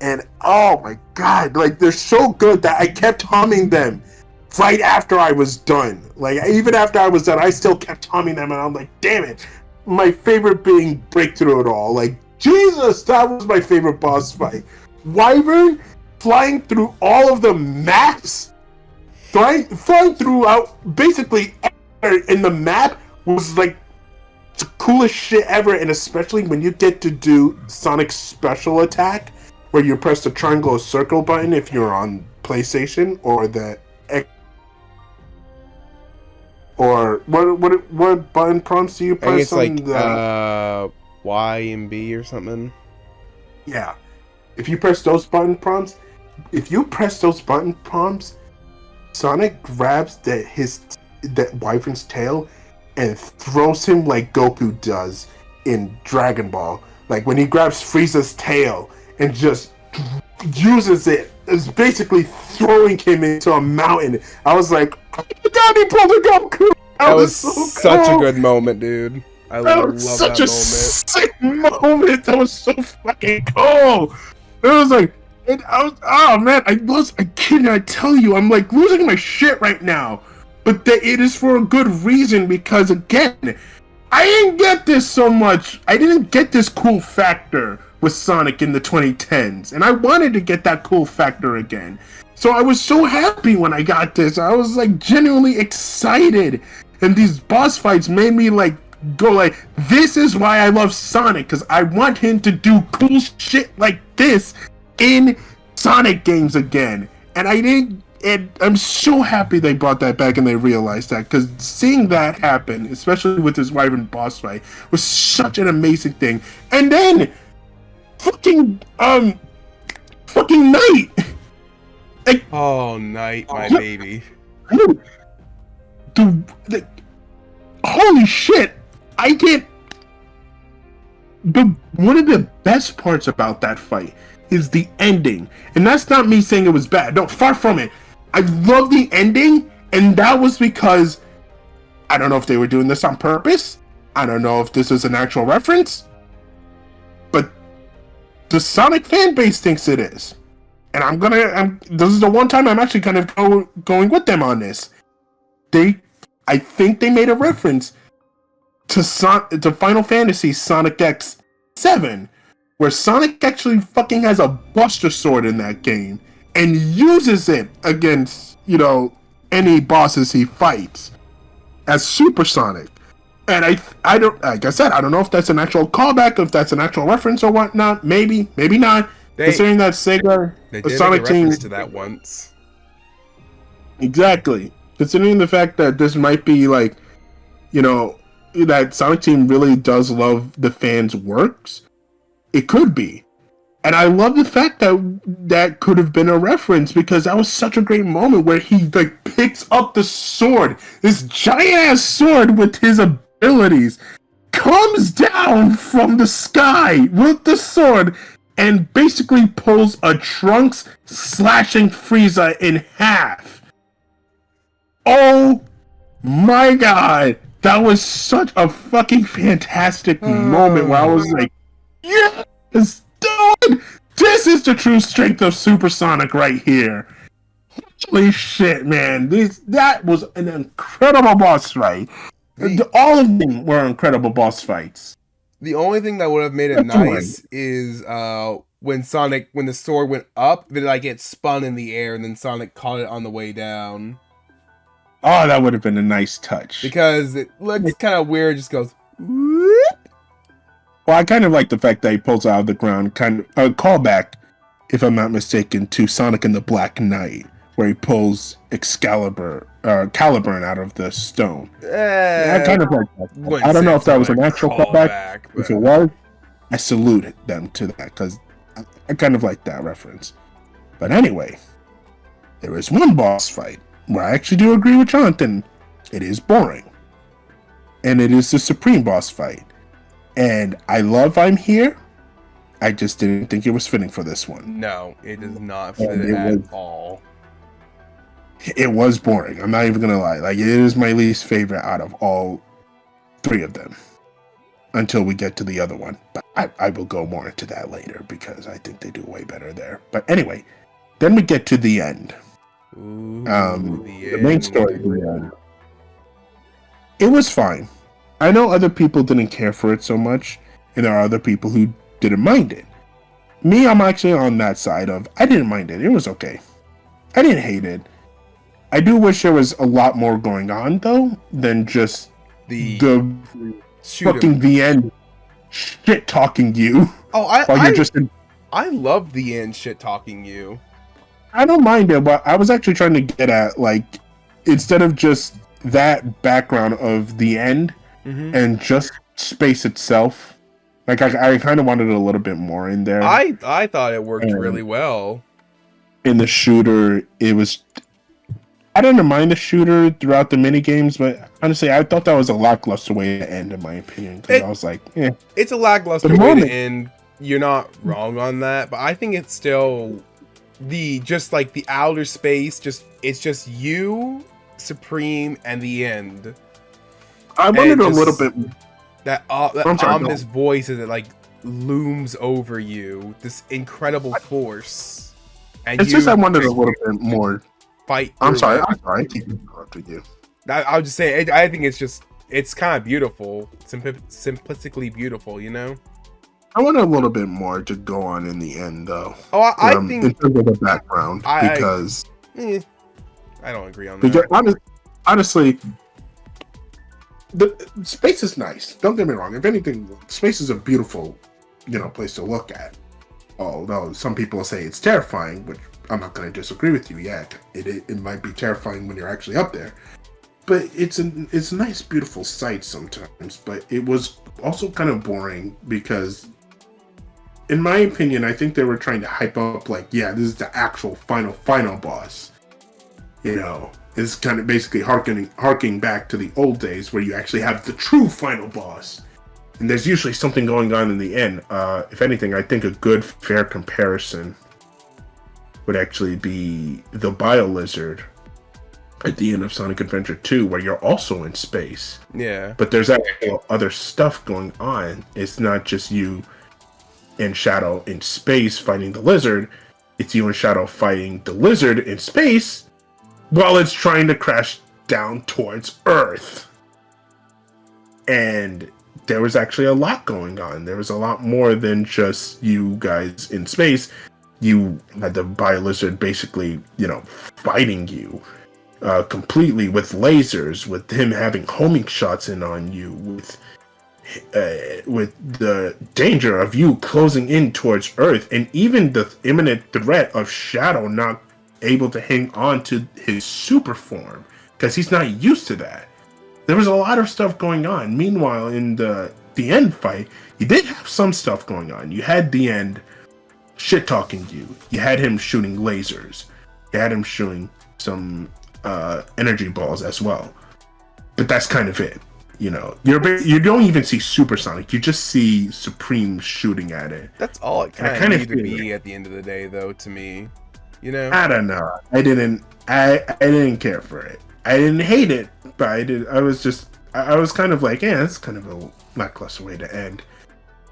[SPEAKER 3] And oh my god, like they're so good that I kept humming them right after I was done. Like even after I was done, I still kept humming them, and I'm like, damn it. My favorite being Breakthrough It All. Like, Jesus, that was my favorite boss fight. Wyvern flying through all of the maps, flying throughout basically everywhere in the map was like the coolest shit ever. And especially when you get to do Sonic's special attack, where you press the triangle or circle button if you're on PlayStation, or the X, or what button prompts do you press?
[SPEAKER 2] I think it's
[SPEAKER 3] on
[SPEAKER 2] like
[SPEAKER 3] the
[SPEAKER 2] Y and B or something.
[SPEAKER 3] Yeah, if you press those button prompts, Sonic grabs that Wyvern's tail and throws him like Goku does in Dragon Ball. Like when he grabs Frieza's tail and just uses it as basically throwing him into a mountain. I was like, oh my god, he pulled a Goku!
[SPEAKER 2] That was
[SPEAKER 3] so
[SPEAKER 2] such
[SPEAKER 3] cool.
[SPEAKER 2] A good moment, dude. I love that
[SPEAKER 3] such a
[SPEAKER 2] moment.
[SPEAKER 3] sick moment. That was so fucking cool. It was like, oh man, I cannot tell you, I'm like losing my shit right now. But it is for a good reason, because again, I didn't get this so much. I didn't get this cool factor with Sonic in the 2010s, and I wanted to get that cool factor again. So I was so happy when I got this. I was like genuinely excited, and these boss fights made me like go like, this is why I love Sonic, because I want him to do cool shit like this in Sonic games again. And I'm so happy they brought that back and they realized that, because seeing that happen, especially with this Wyvern boss fight, was such an amazing thing. And then fucking Knight. Like,
[SPEAKER 2] oh, Knight, my baby.
[SPEAKER 3] Dude, holy shit! I can't. One of the best parts about that fight is the ending, and that's not me saying it was bad. No, far from it. I love the ending, and that was because I don't know if they were doing this on purpose. I don't know if this is an actual reference, but the Sonic fan base thinks it is, and this is the one time I'm actually kind of going with them on this. I think they made a reference to Final Fantasy Sonic X 7,
[SPEAKER 1] where Sonic actually fucking has a Buster Sword in that game and uses it against, any bosses he fights as Super Sonic. And I don't, like I said, I don't know if that's an actual callback, if that's an actual reference or whatnot. Maybe not. Considering that Sega,
[SPEAKER 2] They
[SPEAKER 1] the
[SPEAKER 2] did
[SPEAKER 1] Sonic
[SPEAKER 2] make a
[SPEAKER 1] team,
[SPEAKER 2] reference to that once.
[SPEAKER 1] exactly. Considering the fact that this might be like, that Sonic team really does love the fans' works, it could be. And I love the fact that that could have been a reference, because that was such a great moment where he like picks up the sword, this giant ass sword with his abilities, comes down from the sky with the sword, and basically pulls a Trunks slashing Frieza in half. Oh my god, that was such a fucking fantastic moment where I was like, yes, dude, this is the true strength of Super Sonic right here. Holy shit, man, that was an incredible boss fight. All of them were incredible boss fights.
[SPEAKER 2] The only thing that would have made it nice is when the sword went up, it spun in the air, and then Sonic caught it on the way down.
[SPEAKER 1] Oh, that would have been a nice touch.
[SPEAKER 2] Because it looks kind of weird, it just goes, whoop.
[SPEAKER 1] Well, I kind of like the fact that he pulls out of the ground, kind of a callback, if I'm not mistaken, to Sonic and the Black Knight, where he pulls Caliburn out of the stone. I kind of like that. I don't know if that was an actual callback. If it was, I salute them to that, because I kind of like that reference. But anyway, there is one boss fight where I actually do agree with Jonathan. It is boring. And it is the Supreme boss fight. And I love I'm Here. I just didn't think it was fitting for this one.
[SPEAKER 2] No, it does not fit at all.
[SPEAKER 1] It was boring. I'm not even going to lie. Like, it is my least favorite out of all three of them. Until we get to the other one. But I will go more into that later, because I think they do way better there. But anyway, then we get to the end.
[SPEAKER 2] Ooh,
[SPEAKER 1] the main story of the end. It was fine. I know other people didn't care for it so much, and there are other people who didn't mind it. Me, I'm actually on that side of, I didn't mind it. It was okay. I didn't hate it. I do wish there was a lot more going on, though, than just the fucking the end shit talking you.
[SPEAKER 2] Oh, I love the end shit talking you.
[SPEAKER 1] I don't mind it, but I was actually trying to get at, like, instead of just that background of the end and just space itself, like, I kind of wanted a little bit more in there.
[SPEAKER 2] I thought it worked really well.
[SPEAKER 1] In the shooter, it was... I didn't mind the shooter throughout the mini games, but honestly, I thought that was a lackluster way to end, in my opinion. Because I was like,
[SPEAKER 2] it's a lackluster way to end. You're not wrong on that, but I think it's still the outer space. It's just you, Supreme, and the end.
[SPEAKER 1] I wanted a little bit
[SPEAKER 2] that ominous voice that like looms over you. This incredible force, and
[SPEAKER 1] it's just I wanted a little bit more.
[SPEAKER 2] Fight.
[SPEAKER 1] I'm sorry. I keep interrupting you.
[SPEAKER 2] I'll just say I think it's kind of beautiful, simplistically beautiful, you know.
[SPEAKER 1] I want a little bit more to go on in the end, though.
[SPEAKER 2] Oh, I think
[SPEAKER 1] in terms of the background, because
[SPEAKER 2] I don't agree on that.
[SPEAKER 1] Because honestly, the space is nice. Don't get me wrong. If anything, space is a beautiful, place to look at. Although some people say it's terrifying, which I'm not going to disagree with you. Yeah, it might be terrifying when you're actually up there, but it's a nice, beautiful sight sometimes. But it was also kind of boring because, in my opinion, I think they were trying to hype up like, yeah, this is the actual final boss. It's kind of basically harking back to the old days where you actually have the true final boss. And there's usually something going on in the end. If anything, I think a good, fair comparison would actually be the Bio-Lizard at the end of Sonic Adventure 2, where you're also in space.
[SPEAKER 2] Yeah.
[SPEAKER 1] But there's actually other stuff going on. It's not just you and Shadow in space fighting the lizard. It's you and Shadow fighting the lizard in space while it's trying to crash down towards Earth. And there was actually a lot going on. There was a lot more than just you guys in space. You had the Bio-Lizard basically, fighting you completely with lasers, with him having homing shots in on you, with the danger of you closing in towards Earth, and even the imminent threat of Shadow not able to hang on to his super form because he's not used to that. There was a lot of stuff going on. Meanwhile, in the end fight, you did have some stuff going on. You had the end shit talking you. You had him shooting lasers. You had him shooting some energy balls as well. But that's kind of it. You don't even see Supersonic. You just see Supreme shooting at it.
[SPEAKER 2] That's all it kind of needed to be at the end of the day, though. To me,
[SPEAKER 1] I don't know. I didn't care for it. I didn't hate it, but I was kind of like, yeah, it's kind of a lackluster way to end.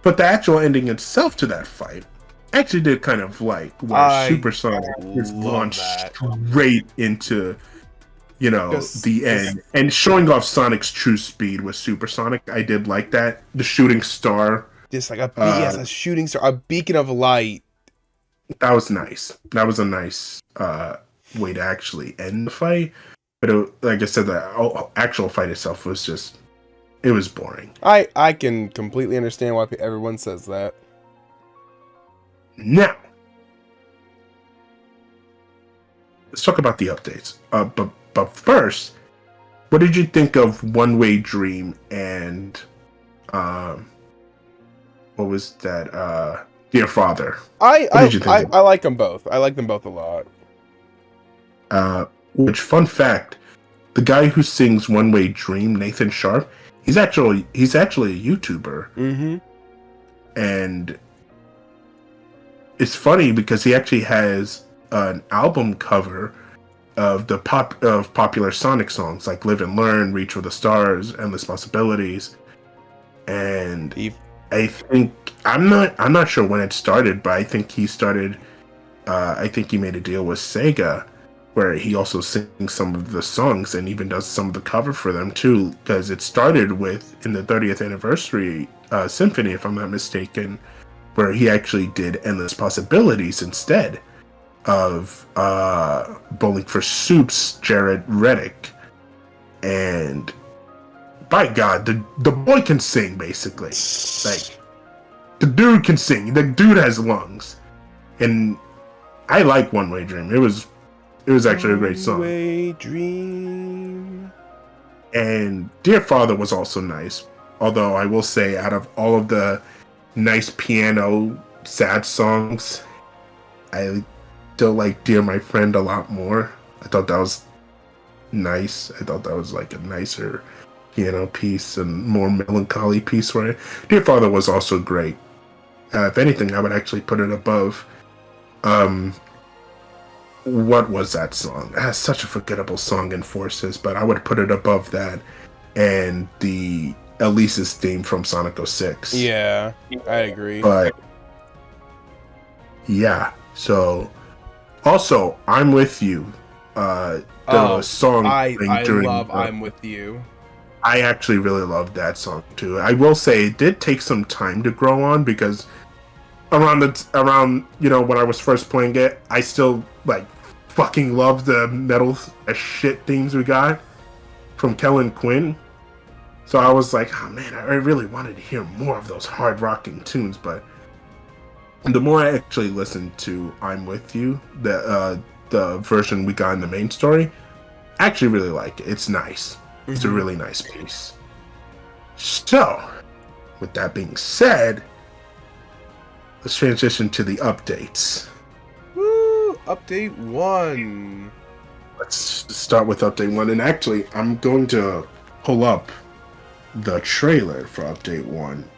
[SPEAKER 1] But the actual ending itself to that fight actually did kind of like where Supersonic is launched straight into the end, and showing off Sonic's true speed with Supersonic. I did like that. The shooting star,
[SPEAKER 2] just like a shooting star, a beacon of light.
[SPEAKER 1] That was nice. That was a nice way to actually end the fight. But like I said, the actual fight itself was it was boring.
[SPEAKER 2] I can completely understand why everyone says that.
[SPEAKER 1] Now, let's talk about the updates. But first, what did you think of One Way Dream and what was that? Dear Father.
[SPEAKER 2] I like them both. I like them both a lot.
[SPEAKER 1] Which, fun fact, the guy who sings One Way Dream, Nathan Sharp, he's actually a YouTuber.
[SPEAKER 2] Mm-hmm.
[SPEAKER 1] And it's funny because he actually has an album cover of popular Sonic songs like Live and Learn, Reach for the Stars, Endless Possibilities. And I think I'm not sure when it started, but I think he started I think he made a deal with Sega where he also sings some of the songs and even does some of the cover for them too, because it started with in the 30th anniversary symphony, if I'm not mistaken, where he actually did Endless Possibilities instead of Bowling for Soup's Jared Reddick. And by God, the boy can sing, basically. Like, the dude can sing. The dude has lungs. And I like One Way Dream. It was actually a great song.
[SPEAKER 2] One Way Dream.
[SPEAKER 1] And Dear Father was also nice. Although I will say, out of all of the nice piano sad songs, I still like Dear My Friend a lot more. I thought that was nice. I thought that was like a nicer piano piece and more melancholy piece for it. Dear Father was also great. If anything, I would actually put it above what was that song? It has such a forgettable song in Forces, but I would put it above that and the Elise's theme from Sonic 06.
[SPEAKER 2] Yeah, I agree.
[SPEAKER 1] But yeah, so also I'm With You. The song
[SPEAKER 2] I love I'm With You.
[SPEAKER 1] I actually really loved that song too. I will say it did take some time to grow on because around when I was first playing it, I still like fucking love the metal as shit themes we got from Kellen Quinn. So I was like, oh man, I really wanted to hear more of those hard rocking tunes. But the more I actually listened to I'm With You, the version we got in the main story, I actually really like it. It's nice. Mm-hmm. It's a really nice piece. So, with that being said, let's transition to the updates.
[SPEAKER 2] Woo! Update 1.
[SPEAKER 1] Let's start with Update 1. And actually, I'm going to pull up the trailer for Update 1.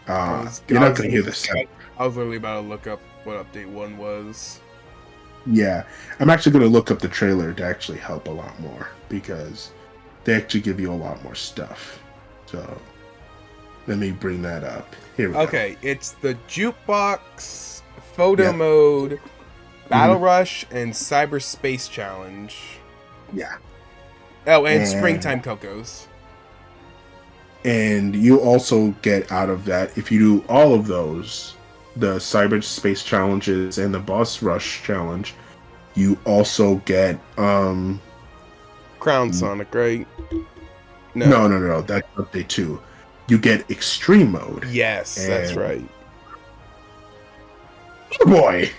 [SPEAKER 1] You're not going to hear this.
[SPEAKER 2] I was literally about to look up what Update 1 was.
[SPEAKER 1] Yeah, I'm actually going to look up the trailer to actually help a lot more, because they actually give you a lot more stuff. So, let me bring that up. Here we go.
[SPEAKER 2] Okay, it's the Jukebox, Photo Mode, Battle Rush, and Cyberspace Challenge.
[SPEAKER 1] Yeah.
[SPEAKER 2] Oh, and Springtime Cocos.
[SPEAKER 1] And you also get out of that, if you do all of those, the cyberspace challenges and the boss rush challenge, you also get
[SPEAKER 2] Crown Sonic, right?
[SPEAKER 1] no, that's update 2. You get extreme mode.
[SPEAKER 2] Yes, that's
[SPEAKER 1] And-
[SPEAKER 2] right.
[SPEAKER 1] Boy,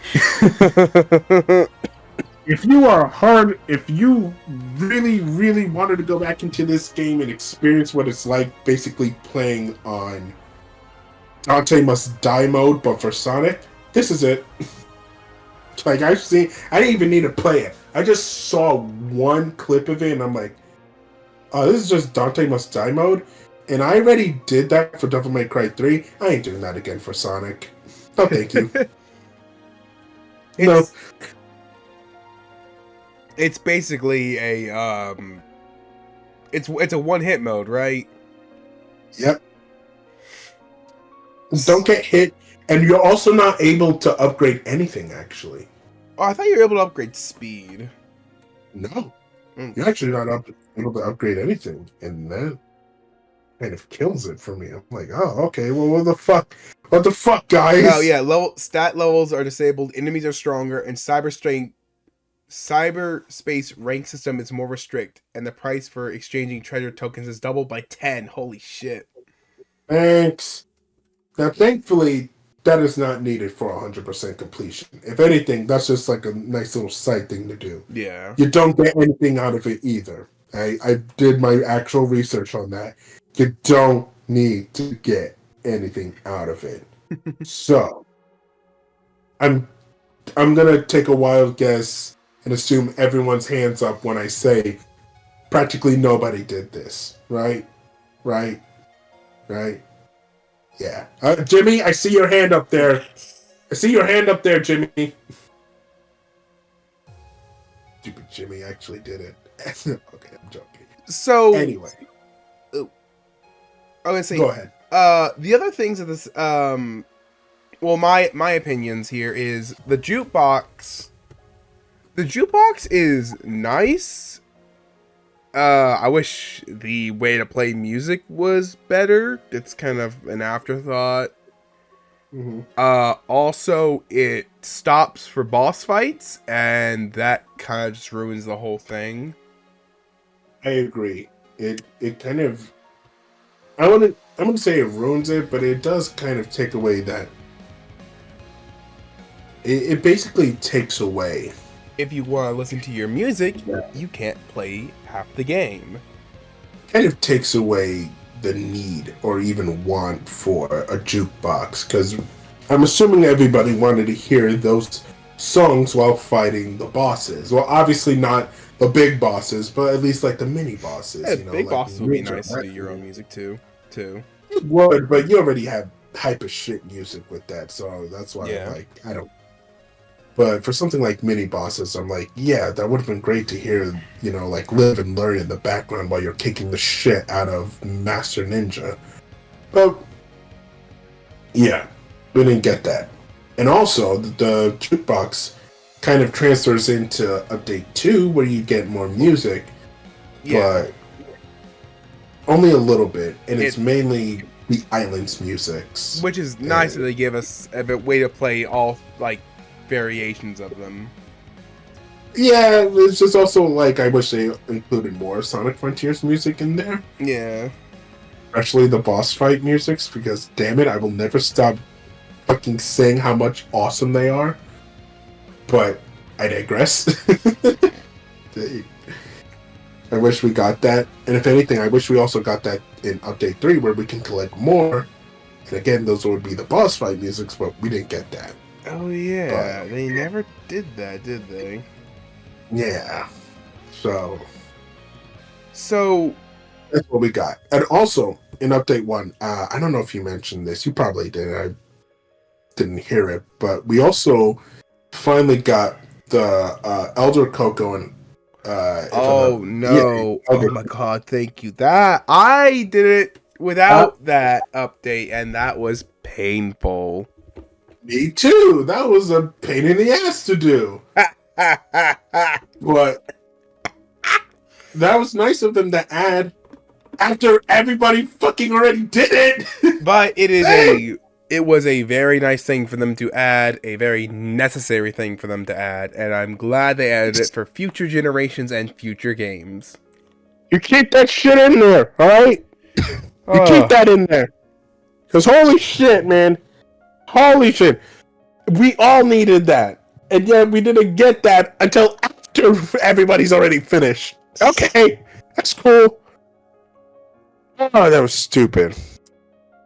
[SPEAKER 1] if you really wanted to go back into this game and experience what it's like basically playing on Dante Must Die mode, but for Sonic, this is it. Like, I didn't even need to play it. I just saw one clip of it and I'm like, oh, this is just Dante Must Die mode? And I already did that for Devil May Cry 3. I ain't doing that again for Sonic. No, thank you. No.
[SPEAKER 2] It's basically a it's a one-hit mode, right?
[SPEAKER 1] Yep. Don't get hit, and you're also not able to upgrade anything, actually.
[SPEAKER 2] Oh, I thought you were able to upgrade speed.
[SPEAKER 1] No.
[SPEAKER 2] Mm.
[SPEAKER 1] You're actually not able to upgrade anything, and that kind of kills it for me. I'm like, oh, okay, well, what the fuck? What the fuck, guys?
[SPEAKER 2] Oh yeah, stat levels are disabled, enemies are stronger, and cyberspace rank system is more restrict, and the price for exchanging treasure tokens is doubled by 10. Holy shit.
[SPEAKER 1] Thanks. Now, thankfully, that is not needed for 100% completion. If anything, that's just like a nice little side thing to do.
[SPEAKER 2] Yeah.
[SPEAKER 1] You don't get anything out of it either. I did my actual research on that. You don't need to get anything out of it. So, I'm gonna take a wild guess and assume everyone's hands up when I say practically nobody did this. Right? Yeah. Jimmy, I see your hand up there. Jimmy. Stupid Jimmy actually did it. Okay, I'm joking.
[SPEAKER 2] So
[SPEAKER 1] Anyway,
[SPEAKER 2] I was gonna say,
[SPEAKER 1] go ahead.
[SPEAKER 2] the other things of this, well, my opinions here is the jukebox. The jukebox is nice. I wish the way to play music was better. It's kind of an afterthought.
[SPEAKER 1] Mm-hmm.
[SPEAKER 2] Also, it stops for boss fights, and that kind of just ruins the whole thing.
[SPEAKER 1] I agree. It kind of, I wouldn't say it ruins it, but it does kind of take away that. It basically takes away.
[SPEAKER 2] If you want to listen to your music,
[SPEAKER 1] Yeah.
[SPEAKER 2] you can't play half the game.
[SPEAKER 1] Kind of takes away the need or even want for a jukebox, because I'm assuming everybody wanted to hear those songs while fighting the bosses. Well, obviously not the big bosses, but at least like the mini bosses.
[SPEAKER 2] Yeah,
[SPEAKER 1] you know,
[SPEAKER 2] big
[SPEAKER 1] like
[SPEAKER 2] bosses would be
[SPEAKER 1] Ninja,
[SPEAKER 2] nice to
[SPEAKER 1] right?
[SPEAKER 2] do your own music too.
[SPEAKER 1] It would, but you already have hype as shit music with that, so that's why
[SPEAKER 2] Yeah.
[SPEAKER 1] I'm like, I don't. But for something like mini bosses, I'm like, yeah, that would have been great to hear, you know, like live and learn in the background while you're kicking the shit out of Master Ninja. But yeah, we didn't get that. And also, the jukebox kind of transfers into Update 2, where you get more music,
[SPEAKER 2] Yeah,
[SPEAKER 1] but only a little bit, and it's
[SPEAKER 2] It-
[SPEAKER 1] mainly the island's musics.
[SPEAKER 2] which is nice that they give us a bit way to play all like variations of them.
[SPEAKER 1] Yeah, it's just also like I wish they included more Sonic Frontiers music in there,
[SPEAKER 2] Yeah,
[SPEAKER 1] especially the boss fight musics, because damn it, I will never stop fucking saying how much awesome they are. But I digress. I wish we got that, and if anything, I wish we also got that in Update 3, where we can collect more. And again, those would be the boss fight musics, but we didn't get that.
[SPEAKER 2] oh yeah, they never did that, did they?
[SPEAKER 1] Yeah. So
[SPEAKER 2] So
[SPEAKER 1] that's what we got. And also, in Update 1, I don't know if you mentioned this. You probably did. I didn't hear it. But we also finally got the Elder Coco and...
[SPEAKER 2] oh no,
[SPEAKER 1] yeah,
[SPEAKER 2] oh my god, thank you. That I did it without that update, and that was painful.
[SPEAKER 1] Me too. That was a pain in the ass to do. But that was nice of them to add
[SPEAKER 3] after everybody fucking already did it.
[SPEAKER 2] But it was a very nice thing for them to add, a very necessary thing for them to add, and I'm glad they added it for future generations and future games.
[SPEAKER 3] You keep that shit in there, all right? You keep that in there. Because holy shit, man. Holy shit. We all needed that. And yet we didn't get that until after everybody's already finished. Okay. That's cool. Oh, that was stupid.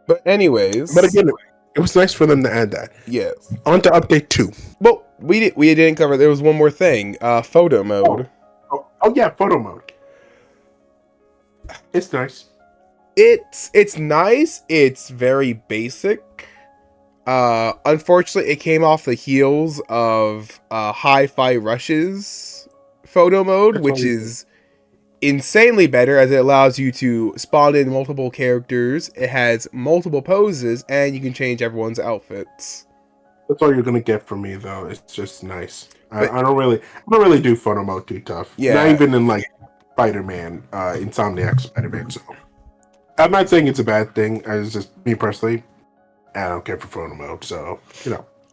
[SPEAKER 2] But anyways.
[SPEAKER 3] But again, it was nice for them to add that.
[SPEAKER 2] Yes.
[SPEAKER 3] On to update 2.
[SPEAKER 2] Well, we didn't cover, there was one more thing. Photo mode.
[SPEAKER 3] Oh yeah, photo mode. It's nice.
[SPEAKER 2] It's nice. It's very basic. Unfortunately, it came off the heels of Hi-Fi Rush's photo mode, which is insanely better as it allows you to spawn in multiple characters. It has multiple poses, and you can change everyone's outfits.
[SPEAKER 3] That's all you're gonna get from me, though. It's just nice. I don't really do photo mode too tough.
[SPEAKER 2] Yeah.
[SPEAKER 3] Not even in like Spider-Man, Insomniac Spider-Man. So I'm not saying it's a bad thing. It's just me personally. I don't care for photo mode. So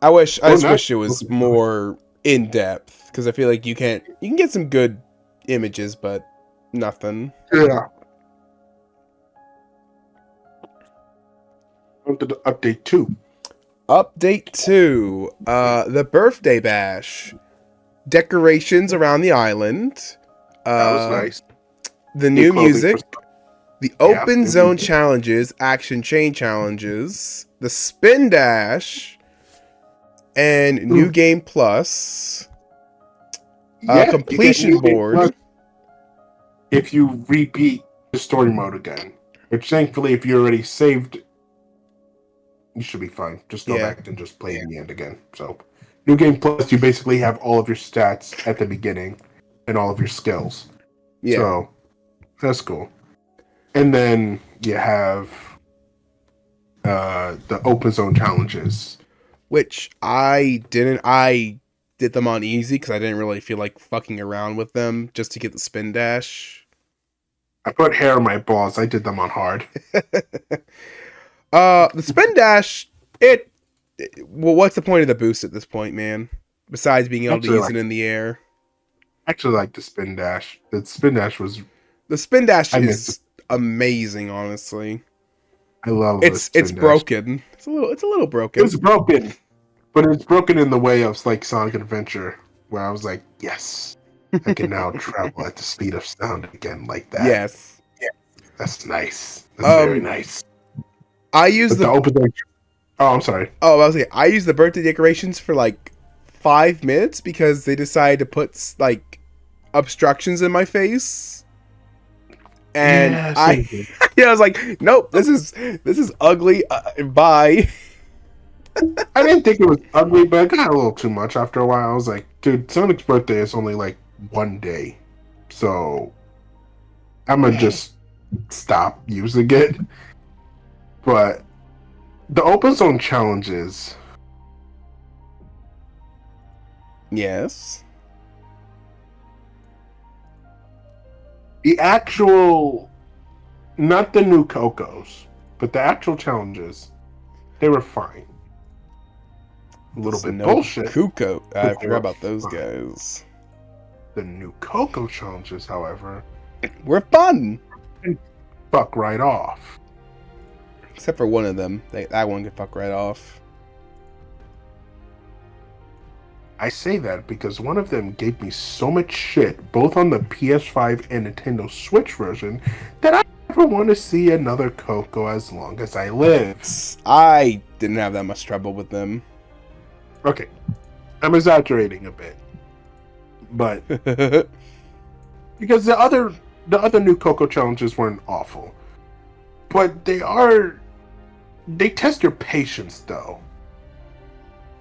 [SPEAKER 2] I just wish it was more in depth because I feel like you can get some good images, but nothing.
[SPEAKER 3] Yeah. On to the update 2.
[SPEAKER 2] Update 2. The birthday bash. Decorations around the island.
[SPEAKER 3] That was nice.
[SPEAKER 2] The new music.
[SPEAKER 3] For...
[SPEAKER 2] The open zone challenges, action chain challenges, the spin dash, and new game plus. Completion board.
[SPEAKER 3] If you repeat the story mode again, which thankfully, if you already saved, you should be fine. Just go back and just play in the end again. So, new game plus, you basically have all of your stats at the beginning and all of your skills.
[SPEAKER 2] Yeah.
[SPEAKER 3] So, that's cool. And then you have the open zone challenges,
[SPEAKER 2] which I did them on easy because I didn't really feel like fucking around with them just to get the spin dash.
[SPEAKER 3] I put hair on my balls. I did them on hard.
[SPEAKER 2] The spin dash, well, what's the point of the boost at this point, man? Besides being able to use it in the air.
[SPEAKER 3] I actually like the spin dash. The spin dash
[SPEAKER 2] is amazing, honestly.
[SPEAKER 3] I love
[SPEAKER 2] it. It's broken. It's a little broken.
[SPEAKER 3] It's broken, but it's broken in the way of like Sonic Adventure, where I was like, yes, I can now travel at the speed of sound again, like that.
[SPEAKER 2] Yes,
[SPEAKER 3] that's nice. That's very nice.
[SPEAKER 2] I use the
[SPEAKER 3] open. Oh, I'm sorry.
[SPEAKER 2] Oh, I was saying I used the birthday decorations for like 5 minutes because they decided to put like obstructions in my face. And I was like, nope, this is ugly. Bye.
[SPEAKER 3] I didn't think it was ugly, but it got a little too much after a while. I was like, dude, Sonic's birthday is only like one day, so I'm gonna just stop using it. But the open zone challenges,
[SPEAKER 2] yes.
[SPEAKER 3] The actual, not the new Cocos, but the actual challenges, they were fine. A little bit bullshit.
[SPEAKER 2] Cuco. I forgot about those guys.
[SPEAKER 3] The new Coco challenges, however,
[SPEAKER 2] were fun.
[SPEAKER 3] Fuck right off.
[SPEAKER 2] Except for one of them. That one could fuck right off.
[SPEAKER 3] I say that because one of them gave me so much shit, both on the PS5 and Nintendo Switch version, that I never want to see another Coco as long as I live.
[SPEAKER 2] I didn't have that much trouble with them.
[SPEAKER 3] Okay, I'm exaggerating a bit, but because the other new Coco challenges weren't awful, but they test your patience though.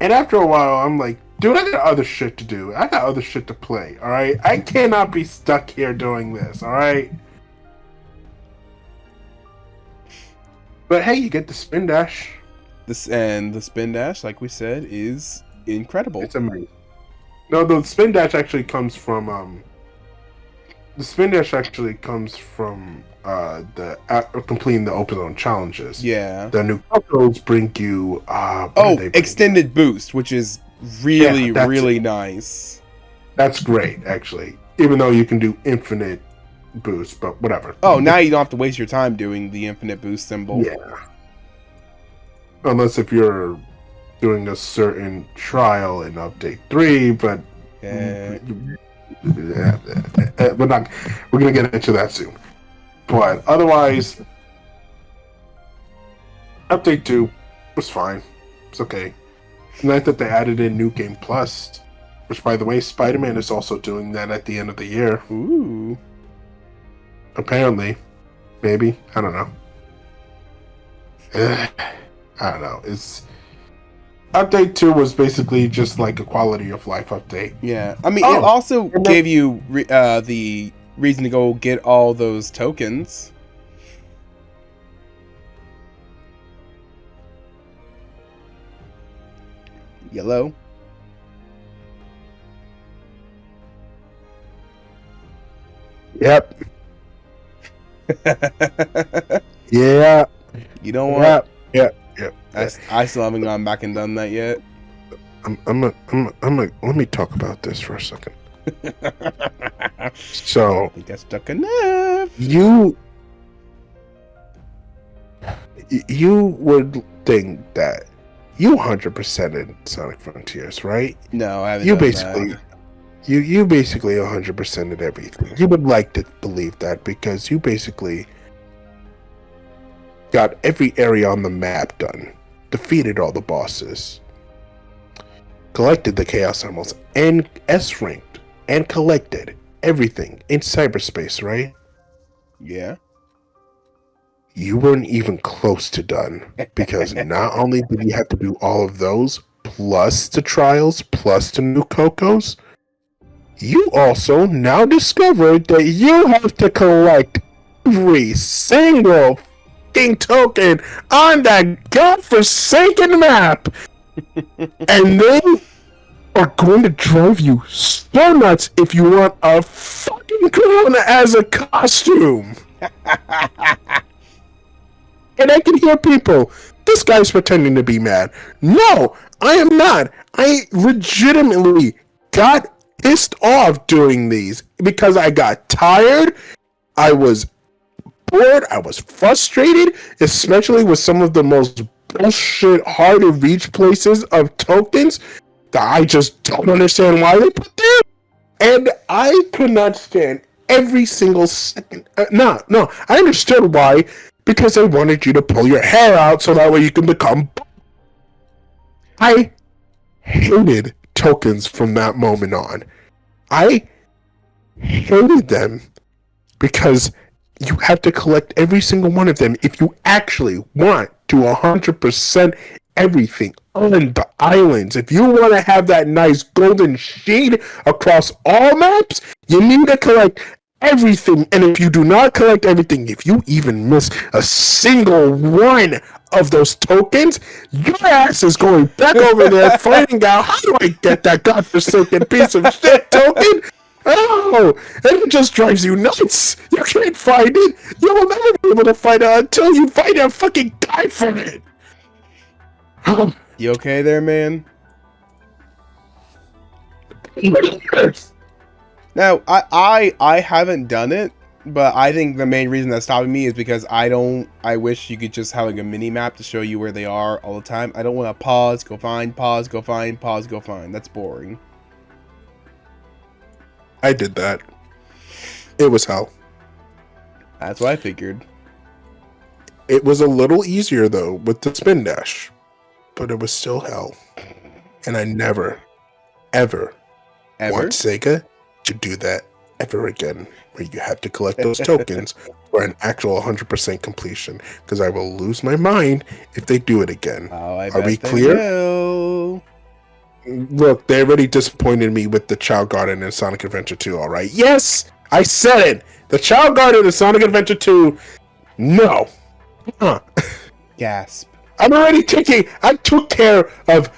[SPEAKER 3] And after a while, I'm like, dude, I got other shit to do. I got other shit to play, alright? I cannot be stuck here doing this, alright? But hey, you get the spin dash.
[SPEAKER 2] The spin dash, like we said, is incredible.
[SPEAKER 3] It's amazing. No, the spin dash actually comes from completing the open zone challenges.
[SPEAKER 2] Yeah.
[SPEAKER 3] The new Cocos bring you what do
[SPEAKER 2] Oh,
[SPEAKER 3] they bring
[SPEAKER 2] extended boost, which is really,
[SPEAKER 3] Yeah, that's
[SPEAKER 2] really nice.
[SPEAKER 3] you? That's great, actually. Even though you can do infinite boost, but whatever.
[SPEAKER 2] Oh, now you don't have to waste your time doing the infinite boost symbol.
[SPEAKER 3] Yeah. Unless if you're doing a certain trial in update 3, but
[SPEAKER 2] Yeah.
[SPEAKER 3] we're gonna get into that soon. But otherwise, update 2 was fine. It's okay. It's nice that they added in New Game Plus, which, by the way, Spider-Man is also doing that at the end of the year.
[SPEAKER 2] Ooh.
[SPEAKER 3] Apparently. Maybe. I don't know. I don't know. It's update 2 was basically just like a quality of life update.
[SPEAKER 2] Yeah. I mean,
[SPEAKER 3] Oh,
[SPEAKER 2] it also
[SPEAKER 3] and
[SPEAKER 2] gave you the reason to go get all those tokens. Yellow.
[SPEAKER 3] Yep. Yeah.
[SPEAKER 2] You know what?
[SPEAKER 3] Yeah.
[SPEAKER 2] I still haven't gone back and done that yet.
[SPEAKER 3] Let me talk about this for a second. So
[SPEAKER 2] I think that's stuck enough.
[SPEAKER 3] you would think that you 100%ed Sonic Frontiers, right?
[SPEAKER 2] No, I haven't.
[SPEAKER 3] You
[SPEAKER 2] done
[SPEAKER 3] basically
[SPEAKER 2] that.
[SPEAKER 3] you basically 100%ed everything. You would like to believe that because you basically got every area on the map done, defeated all the bosses, collected the Chaos Emeralds, and S-ranked, and collected everything in cyberspace, right?
[SPEAKER 2] Yeah.
[SPEAKER 3] You weren't even close to done because not only did you have to do all of those, plus the trials, plus the new Cocos, you also now discovered that you have to collect every single fucking token on that godforsaken map. And they are going to drive you so nuts if you want a fucking crown as a costume. And I can hear people, this guy's pretending to be mad. No, I am not. I legitimately got pissed off doing these because I got tired. I was bored. I was frustrated, especially with some of the most bullshit, hard to reach places of tokens that I just don't understand why they put there. And I could not stand every single second. No, I understood why. Because they wanted you to pull your hair out so that way you can become. I hated tokens from that moment on. I hated them because you have to collect every single one of them if you actually want to 100% everything on the islands. If you want to have that nice golden sheen across all maps, you need to collect everything. And if you do not collect everything, if you even miss a single one of those tokens, your ass is going back over there finding out, how do I get that godforsaken piece of shit token? Oh, and it just drives you nuts. You can't find it. You will never be able to find it until you find a fucking guy for it.
[SPEAKER 2] You okay there, man? Now, I haven't done it, but I think the main reason that's stopping me is because I wish you could just have like a mini map to show you where they are all the time. I don't want to pause, go find, pause, go find, pause, go find. That's boring.
[SPEAKER 3] I did that. It was hell.
[SPEAKER 2] That's what I figured.
[SPEAKER 3] It was a little easier though with the spin dash, but it was still hell. And I never, ever want Sega to do that ever again, where you have to collect those tokens for an actual 100% completion, because I will lose my mind if they do it again.
[SPEAKER 2] Oh,
[SPEAKER 3] Are we clear?
[SPEAKER 2] Will.
[SPEAKER 3] Look, they already disappointed me with the Child Garden and Sonic Adventure 2, alright? Yes! I said it! The Child Garden and Sonic Adventure 2, no! Huh.
[SPEAKER 2] Gasp.
[SPEAKER 3] I took care of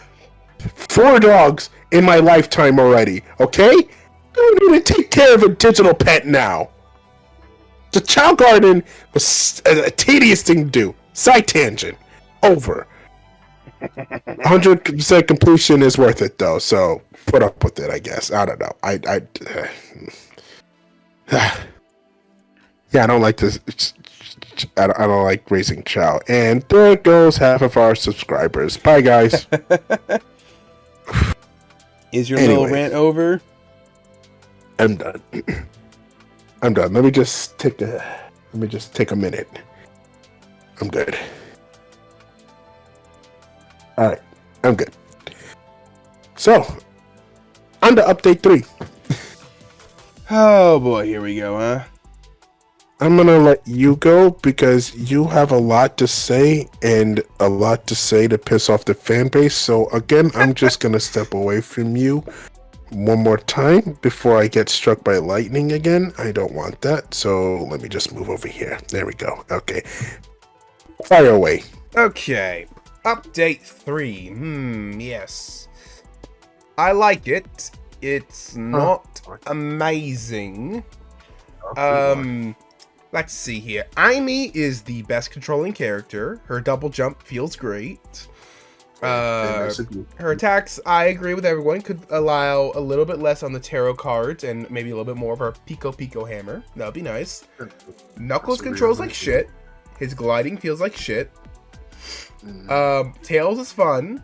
[SPEAKER 3] 4 dogs in my lifetime already, okay? I don't need to take care of a digital pet now. The Chow Garden was a tedious thing to do. Side tangent. Over. 100% completion is worth it though, so put up with it, I guess. I don't know. Yeah, I don't like this. I don't like raising Chow. And there goes half of our subscribers. Bye, guys.
[SPEAKER 2] Is your little rant over?
[SPEAKER 3] I'm done. I'm done. Let me just take a minute. I'm good. All right, I'm good. So, on to update 3.
[SPEAKER 2] Oh boy, here we go, huh?
[SPEAKER 3] I'm gonna let you go because you have a lot to say and a lot to say to piss off the fan base. So again, I'm just gonna step away from you one more time before I get struck by lightning again. I don't want that. So let me just move over here. There we go. Okay. Fire away.
[SPEAKER 2] Okay. Update 3. Yes. I like it. It's not amazing. Let's see here. Amy is the best controlling character. Her double jump feels great. Her attacks, I agree with everyone, could allow a little bit less on the tarot cards and maybe a little bit more of her Pico Pico hammer. That would be nice. Knuckles controls like shit. His gliding feels like shit. Tails is fun.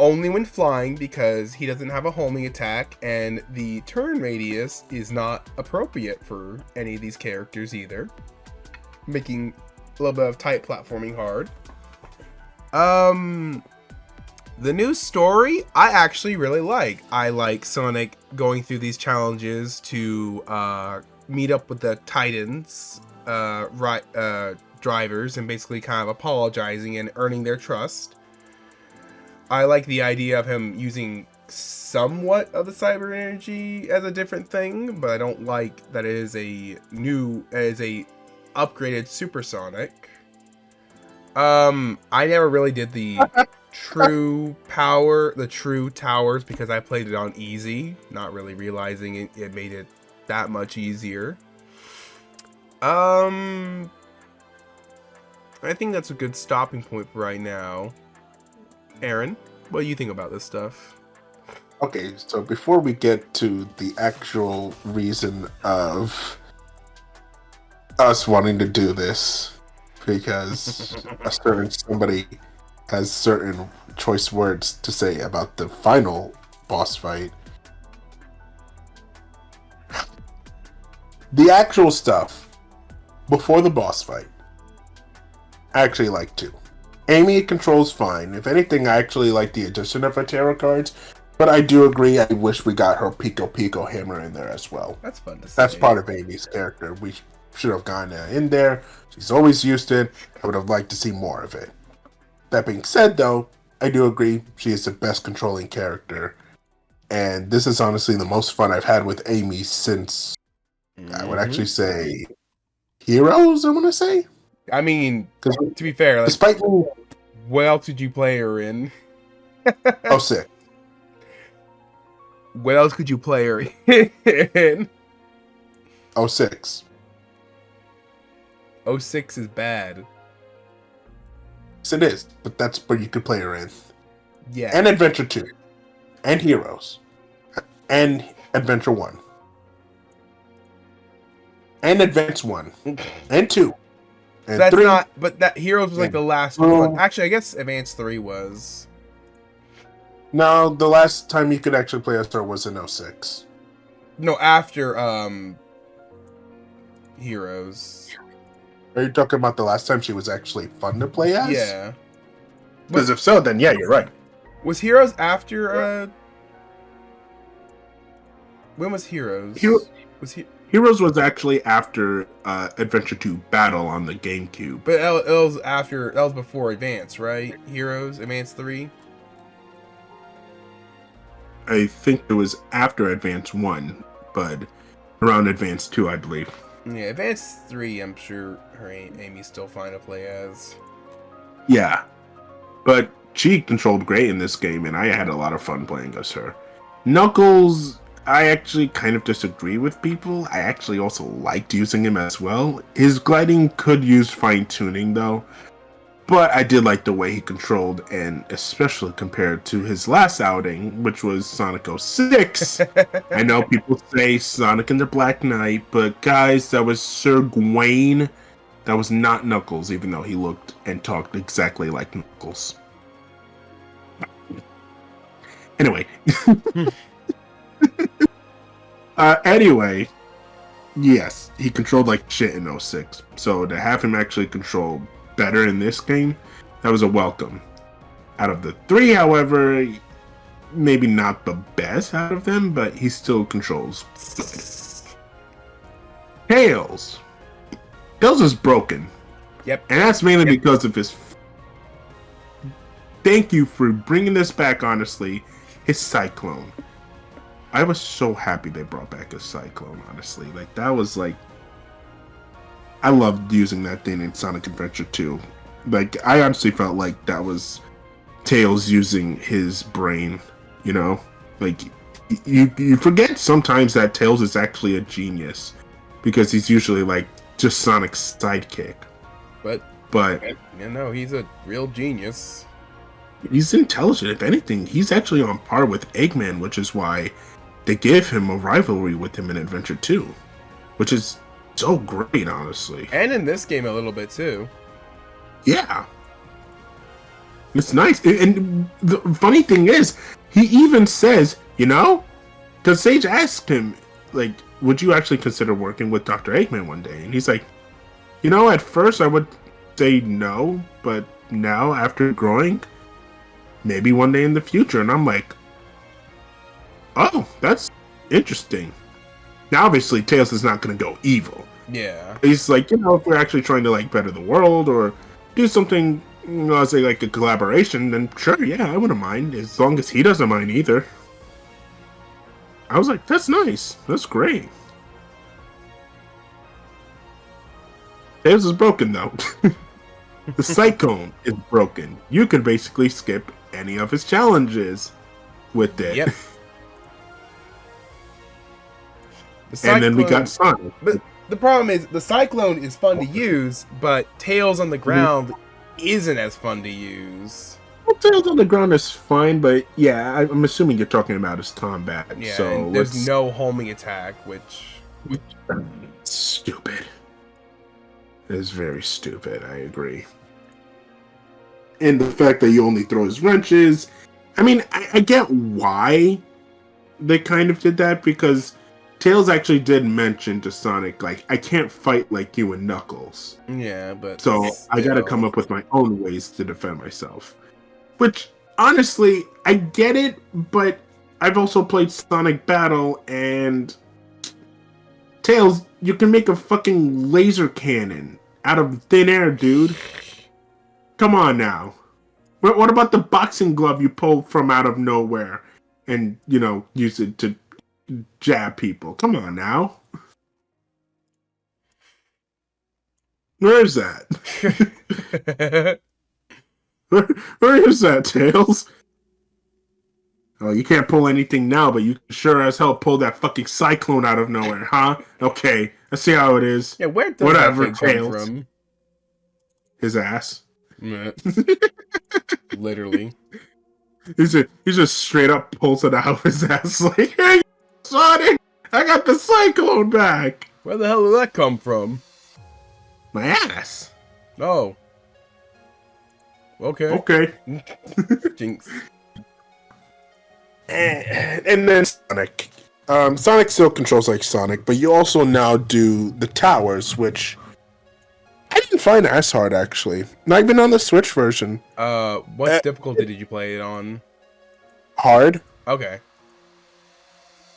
[SPEAKER 2] Only when flying because he doesn't have a homing attack and the turn radius is not appropriate for any of these characters either. Making a little bit of tight platforming hard. The new story I actually really like. I like Sonic going through these challenges to meet up with the Titans drivers and basically kind of apologizing and earning their trust. I like the idea of him using somewhat of the cyber energy as a different thing, but I don't like that it is a upgraded Supersonic. I never really did the true towers because I played it on easy, not really realizing it made it that much easier. I think that's a good stopping point for right now. Aaron, what do you think about this stuff?
[SPEAKER 3] Okay, so before we get to the actual reason of us wanting to do this, because a certain somebody has certain choice words to say about the final boss fight. The actual stuff before the boss fight, I actually like too. Amy controls fine. If anything, I actually like the addition of her tarot cards. But I do agree, I wish we got her Pico Pico hammer in there as well.
[SPEAKER 2] That's fun to see.
[SPEAKER 3] That's part of Amy's character. We should have gotten that in there. She's always used it. I would have liked to see more of it. That being said, though, I do agree she is the best controlling character. And this is honestly the most fun I've had with Amy since, I would actually say, Heroes, I want to say?
[SPEAKER 2] I mean, to be fair, like,
[SPEAKER 3] despite me,
[SPEAKER 2] what else did you play her in?
[SPEAKER 3] Oh, sick.
[SPEAKER 2] What else could you play her in?
[SPEAKER 3] 06.
[SPEAKER 2] 06 is bad.
[SPEAKER 3] Yes, it is, but that's where you could play her in.
[SPEAKER 2] Yeah.
[SPEAKER 3] And Adventure 2. And Heroes. And Adventure 1. And Advance 1. And 2. And
[SPEAKER 2] that's
[SPEAKER 3] 3.
[SPEAKER 2] not, but that Heroes was like the last one. Actually, I guess Advance 3 was.
[SPEAKER 3] No, the last time you could actually play as her was in 06.
[SPEAKER 2] No, after Heroes.
[SPEAKER 3] Are you talking about the last time she was actually fun to play as?
[SPEAKER 2] Yeah.
[SPEAKER 1] Because if so, then yeah, you're right.
[SPEAKER 2] Was Heroes after when was Heroes?
[SPEAKER 1] Heroes was actually after Adventure 2 Battle on the GameCube.
[SPEAKER 2] But it was after, that was before Advance, right? Heroes, Advance 3?
[SPEAKER 1] I think it was after Advance 1, but around Advance 2, I believe.
[SPEAKER 2] Yeah, Advance 3, I'm sure Amy's still fine to play as.
[SPEAKER 1] Yeah. But she controlled great in this game, and I had a lot of fun playing as her. Knuckles, I actually kind of disagree with people. I actually also liked using him as well. His gliding could use fine tuning though, but I did like the way he controlled, and especially compared to his last outing, which was Sonic 06. I know people say Sonic and the Black Knight, but guys, that was Sir Gawain. That was not Knuckles, even though he looked and talked exactly like Knuckles. Anyway. Anyway, yes, he controlled like shit in 06. So to have him actually control better in this game, that was a welcome. Out of the three, however, maybe not the best out of them, but he still controls. Tails. Tails is broken.
[SPEAKER 2] Yep.
[SPEAKER 1] And that's mainly because of his... Thank you for bringing this back, honestly. His Cyclone. I was so happy they brought back his Cyclone, honestly. Like, that was like... I loved using that thing in Sonic Adventure 2. Like, I honestly felt like that was Tails using his brain, you know? Like, you forget sometimes that Tails is actually a genius. Because he's usually, like, just Sonic's sidekick. But
[SPEAKER 2] you know, he's a real genius.
[SPEAKER 1] He's intelligent. If anything, he's actually on par with Eggman, which is why they give him a rivalry with him in Adventure 2. Which is so great, honestly.
[SPEAKER 2] And in this game a little bit, too.
[SPEAKER 1] Yeah. It's nice. And the funny thing is, he even says, you know, because Sage asked him, like, would you actually consider working with Dr. Eggman one day? And he's like, you know, at first I would say no, but now, after growing, maybe one day in the future. And I'm like, oh, that's interesting. Now, obviously, Tails is not going to go evil.
[SPEAKER 2] Yeah.
[SPEAKER 1] He's like, you know, if we're actually trying to, like, better the world or do something, you know, I'll say, like, a collaboration, then sure, yeah, I wouldn't mind, as long as he doesn't mind either. I was like, that's nice. That's great. Tails is broken, though. The Cyclone is broken. You can basically skip any of his challenges with it.
[SPEAKER 2] Yep.
[SPEAKER 1] And then we got Sonic.
[SPEAKER 2] But the problem is, the Cyclone is fun to use, but Tails on the ground isn't as fun to use.
[SPEAKER 1] Well, Tails on the ground is fine, but yeah, I'm assuming you're talking about his combat.
[SPEAKER 2] Yeah,
[SPEAKER 1] so
[SPEAKER 2] and there's no homing attack, which...
[SPEAKER 1] Stupid. It is very stupid, I agree. And the fact that you only throw his wrenches... I mean, I get why they kind of did that, because Tails actually did mention to Sonic, like, I can't fight like you and Knuckles.
[SPEAKER 2] Yeah, but...
[SPEAKER 1] So I gotta come up with my own ways to defend myself. Which, honestly, I get it, but I've also played Sonic Battle, and... Tails, you can make a fucking laser cannon out of thin air, dude. Come on now. What about the boxing glove you pull from out of nowhere and, you know, use it to jab people? Come on now. Where is that? Where is that, Tails? Oh, you can't pull anything now, but you sure as hell pull that fucking Cyclone out of nowhere, huh? Okay, I see how it is.
[SPEAKER 2] Yeah, where does
[SPEAKER 1] Whatever,
[SPEAKER 2] that thing come
[SPEAKER 1] Tails.
[SPEAKER 2] from?
[SPEAKER 1] His ass.
[SPEAKER 2] Literally.
[SPEAKER 1] He just straight up pulls it out of his ass like, hey, Sonic, I got the Cyclone back.
[SPEAKER 2] Where the hell did that come from?
[SPEAKER 1] My ass.
[SPEAKER 2] Oh. Okay.
[SPEAKER 1] Okay.
[SPEAKER 2] Jinx.
[SPEAKER 3] And then Sonic. Sonic still controls like Sonic, but you also now do the towers, which I didn't find as hard, actually. Not even on the Switch version.
[SPEAKER 2] What difficulty did you play it on?
[SPEAKER 3] Hard.
[SPEAKER 2] Okay.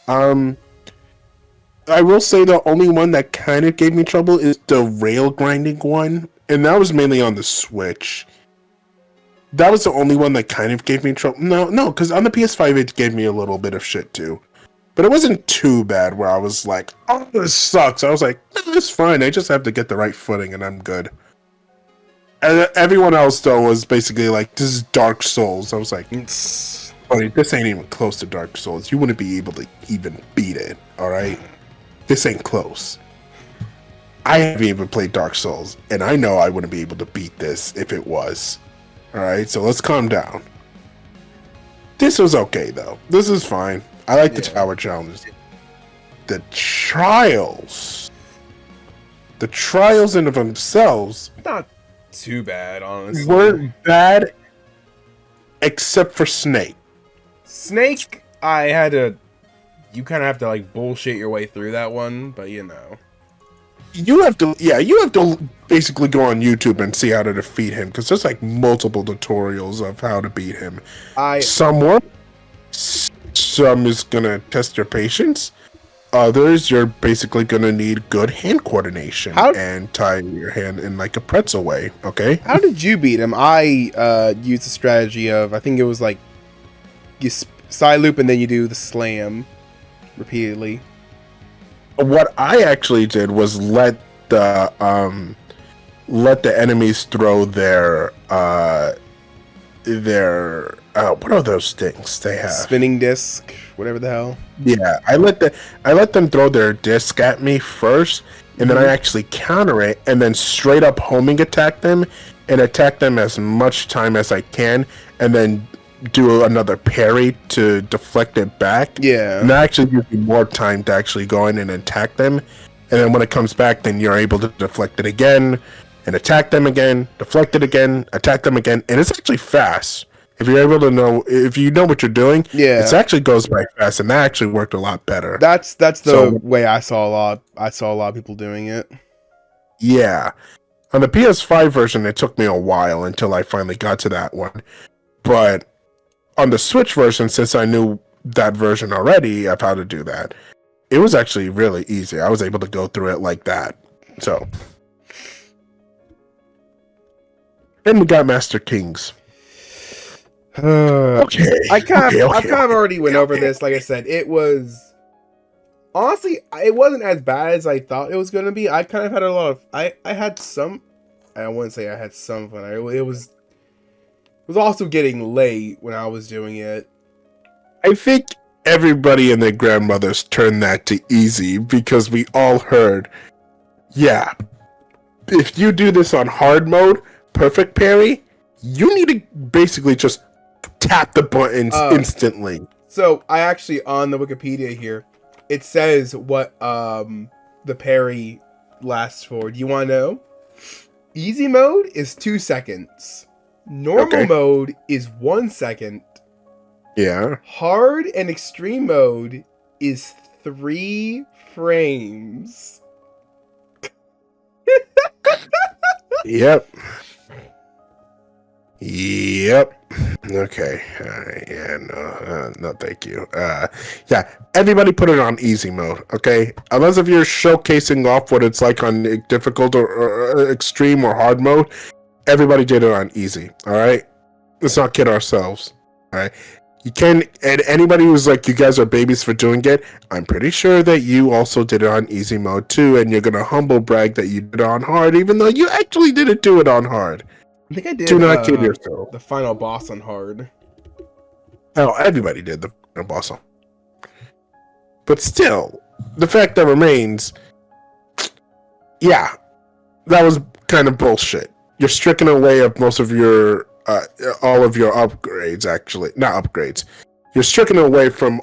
[SPEAKER 3] I will say the only one that kind of gave me trouble is the rail grinding one, and that was mainly on the Switch. That was the only one that kind of gave me trouble. No, because on the PS5 it gave me a little bit of shit too. But it wasn't too bad where I was like, oh, this sucks. I was like, no, it's fine. I just have to get the right footing and I'm good. And everyone else, though, was basically like, this is Dark Souls. I was like, Buddy, this ain't even close to Dark Souls. You wouldn't be able to even beat it, alright? This ain't close. I haven't even played Dark Souls, and I know I wouldn't be able to beat this if it was. Alright, so let's calm down. This was okay, though. This is fine. I like the tower challenges. The trials in of themselves
[SPEAKER 2] Not too bad, honestly.
[SPEAKER 3] weren't bad, except for Snake.
[SPEAKER 2] Snake, you kind of have to like bullshit your way through that one, but you know.
[SPEAKER 3] You have to basically go on YouTube and see how to defeat him, because there's like multiple tutorials of how to beat him. Some is gonna test your patience. Others, you're basically gonna need good hand coordination and tie your hand in like a pretzel way. Okay.
[SPEAKER 2] How did you beat him? I used the strategy of, I think it was like you side loop and then you do the slam repeatedly.
[SPEAKER 3] What I actually did was let the enemies throw their what are those things they have?
[SPEAKER 2] Spinning disc, whatever the hell.
[SPEAKER 3] Yeah, I let them throw their disc at me first, and then I actually counter it, and then straight up homing attack them, and attack them as much time as I can, and then do another parry to deflect it back.
[SPEAKER 2] Yeah.
[SPEAKER 3] And that actually gives me more time to actually go in and attack them. And then when it comes back, then you're able to deflect it again, and attack them again, deflect it again, attack them again. And it's actually fast. If you're able to know, if you know what you're doing, it actually goes by fast, and that actually worked a lot better.
[SPEAKER 2] That's the way I saw a lot of people doing it.
[SPEAKER 3] Yeah. On the PS5 version, it took me a while until I finally got to that one. But on the Switch version, since I knew that version already of how to do that, it was actually really easy. I was able to go through it like that. So. Then we got Master Kings.
[SPEAKER 2] Okay. I kind of already went over this. Like I said, it was honestly, it wasn't as bad as I thought it was going to be. I kind of had a lot of, I had some, I wouldn't say I had some fun. It was also getting late when I was doing it.
[SPEAKER 3] I think everybody and their grandmothers turned that to easy because we all heard, yeah, if you do this on hard mode, perfect parry, you need to basically just tap the buttons instantly.
[SPEAKER 2] So I actually, on the Wikipedia here, it says what the parry lasts for. Do you want to know? Easy mode is 2 seconds. Normal mode is 1 second.
[SPEAKER 3] Yeah.
[SPEAKER 2] Hard and extreme mode is 3 frames.
[SPEAKER 3] Yep. Okay. No, thank you. Yeah, everybody put it on easy mode, okay? Unless if you're showcasing off what it's like on difficult or extreme or hard mode, everybody did it on easy, all right? Let's not kid ourselves, all right? You can, and anybody who's like, you guys are babies for doing it, I'm pretty sure that you also did it on easy mode too, and you're gonna humble brag that you did it on hard, even though you actually didn't do it on hard.
[SPEAKER 2] I think I did.
[SPEAKER 3] Do not kid yourself.
[SPEAKER 2] The final boss on hard.
[SPEAKER 3] Oh, everybody did the final boss on. But still, the fact that remains, yeah, that was kind of bullshit. You're stricken away of most of your, all of your upgrades, actually. Not upgrades. You're stricken away from,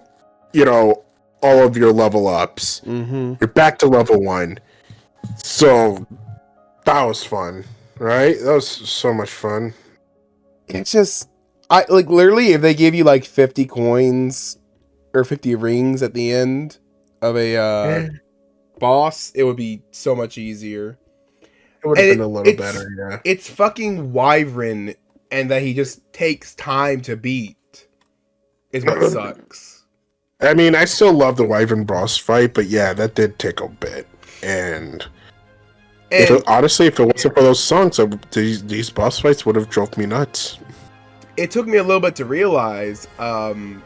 [SPEAKER 3] all of your level ups.
[SPEAKER 2] Mm-hmm.
[SPEAKER 3] You're back to level 1. So, that was fun. Right? That was so much fun.
[SPEAKER 2] It's just, literally, if they give you like 50 coins or 50 rings at the end of a boss, it would be so much easier.
[SPEAKER 3] It would have been a little better, yeah.
[SPEAKER 2] It's fucking Wyvern, and that he just takes time to beat is what sucks.
[SPEAKER 3] I mean, I still love the Wyvern boss fight, but yeah, that did take a bit. And honestly, if it wasn't for those songs, these boss fights would have drove me nuts.
[SPEAKER 2] It took me a little bit to realize, when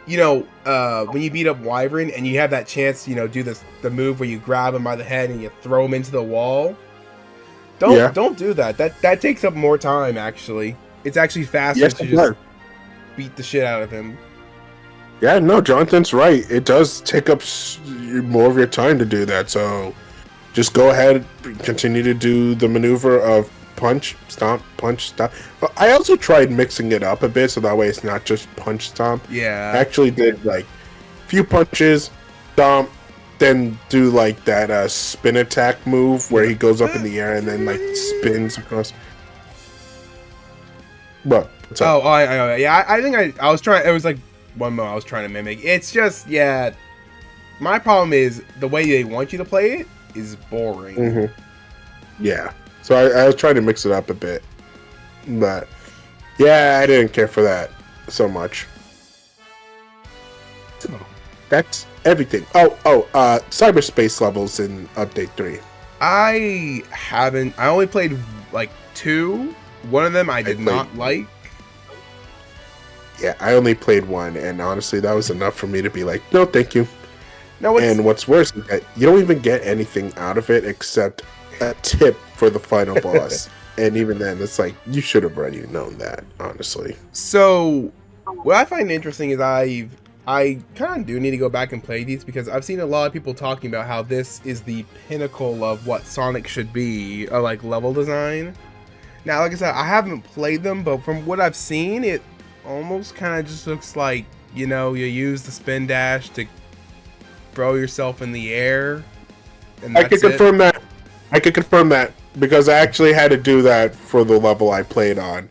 [SPEAKER 2] you beat up Wyvern and you have that chance, do the move where you grab him by the head and you throw him into the wall. Don't do that. That takes up more time. Actually, it's actually faster to just beat the shit out of him.
[SPEAKER 3] Yeah, no, Jonathan's right. It does take up more of your time to do that. So just go ahead, continue to do the maneuver of punch, stomp, punch, stomp. But I also tried mixing it up a bit so that way it's not just punch, stomp.
[SPEAKER 2] Yeah.
[SPEAKER 3] I actually did like few punches, stomp, then do like that spin attack move where he goes up in the air and then like spins across. What? What's up?
[SPEAKER 2] Oh, I know. Yeah, I think I was trying. It was like one more I was trying to mimic. It's just, yeah. My problem is the way they want you to play it is boring.
[SPEAKER 3] Mm-hmm. Yeah. So I was trying to mix it up a bit, but yeah, I didn't care for that so much. So that's everything. Cyberspace levels in Update 3.
[SPEAKER 2] I haven't. I only played like 2. One of them I did not like.
[SPEAKER 3] Yeah, I only played 1, and honestly, that was enough for me to be like, no, thank you.
[SPEAKER 2] No,
[SPEAKER 3] and what's worse is that you don't even get anything out of it except a tip for the final boss. And even then, it's like, you should have already known that, honestly.
[SPEAKER 2] So, what I find interesting is I kind of do need to go back and play these because I've seen a lot of people talking about how this is the pinnacle of what Sonic should be, like level design. Now, like I said, I haven't played them, but from what I've seen, it almost kind of just looks like, you know, you use the spin dash to throw yourself in the air. And
[SPEAKER 3] I could confirm that. I could confirm that because I actually had to do that for the level I played on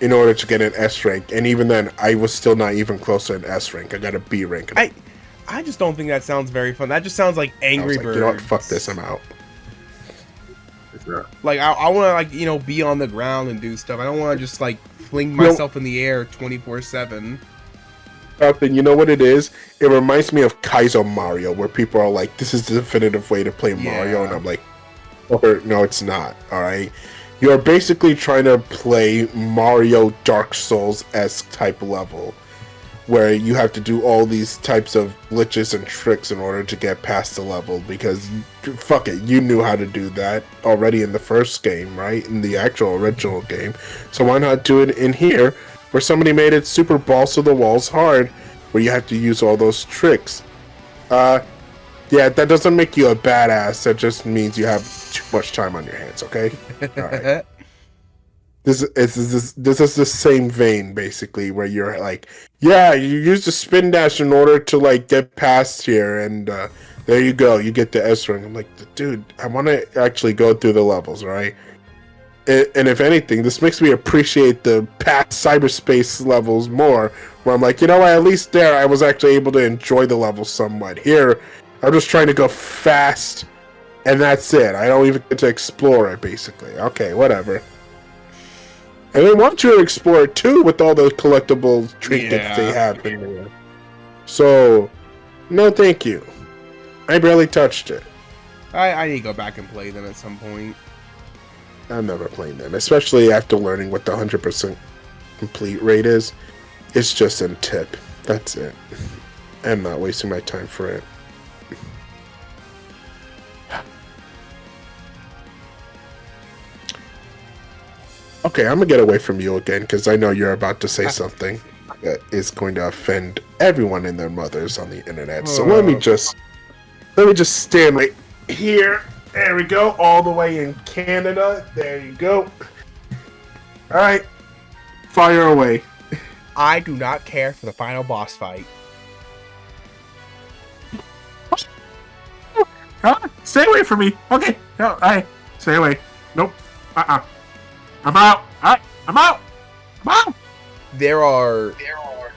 [SPEAKER 3] in order to get an S rank, and even then, I was still not even close to an S rank. I got a B rank.
[SPEAKER 2] I just don't think that sounds very fun. That just sounds like Angry Birds.
[SPEAKER 3] You know what? Fuck this. I'm out.
[SPEAKER 2] Like I want to, like, you know, be on the ground and do stuff. I don't want to just like fling myself in the air 24/7.
[SPEAKER 3] You know what it is? It reminds me of Kaizo Mario, where people are like, "This is the definitive way to play Mario," and I'm like, "No, it's not." All right, you're basically trying to play Mario Dark Souls-esque type level, where you have to do all these types of glitches and tricks in order to get past the level, because fuck it, you knew how to do that already in the first game, right? In the actual original game. So why not do it in here, where somebody made it super balls to the walls hard, where you have to use all those tricks. Yeah, that doesn't make you a badass, that just means you have too much time on your hands, okay? Alright. This is the same vein, basically, where you're like, yeah, you use the spin dash in order to like get past here, and there you go, you get the S rank. I'm like, dude, I want to actually go through the levels, right? And if anything, this makes me appreciate the past cyberspace levels more, where I'm like, you know what, at least there I was actually able to enjoy the level somewhat. Here, I'm just trying to go fast, and that's it. I don't even get to explore it, basically. Okay, whatever. And they want you to explore it too with all those collectible trinkets they have in there. So, no thank you. I barely touched it.
[SPEAKER 2] I need to go back and play them at some point.
[SPEAKER 3] I'm never playing them, especially after learning what the 100% complete rate is. It's just in tip. That's it. I'm not wasting my time for it. Okay, I'm gonna get away from you again because I know you're about to say something that is going to offend everyone and their mothers on the internet. So let me just stand right here. There we go, all the way in Canada. There you go. All right, fire away.
[SPEAKER 2] I do not care for the final boss fight.
[SPEAKER 3] Stay away from me. Okay, no, stay away. Nope. I'm out. I'm out.
[SPEAKER 2] There are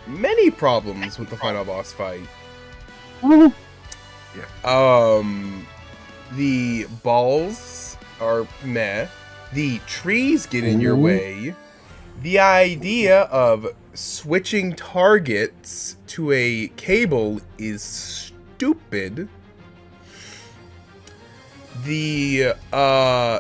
[SPEAKER 2] many problems with the final boss fight.
[SPEAKER 3] Yeah.
[SPEAKER 2] The balls are meh. The trees get in your way. The idea of switching targets to a cable is stupid. The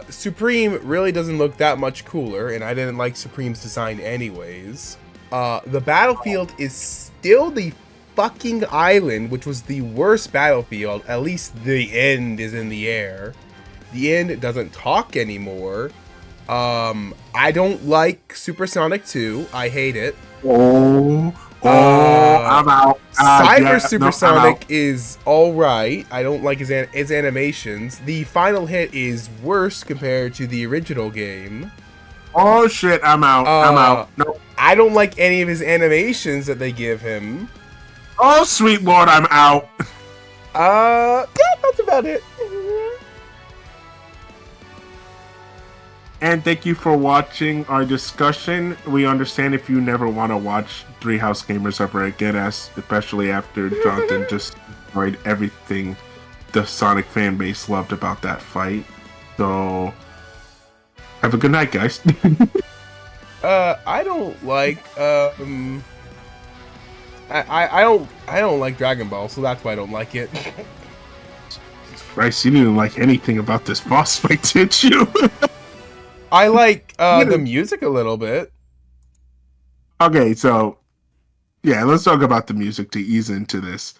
[SPEAKER 2] Supreme really doesn't look that much cooler, and I didn't like Supreme's design anyways. The battlefield is still the fucking island, which was the worst battlefield. At least the end is in the air. The end doesn't talk anymore. I don't like Supersonic 2. I hate it.
[SPEAKER 3] I'm out.
[SPEAKER 2] Cyber
[SPEAKER 3] Yeah,
[SPEAKER 2] Supersonic is all right. I don't like his animations. The final hit is worse compared to the original game.
[SPEAKER 3] Oh shit, I'm out. I'm out. Nope.
[SPEAKER 2] I don't like any of his animations that they give him.
[SPEAKER 3] Oh sweet lord, I'm out.
[SPEAKER 2] Yeah, that's about it.
[SPEAKER 3] And thank you for watching our discussion. We understand if you never want to watch Three House Gamers ever again, especially after Jonathan just destroyed everything the Sonic fan base loved about that fight. So, have a good night, guys.
[SPEAKER 2] I don't like I don't like Dragon Ball, so that's why I don't like it.
[SPEAKER 3] Christ, you didn't like anything about this boss fight, did you?
[SPEAKER 2] I like the music a little bit.
[SPEAKER 3] Okay, so yeah, let's talk about the music to ease into this.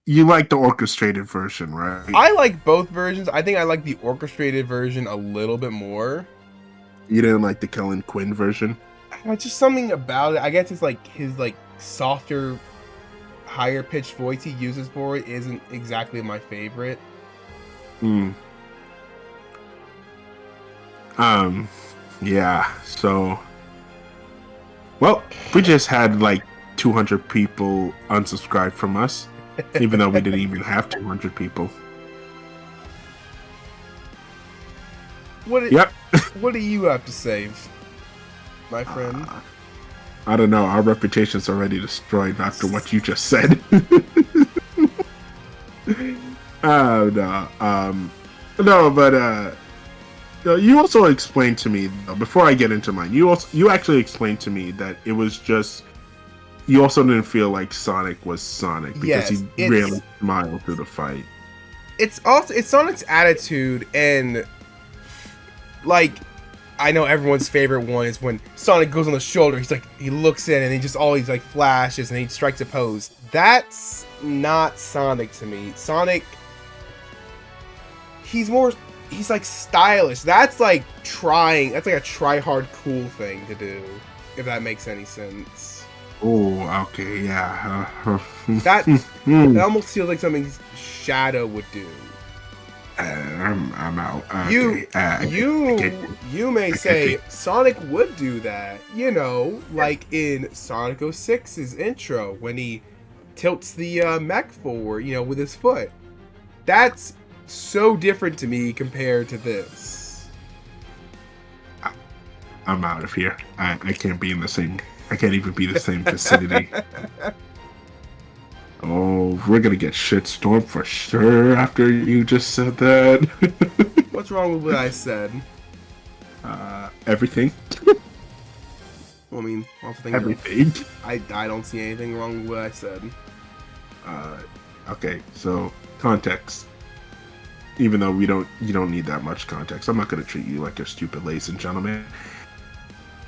[SPEAKER 3] You like the orchestrated version, right?
[SPEAKER 2] I like both versions. I think I like the orchestrated version a little bit more.
[SPEAKER 3] You didn't like the Kellen Quinn version?
[SPEAKER 2] Just something about it. I guess it's like his like softer, higher pitched voice he uses for it isn't exactly my favorite.
[SPEAKER 3] Yeah, so well, we just had like 200 people unsubscribe from us, even though we didn't even have 200 people.
[SPEAKER 2] What do you have to say, my friend?
[SPEAKER 3] I don't know, our reputation's already destroyed after what you just said. You also explained to me, though, before I get into mine, you actually explained to me that it was just, you also didn't feel like Sonic was Sonic because he really smiled through the fight.
[SPEAKER 2] It's Sonic's attitude, and like, I know everyone's favorite one is when Sonic goes on the shoulder, he looks in and he just always like flashes and he strikes a pose. That's not Sonic to me. Sonic, he's like stylish. That's like a try hard cool thing to do, if that makes any sense.
[SPEAKER 3] Oh, okay, yeah.
[SPEAKER 2] That almost feels like something Shadow would do.
[SPEAKER 3] I'm out.
[SPEAKER 2] You may say Sonic would do that, like in Sonic 06's intro when he tilts the mech forward, with his foot. That's so different to me compared to this.
[SPEAKER 3] I'm out of here. I can't be in the same. I can't even be in the same vicinity. Oh, we're gonna get shitstorm for sure after you just said that.
[SPEAKER 2] What's wrong with what I said?
[SPEAKER 3] Everything.
[SPEAKER 2] Well, I mean,
[SPEAKER 3] everything.
[SPEAKER 2] I don't see anything wrong with what I said.
[SPEAKER 3] Okay, so context. Even though you don't need that much context, I'm not gonna treat you like you're stupid, ladies and gentlemen.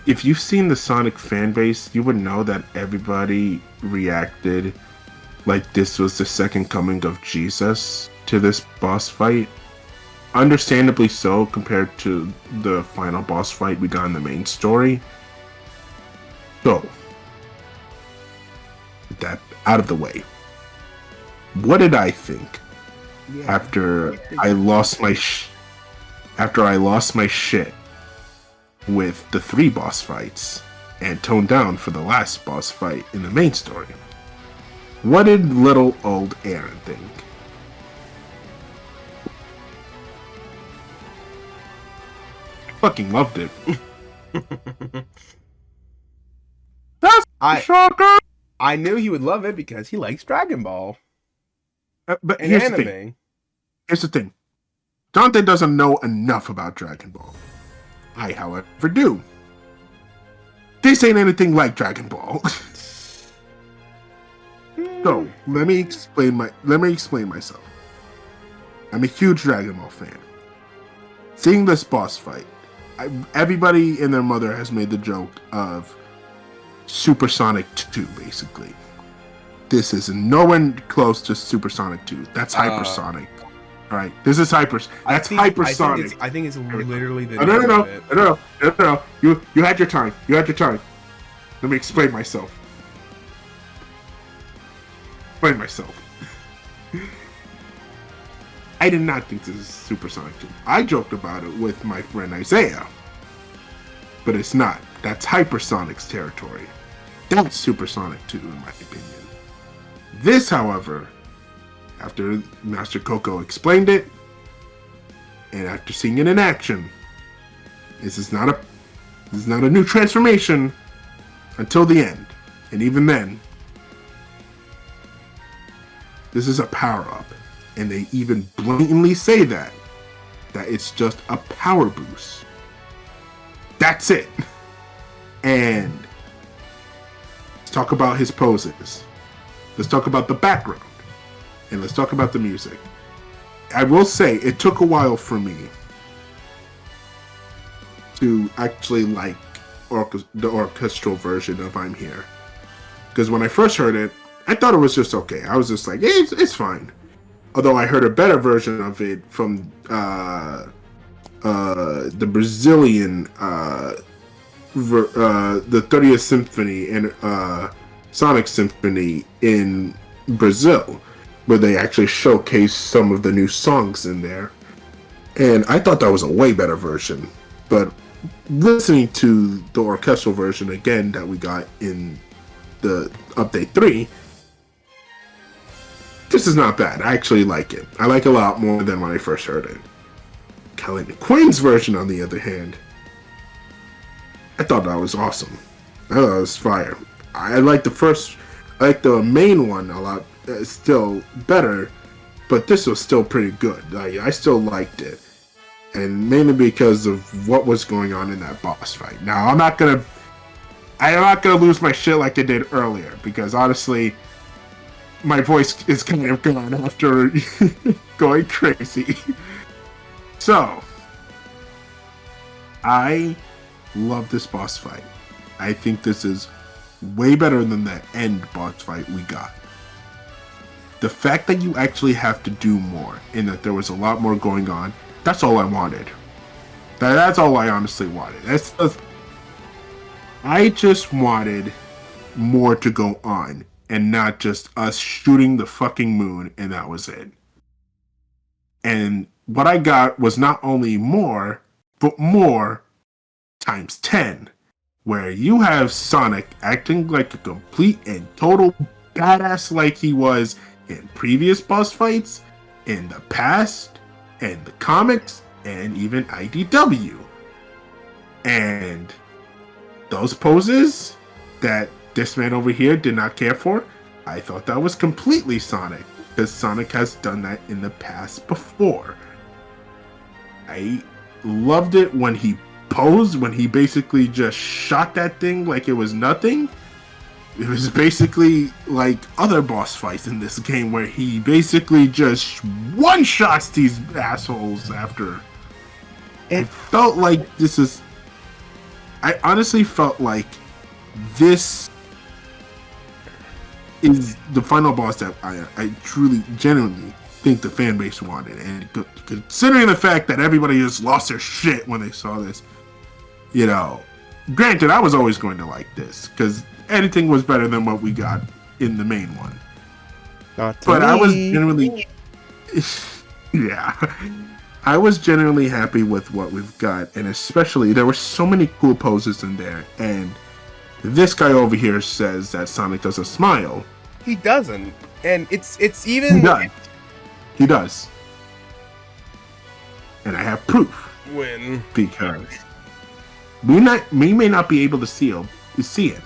[SPEAKER 3] If you've seen the Sonic fan base, you would know that everybody reacted like this was the second coming of Jesus to this boss fight. Understandably so, compared to the final boss fight we got in the main story. So, with that out of the way, what did I think after I lost my shit with the 3 boss fights and toned down for the last boss fight in the main story? What did little old Aaron think? I fucking loved it. That's a shocker!
[SPEAKER 2] I knew he would love it because he likes Dragon Ball.
[SPEAKER 3] But
[SPEAKER 2] and
[SPEAKER 3] here's
[SPEAKER 2] anime.
[SPEAKER 3] the thing. Here's the thing. Dante doesn't know enough about Dragon Ball. I, however, do. This ain't anything like Dragon Ball. So, let me explain myself. I'm a huge Dragon Ball fan. Seeing this boss fight, everybody and their mother has made the joke of Supersonic 2, basically. This is nowhere close to Supersonic 2. That's Hypersonic.
[SPEAKER 1] right, this is hyper. That's hypersonic.
[SPEAKER 2] I think it's literally the
[SPEAKER 1] No, no,
[SPEAKER 2] name
[SPEAKER 1] no,
[SPEAKER 2] of it.
[SPEAKER 1] no. You had your time. You had your time. Let me explain myself. I did not think this is supersonic 2. I joked about it with my friend Isaiah. But it's not. That's hypersonic's territory. That's supersonic 2, in my opinion. This, however, after Master Coco explained it, and after seeing it in action, this is not a new transformation until the end. And even then, this is a power-up. And they even blatantly say that it's just a power boost. That's it. And let's talk about his poses. Let's talk about the background. And let's talk about the music. I will say, it took a while for me to actually like the orchestral version of I'm Here. Because when I first heard it, I thought it was just okay. I was just like, it's fine. Although I heard a better version of it from the Brazilian, the 30th Symphony and Sonic Symphony in Brazil, where they actually showcased some of the new songs in there. And I thought that was a way better version. But listening to the orchestral version again that we got in the Update 3, this is not bad. I actually like it. I like it a lot more than when I first heard it. Kelly McQueen's version, on the other hand, I thought that was awesome. I thought it was fire. I like the main one a lot, still better, but this was still pretty good. I still liked it. And mainly because of what was going on in that boss fight. Now, I'm not gonna lose my shit like I did earlier, because honestly, my voice is kind of gone after going crazy. So, I love this boss fight. I think this is way better than the end boss fight we got. The fact that you actually have to do more, and that there was a lot more going on, that's all I wanted. That's all I honestly wanted. I just wanted more to go on, and not just us shooting the fucking moon, and that was it. And what I got was not only more, but more times 10. Where you have Sonic acting like a complete and total badass like he was in previous boss fights, in the past, and the comics, and even IDW. And those poses that this man over here did not care for, I thought that was completely Sonic, because Sonic has done that in the past before. I loved it when he posed, when he basically just shot that thing like it was nothing. It was basically like other boss fights in this game where he basically just one-shots these assholes after. It felt like I honestly felt like this is the final boss that I truly, genuinely think the fan base wanted. And considering the fact that everybody just lost their shit when they saw this, you know, granted, I was always going to like this, because anything was better than what we got in the main one. I was genuinely... yeah. I was genuinely happy with what we've got, and especially, there were so many cool poses in there, and this guy over here says that Sonic doesn't smile.
[SPEAKER 2] He doesn't. And it's even...
[SPEAKER 1] He does. And I have proof.
[SPEAKER 2] When?
[SPEAKER 1] Because we may not be able to see it,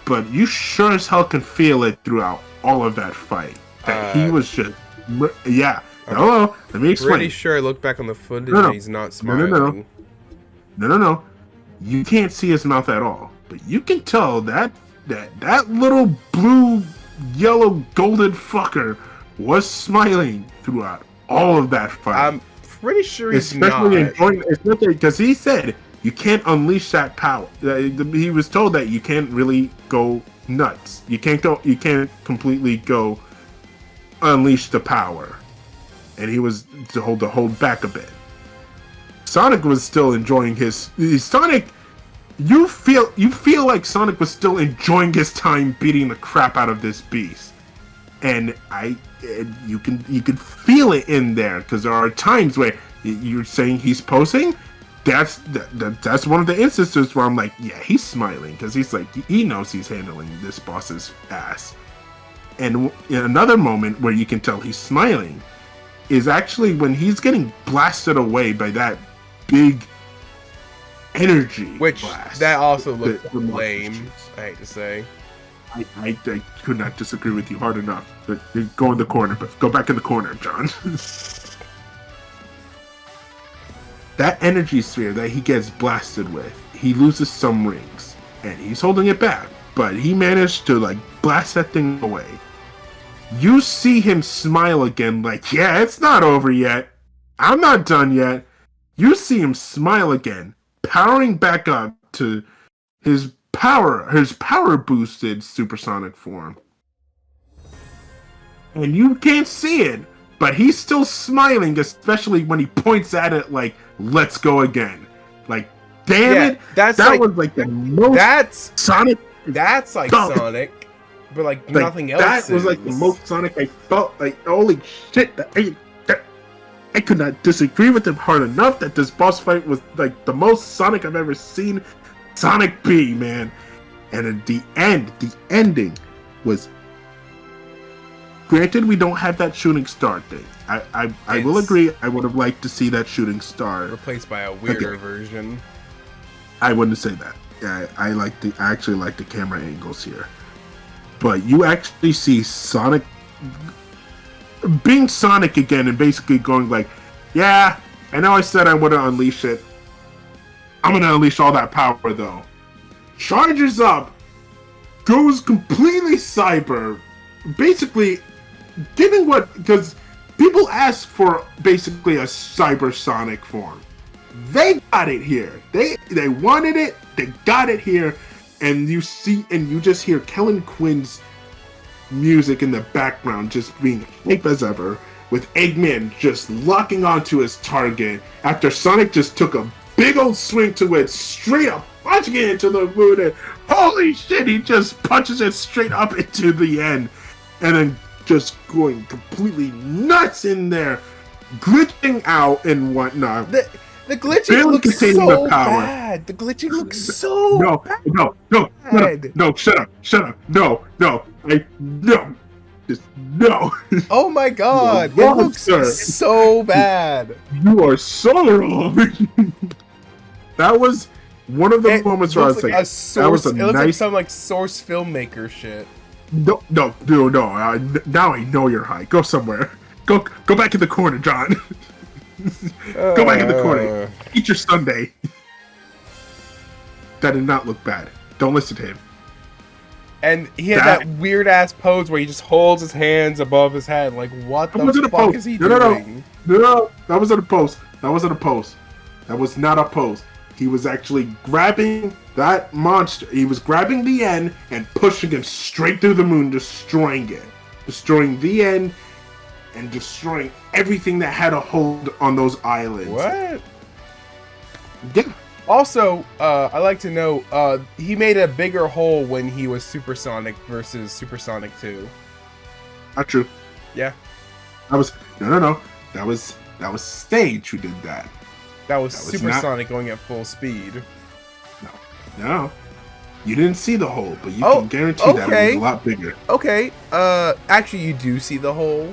[SPEAKER 1] but you sure as hell can feel it throughout all of that fight. That he was just... Yeah. Hello, let me explain.
[SPEAKER 2] Pretty sure I looked back on the footage and he's not smiling.
[SPEAKER 1] No. You can't see his mouth at all, but you can tell that little blue, yellow, golden fucker was smiling throughout all of that fight.
[SPEAKER 2] I'm pretty sure he's
[SPEAKER 1] especially
[SPEAKER 2] not.
[SPEAKER 1] Because he said you can't unleash that power. He was told that you can't really go nuts. You can't completely go unleash the power. and he was to hold back a bit. Sonic was still enjoying his Sonic. You feel like Sonic was still enjoying his time beating the crap out of this beast, and you can feel it in there because there are times where you're saying he's posing. That's one of the instances where I'm like, yeah, he's smiling because he's like he knows he's handling this boss's ass. And in another moment where you can tell he's smiling is actually when he's getting blasted away by that big energy
[SPEAKER 2] Which
[SPEAKER 1] blast.
[SPEAKER 2] that also looked
[SPEAKER 1] The
[SPEAKER 2] lame. I hate to say.
[SPEAKER 1] I could not disagree with you hard enough. But go in the corner, but go back in the corner, John. That energy sphere that he gets blasted with, he loses some rings, and he's holding it back. But he managed to like blast that thing away. You see him smile again, like, yeah, it's not over yet. I'm not done yet. You see him smile again, powering back up to his power boosted supersonic form. And you can't see it, but he's still smiling, especially when he points at it like, let's go again. Like, damn it.
[SPEAKER 2] That
[SPEAKER 1] was like the most
[SPEAKER 2] that's
[SPEAKER 1] Sonic.
[SPEAKER 2] That's like
[SPEAKER 1] Oh.
[SPEAKER 2] Sonic, but like nothing else.
[SPEAKER 1] That was like the most Sonic I felt. Like, holy shit. I could not disagree with him hard enough that this boss fight was like the most Sonic I've ever seen Sonic be, man. And at the ending was. Granted, we don't have that shooting star thing. I will agree. I would have liked to see that shooting star
[SPEAKER 2] replaced by a weirder version.
[SPEAKER 1] I wouldn't say that. I actually like the camera angles here, but you actually see Sonic being Sonic again and basically going like, yeah, I know I said I wouldn't unleash it. I'm gonna unleash all that power though. Charges up, goes completely cyber, basically giving because people ask for basically a cyber Sonic form. They got it here. They wanted it. They got it here, and you just hear Kellen Quinn's music in the background, just being hype as ever, with Eggman just locking onto his target after Sonic just took a big old swing to it, straight up punching it into the moon, and holy shit, he just punches it straight up into the end, and then just going completely nuts in there, glitching out and whatnot.
[SPEAKER 2] The glitching
[SPEAKER 1] Barely
[SPEAKER 2] looks
[SPEAKER 1] containing
[SPEAKER 2] so
[SPEAKER 1] the power.
[SPEAKER 2] bad. The glitching looks so bad.
[SPEAKER 1] No, shut up. No. Just no.
[SPEAKER 2] Oh my god,
[SPEAKER 1] You're wrong,
[SPEAKER 2] it looks
[SPEAKER 1] sir.
[SPEAKER 2] so bad.
[SPEAKER 1] You are so wrong. That was one of the
[SPEAKER 2] It
[SPEAKER 1] moments where I
[SPEAKER 2] looks
[SPEAKER 1] was
[SPEAKER 2] like
[SPEAKER 1] like,
[SPEAKER 2] a source.
[SPEAKER 1] that was a
[SPEAKER 2] It looks like
[SPEAKER 1] nice.
[SPEAKER 2] some like source filmmaker shit.
[SPEAKER 1] No. Now I know you're high. Go somewhere. Go back in the corner, John. Go back in the corner. Eat your sundae. That did not look bad. Don't listen to him.
[SPEAKER 2] And he had that weird ass pose where he just holds his hands above his head. Like, what
[SPEAKER 1] That wasn't
[SPEAKER 2] the
[SPEAKER 1] a
[SPEAKER 2] fuck
[SPEAKER 1] pose.
[SPEAKER 2] is he
[SPEAKER 1] No.
[SPEAKER 2] doing?
[SPEAKER 1] No, that wasn't a pose. That wasn't a pose. That was not a pose. He was actually grabbing that monster. He was grabbing the end and pushing him straight through the moon, destroying it. Destroying the end and destroying everything that had a hold on those islands.
[SPEAKER 2] What?
[SPEAKER 1] Yeah.
[SPEAKER 2] Also, I like to know, he made a bigger hole when he was Supersonic versus Supersonic 2.
[SPEAKER 1] Not true.
[SPEAKER 2] Yeah.
[SPEAKER 1] That was no. That was Stage who did that.
[SPEAKER 2] That was
[SPEAKER 1] That was
[SPEAKER 2] Supersonic going at full speed.
[SPEAKER 1] No. You didn't see the hole, but you
[SPEAKER 2] Oh,
[SPEAKER 1] can guarantee that it
[SPEAKER 2] okay.
[SPEAKER 1] was a lot bigger.
[SPEAKER 2] Okay, actually you do see the hole.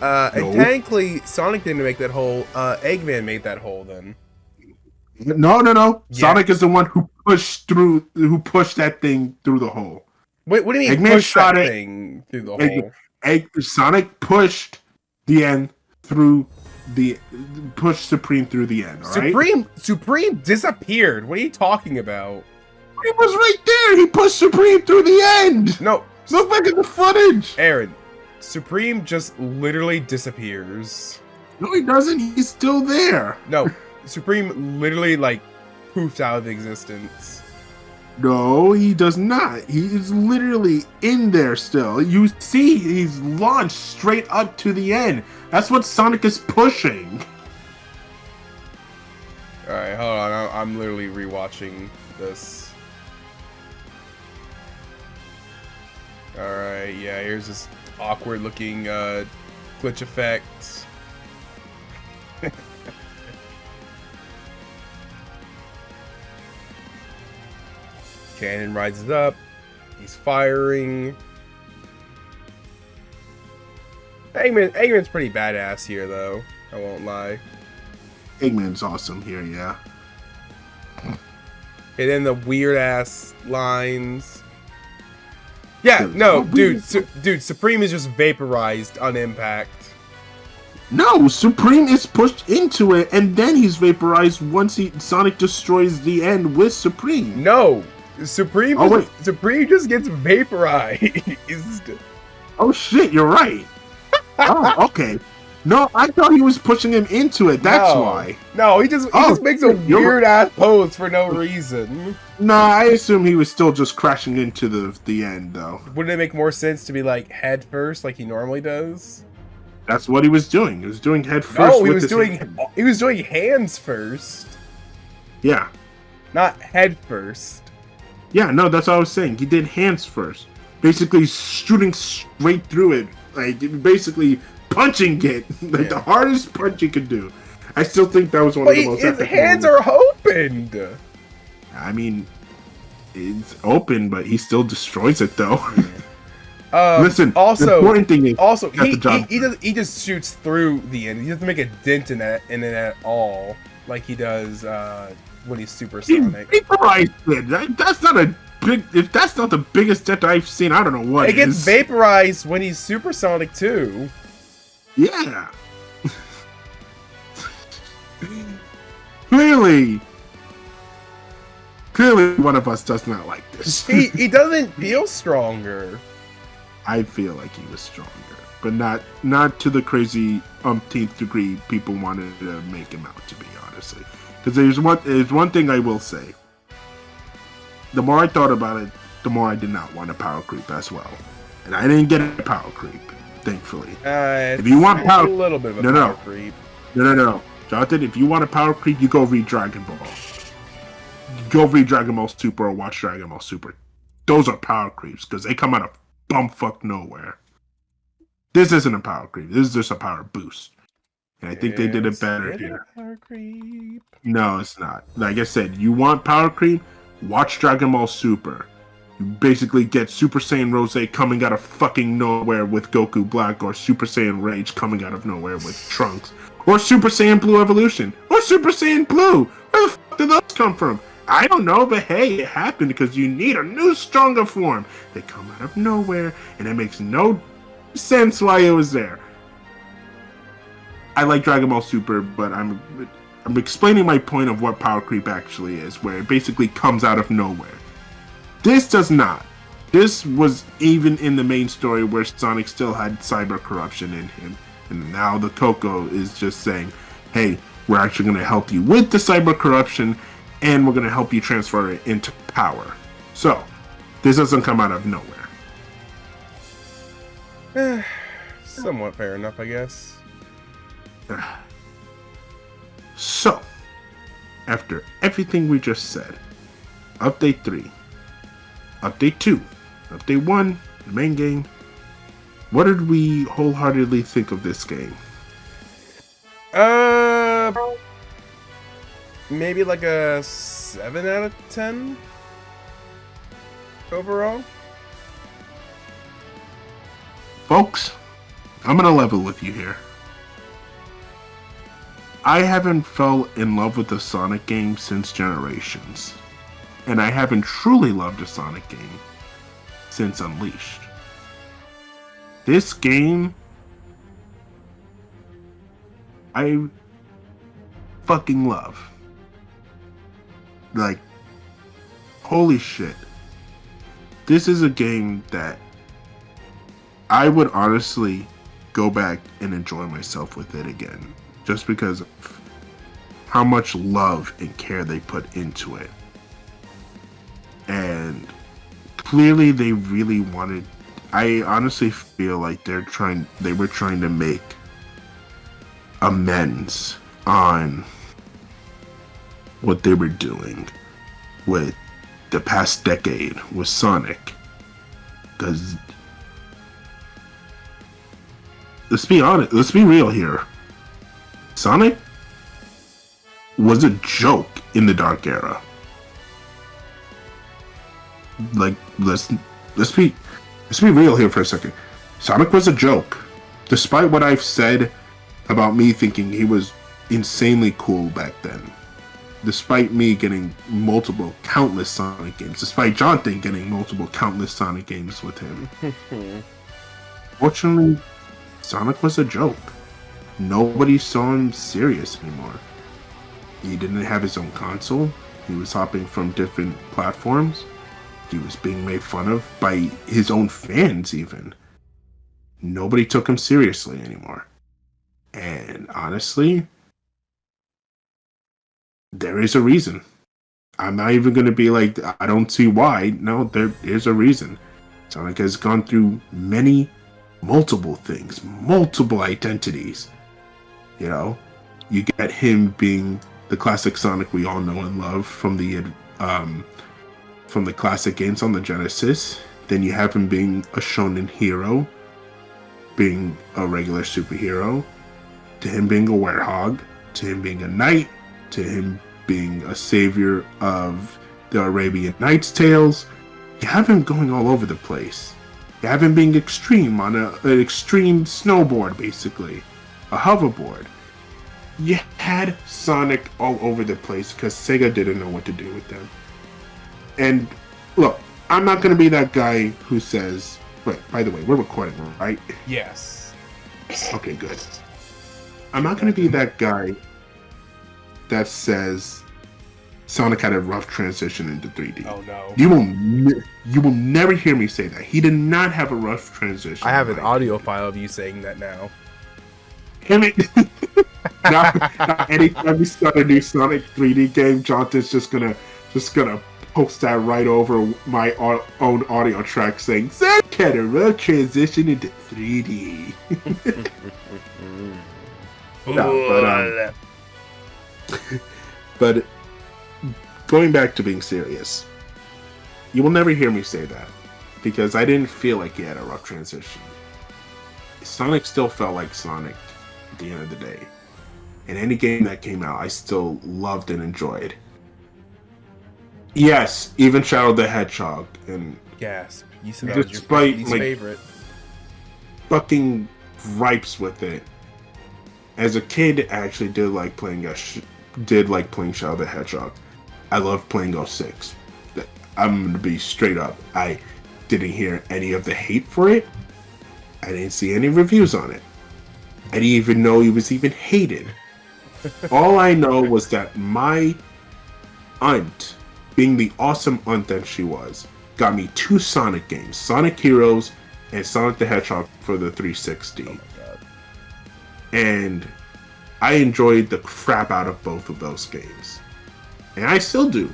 [SPEAKER 2] And
[SPEAKER 1] No.
[SPEAKER 2] technically, Sonic didn't make that hole, Eggman made that hole then.
[SPEAKER 1] No.
[SPEAKER 2] Yeah.
[SPEAKER 1] Sonic is the one who pushed that thing through the hole.
[SPEAKER 2] Wait, what do you mean
[SPEAKER 1] Eggman
[SPEAKER 2] push
[SPEAKER 1] shot
[SPEAKER 2] that
[SPEAKER 1] it.
[SPEAKER 2] thing through the
[SPEAKER 1] Egg-
[SPEAKER 2] hole?
[SPEAKER 1] Sonic pushed the end through pushed Supreme through the end, alright?
[SPEAKER 2] Supreme disappeared. What are you talking about?
[SPEAKER 1] He was right there! He pushed Supreme through the end!
[SPEAKER 2] No,
[SPEAKER 1] Look back at the footage!
[SPEAKER 2] Aaron, Supreme just literally disappears.
[SPEAKER 1] No, he doesn't. He's still there.
[SPEAKER 2] No, Supreme literally like poofs out of existence.
[SPEAKER 1] No, he does not. He is literally in there still. You see, he's launched straight up to the end. That's what Sonic is pushing.
[SPEAKER 2] Alright, hold on. I'm literally rewatching this. Alright, yeah, here's this awkward looking glitch effect. Cannon rises up. He's firing. Eggman's pretty badass here, though. I won't lie.
[SPEAKER 1] Eggman's awesome here, yeah.
[SPEAKER 2] And then the weird ass lines. Yeah, no, dude, dude, Supreme is just vaporized on impact.
[SPEAKER 1] No, Supreme is pushed into it, and then he's vaporized once Sonic destroys the end with Supreme.
[SPEAKER 2] No, Supreme.
[SPEAKER 1] Oh, wait.
[SPEAKER 2] Supreme just gets vaporized.
[SPEAKER 1] Oh shit, you're right. Oh, okay. No, I thought he was pushing him into it. That's why.
[SPEAKER 2] No, he just makes a weird ass pose for no reason.
[SPEAKER 1] No, I assume he was still just crashing into the end, though.
[SPEAKER 2] Wouldn't it make more sense to be like head first, like he normally does?
[SPEAKER 1] That's what he was doing. He was doing head first.
[SPEAKER 2] No,
[SPEAKER 1] with his hand.
[SPEAKER 2] he was doing hands first,
[SPEAKER 1] Yeah,
[SPEAKER 2] not head first.
[SPEAKER 1] yeah. No, that's what I was saying. He did hands first, basically shooting straight through it, like basically punching it, like the hardest punch you could do. I still think that was one of the most.
[SPEAKER 2] His
[SPEAKER 1] epic
[SPEAKER 2] hands
[SPEAKER 1] moments.
[SPEAKER 2] are opened.
[SPEAKER 1] I mean, it's open, but he still destroys it though. Listen.
[SPEAKER 2] Also,
[SPEAKER 1] the important thing is
[SPEAKER 2] he just shoots through the end. He doesn't make a dent in it at all, like he does when he's supersonic.
[SPEAKER 1] He vaporized it. That's not a big. If that's not the biggest dent I've seen, I don't know what.
[SPEAKER 2] It gets vaporized when he's supersonic too.
[SPEAKER 1] Yeah. Clearly, one of us does not like this.
[SPEAKER 2] He doesn't feel stronger.
[SPEAKER 1] I feel like he was stronger, but not to the crazy umpteenth degree people wanted to make him out to be, honestly. Because there's one thing I will say. The more I thought about it, the more I did not want a power creep as well, and I didn't get a power creep, thankfully.
[SPEAKER 2] If
[SPEAKER 1] you want power,
[SPEAKER 2] a little bit of a power creep.
[SPEAKER 1] No, Jonathan. If you want a power creep, you go read Dragon Ball. Go read Dragon Ball Super or watch Dragon Ball Super. Those are power creeps because they come out of bumfuck nowhere. This isn't a power creep. This is just a power boost. And I think they did it better here.
[SPEAKER 2] Power creep.
[SPEAKER 1] No, it's not. Like I said, you want power creep? Watch Dragon Ball Super. You basically get Super Saiyan Rose coming out of fucking nowhere with Goku Black, or Super Saiyan Rage coming out of nowhere with Trunks, or Super Saiyan Blue Evolution, or Super Saiyan Blue. Where the fuck did those come from? I don't know, but hey, it happened because you need a new, stronger form. They come out of nowhere, and it makes no sense why it was there. I like Dragon Ball Super, but I'm explaining my point of what power creep actually is, where it basically comes out of nowhere. This does not. This was even in the main story where Sonic still had cyber corruption in him, and now the Coco is just saying, hey, we're actually going to help you with the cyber corruption, and we're going to help you transfer it into power. So, this doesn't come out of nowhere.
[SPEAKER 2] Somewhat fair enough, I guess.
[SPEAKER 1] So, after everything we just said, Update 3, Update 2, Update 1, the main game, what did we wholeheartedly think of this game?
[SPEAKER 2] Maybe like a 7 out of 10 overall.
[SPEAKER 1] Folks, I'm gonna level with you here. I haven't fell in love with a Sonic game since Generations. And I haven't truly loved a Sonic game since Unleashed. This game, I fucking love. Like, holy shit. This is a game that I would honestly go back and enjoy myself with it again. Just because of how much love and care they put into it. and clearly they really wanted. I honestly feel like they were trying to make amends on what they were doing with the past decade with Sonic. Because let's be honest, let's be real here. Sonic was a joke in the Dark Era. Like, let's be real here for a second. Sonic was a joke. Despite what I've said about me thinking he was insanely cool back then. Despite me getting countless Sonic games. Despite Jonathan getting countless Sonic games with him. Fortunately, Sonic was a joke. Nobody saw him serious anymore. He didn't have his own console. He was hopping from different platforms. He was being made fun of by his own fans even. Nobody took him seriously anymore. And honestly, there is a reason. I'm not even going to be like, I don't see why. No, there is a reason. Sonic has gone through multiple things, multiple identities. You know, you get him being the classic Sonic we all know and love from the classic games on the Genesis. Then you have him being a shonen hero, being a regular superhero, to him being a werehog, to him being a knight, to him being a savior of the Arabian Nights tales. You have him going all over the place. You have him being extreme on an extreme snowboard, basically. A hoverboard. You had Sonic all over the place because Sega didn't know what to do with them. And look, I'm not going to be that guy who says... Wait, by the way, we're recording, right?
[SPEAKER 2] Yes.
[SPEAKER 1] Okay, good. I'm not going to be that guy that says Sonic had a rough transition into 3D.
[SPEAKER 2] Oh no.
[SPEAKER 1] You will never hear me say that. He did not have a rough transition.
[SPEAKER 2] I have an audio file of you saying that now.
[SPEAKER 1] Damn it. now, anytime we start a new Sonic 3D game, Jonathan's just gonna post that right over my own audio track saying Sonic had a rough transition into 3D. No, but going back to being serious, you will never hear me say that because I didn't feel like he had a rough transition. Sonic still felt like Sonic at the end of the day. And any game that came out, I still loved and enjoyed. Yes, even Shadow the Hedgehog and
[SPEAKER 2] Gasp. You said that was your
[SPEAKER 1] despite
[SPEAKER 2] least
[SPEAKER 1] my
[SPEAKER 2] favorite.
[SPEAKER 1] fucking gripes with it. As a kid, I actually did like playing Shadow the Hedgehog. I loved playing 06. I'm gonna be straight up. I didn't hear any of the hate for it. I didn't see any reviews on it. I didn't even know he was even hated. All I know was that my aunt, being the awesome aunt that she was, got me 2 Sonic games, Sonic Heroes and Sonic the Hedgehog for the 360.
[SPEAKER 2] Oh my god.
[SPEAKER 1] And I enjoyed the crap out of both of those games. And I still do.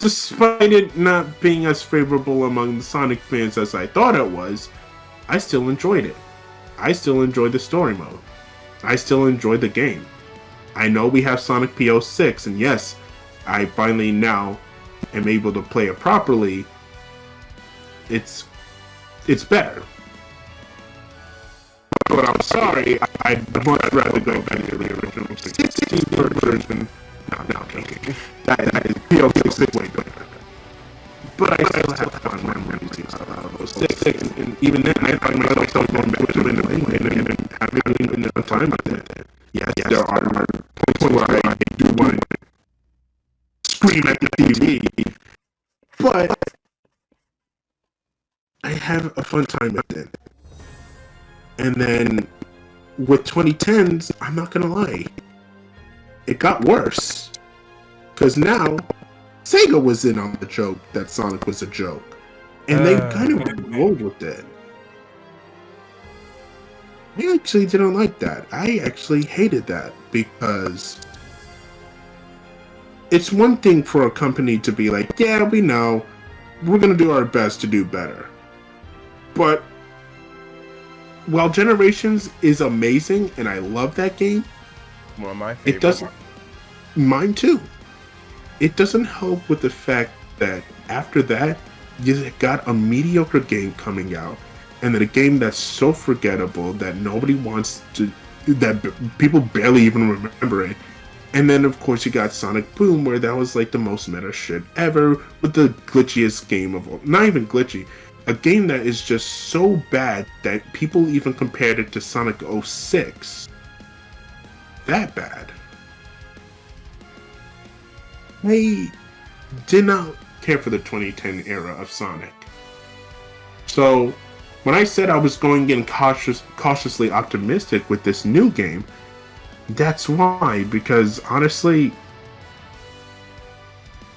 [SPEAKER 1] Despite it not being as favorable among the Sonic fans as I thought it was, I still enjoyed it. I still enjoyed the story mode. I still enjoyed the game. I know we have Sonic P06, and yes, I finally now am able to play it properly. It's better. But I'm sorry, I'd much rather go back to the original 16 version. No, okay. That is P06 way better. But I still have fun memories of 06, and even then, I find myself going back to it and having enough time with it. Yes, there are points where I do want to scream at the TV, but I have a fun time with it. And then with 2010s, I'm not gonna lie, it got worse. Because now, Sega was in on the joke that Sonic was a joke. And they kind of rolled with it. I actually didn't like that. I actually hated that because it's one thing for a company to be like, yeah, we know, we're gonna do our best to do better. But while Generations is amazing and I love that game,
[SPEAKER 2] One of my favorites.
[SPEAKER 1] it doesn't. Mine too. It doesn't help with the fact that after that, you got a mediocre game coming out, and then a game that's so forgettable that nobody wants to, that people barely even remember it. And then, of course, you got Sonic Boom, where that was like the most meta shit ever, with the glitchiest game of all. Not even glitchy. A game that is just so bad that people even compared it to Sonic 06. That bad. I did not care for the 2010 era of Sonic. So, when I said I was going in cautiously optimistic with this new game, that's why, because honestly,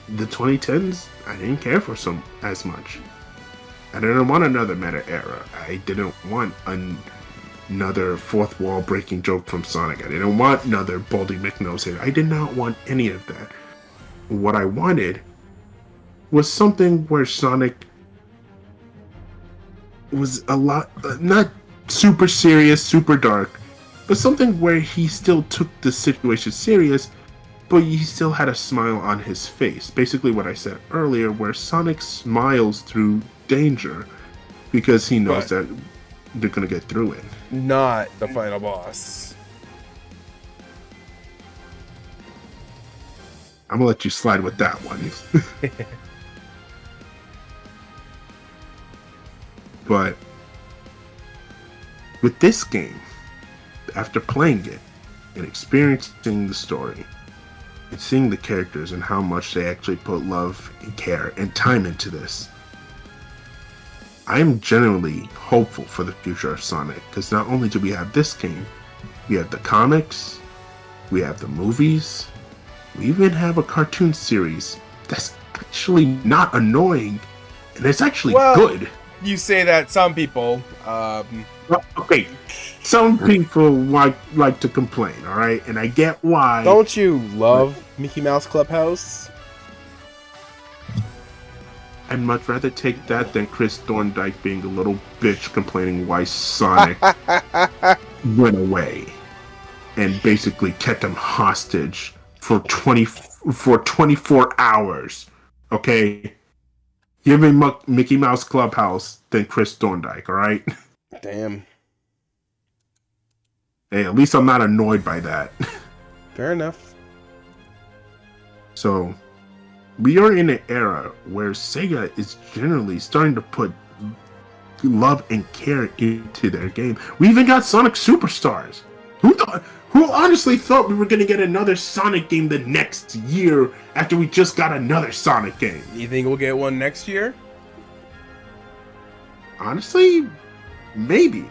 [SPEAKER 1] the 2010s, I didn't care for as much. I didn't want another meta era. I didn't want another fourth wall breaking joke from Sonic. I didn't want another Baldy McNose hit. I did not want any of that. What I wanted was something where Sonic was a lot, not super serious, super dark, but something where he still took the situation serious, but he still had a smile on his face. Basically what I said earlier, where Sonic smiles through danger because he knows that they're gonna get through it.
[SPEAKER 2] Not the final boss.
[SPEAKER 1] I'm gonna let you slide with that one. But with this game, after playing it and experiencing the story and seeing the characters and how much they actually put love and care and time into this, I am genuinely hopeful for the future of Sonic, because not only do we have this game, we have the comics, we have the movies, we even have a cartoon series that's actually not annoying, and it's actually good.
[SPEAKER 2] You say that, some people.
[SPEAKER 1] Okay, some people like to complain, all right, and I get why.
[SPEAKER 2] Don't you love Mickey Mouse Clubhouse?
[SPEAKER 1] I'd much rather take that than Chris Thorndike being a little bitch complaining why Sonic went away and basically kept him hostage for 24 hours. Okay, give me Mickey Mouse Clubhouse than Chris Thorndike. All right.
[SPEAKER 2] Damn.
[SPEAKER 1] Hey, at least I'm not annoyed by that.
[SPEAKER 2] Fair enough.
[SPEAKER 1] So, we are in an era where Sega is generally starting to put love and care into their game. We even got Sonic Superstars. Who honestly thought we were going to get another Sonic game the next year after we just got another Sonic game?
[SPEAKER 2] You think we'll get one next year?
[SPEAKER 1] Honestly, maybe.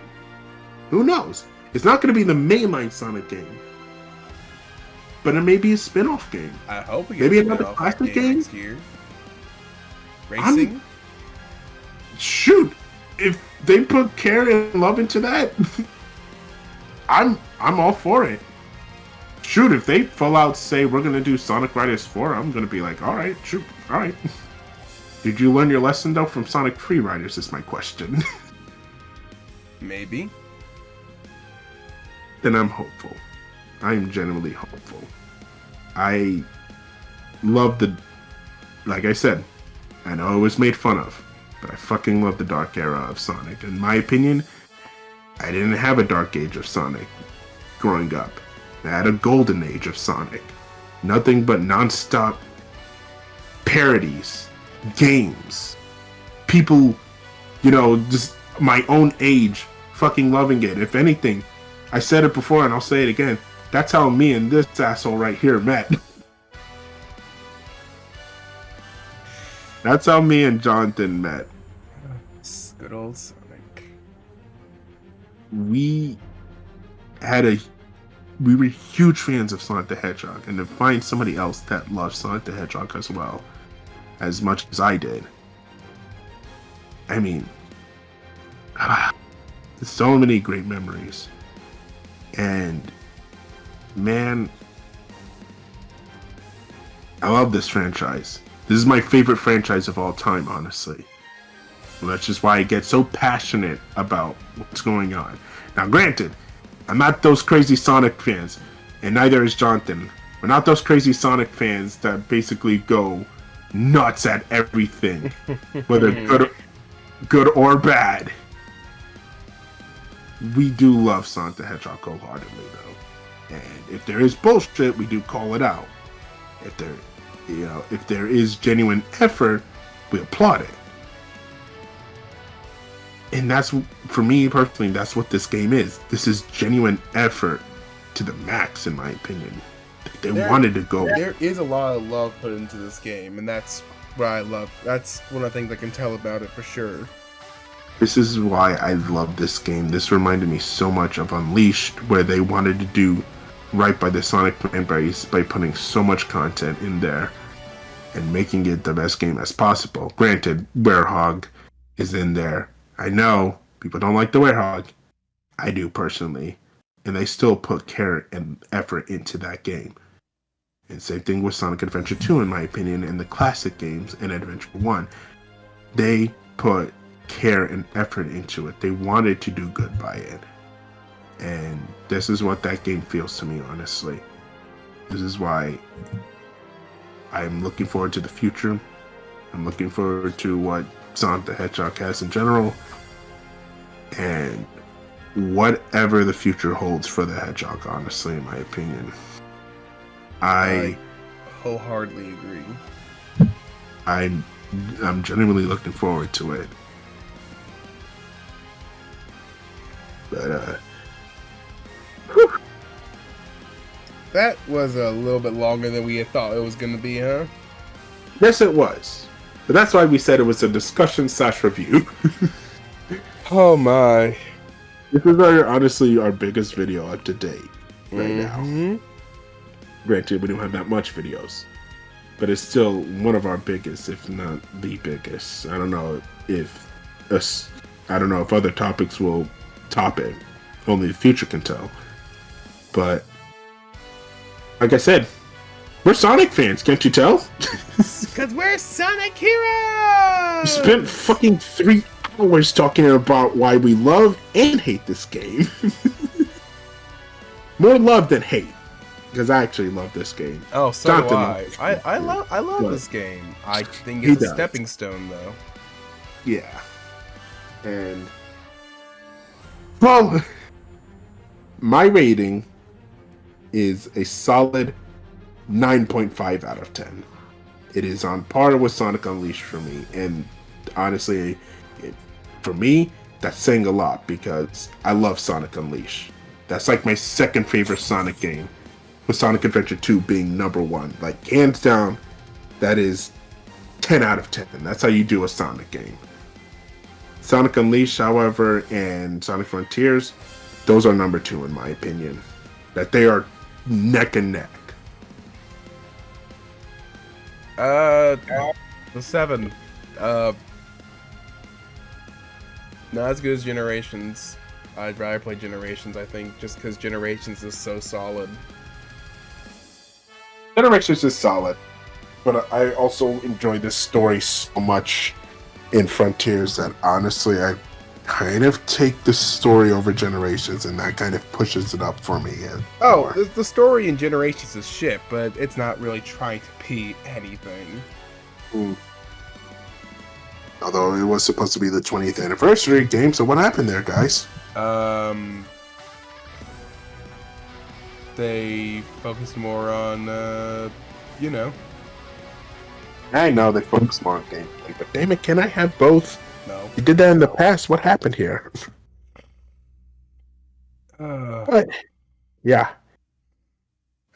[SPEAKER 1] Who knows? It's not going to be the mainline Sonic game. But it may be a spin-off game.
[SPEAKER 2] I hope we get
[SPEAKER 1] Maybe
[SPEAKER 2] a
[SPEAKER 1] another
[SPEAKER 2] spin-off
[SPEAKER 1] classic
[SPEAKER 2] game
[SPEAKER 1] game?
[SPEAKER 2] next year. Racing?
[SPEAKER 1] Shoot! If they put care and love into that, I'm all for it. Shoot, if they full out say we're gonna do Sonic Riders 4, I'm gonna be like, alright, shoot, alright. Did you learn your lesson though from Sonic Free Riders is my question.
[SPEAKER 2] Maybe.
[SPEAKER 1] Then I'm hopeful. I am genuinely hopeful. I love like I said, I know it was made fun of, but I fucking love the dark era of Sonic. In my opinion, I didn't have a dark age of Sonic growing up. I had a golden age of Sonic. Nothing but non-stop parodies, games, people, just my own age fucking loving it. If anything, I said it before and I'll say it again. That's how me and this asshole right here met. That's how me and Jonathan met.
[SPEAKER 2] It's good old Sonic.
[SPEAKER 1] We were huge fans of Sonic the Hedgehog, and to find somebody else that loves Sonic the Hedgehog as well, as much as I did. I mean, so many great memories. And man, I love this franchise. This is my favorite franchise of all time, honestly. And that's just why I get so passionate about what's going on. Now, granted, I'm not those crazy Sonic fans, and neither is Jonathan. We're not those crazy Sonic fans that basically go nuts at everything, whether good or bad. We do love Sonic the Hedgehog wholeheartedly, though. And if there is bullshit, we do call it out. If there is genuine effort, we applaud it. And that's, for me personally, that's what this game is. This is genuine effort to the max, in my opinion. They wanted to go.
[SPEAKER 2] There is a lot of love put into this game, and that's what I love. That's one of the things I can tell about it for sure.
[SPEAKER 1] This is why I love this game. This reminded me so much of Unleashed, where they wanted to do right by the Sonic fan base by putting so much content in there and making it the best game as possible. Granted, Werehog is in there. I know people don't like the Werehog. I do personally. And they still put care and effort into that game. And same thing with Sonic Adventure 2, in my opinion, and the classic games and Adventure 1. They put care and effort into it. They wanted to do good by it. And this is what that game feels to me, honestly. This is why I'm looking forward to the future. I'm looking forward to what Sonic the Hedgehog has in general. And whatever the future holds for the Hedgehog, honestly, in my opinion. I
[SPEAKER 2] wholeheartedly agree.
[SPEAKER 1] I'm genuinely looking forward to it. But
[SPEAKER 2] that was a little bit longer than we had thought it was going to be, huh?
[SPEAKER 1] Yes, it was. But that's why we said it was a discussion/review.
[SPEAKER 2] Oh my.
[SPEAKER 1] This is honestly our biggest video up to date right now. Granted, we don't have that much videos, but it's still one of our biggest, if not the biggest. I don't know if other topics will top it. Only the future can tell. But like I said, we're Sonic fans, can't you tell?
[SPEAKER 2] Because we're Sonic heroes!
[SPEAKER 1] We spent fucking 3 hours talking about why we love and hate this game. More love than hate. Because I actually love this game.
[SPEAKER 2] Oh, so do I. I love this game. I think it's a stepping stone, though.
[SPEAKER 1] Yeah. And well, my rating is a solid 9.5 out of 10. It is on par with Sonic Unleashed for me. And honestly, for me, that's saying a lot because I love Sonic Unleashed. That's like my second favorite Sonic game, with Sonic Adventure 2 being number 1. Like, hands down, that is 10 out of 10. That's how you do a Sonic game. Sonic Unleashed, however, and Sonic Frontiers, those are number 2 in my opinion. That they are neck and neck.
[SPEAKER 2] The 7. Not as good as Generations. I'd rather play Generations, I think, just because Generations is so solid.
[SPEAKER 1] Generations is solid, but I also enjoy this story so much in Frontiers that honestly I kind of take the story over Generations, and that kind of pushes it up for me.
[SPEAKER 2] Oh, the story in Generations is shit, but it's not really trying to be anything.
[SPEAKER 1] Although it was supposed to be the 20th anniversary game, so what happened there, guys?
[SPEAKER 2] They focused more on,
[SPEAKER 1] I know they focused more on gameplay, but damn it, can I have both?
[SPEAKER 2] No.
[SPEAKER 1] You did that in the past. What happened here? But yeah,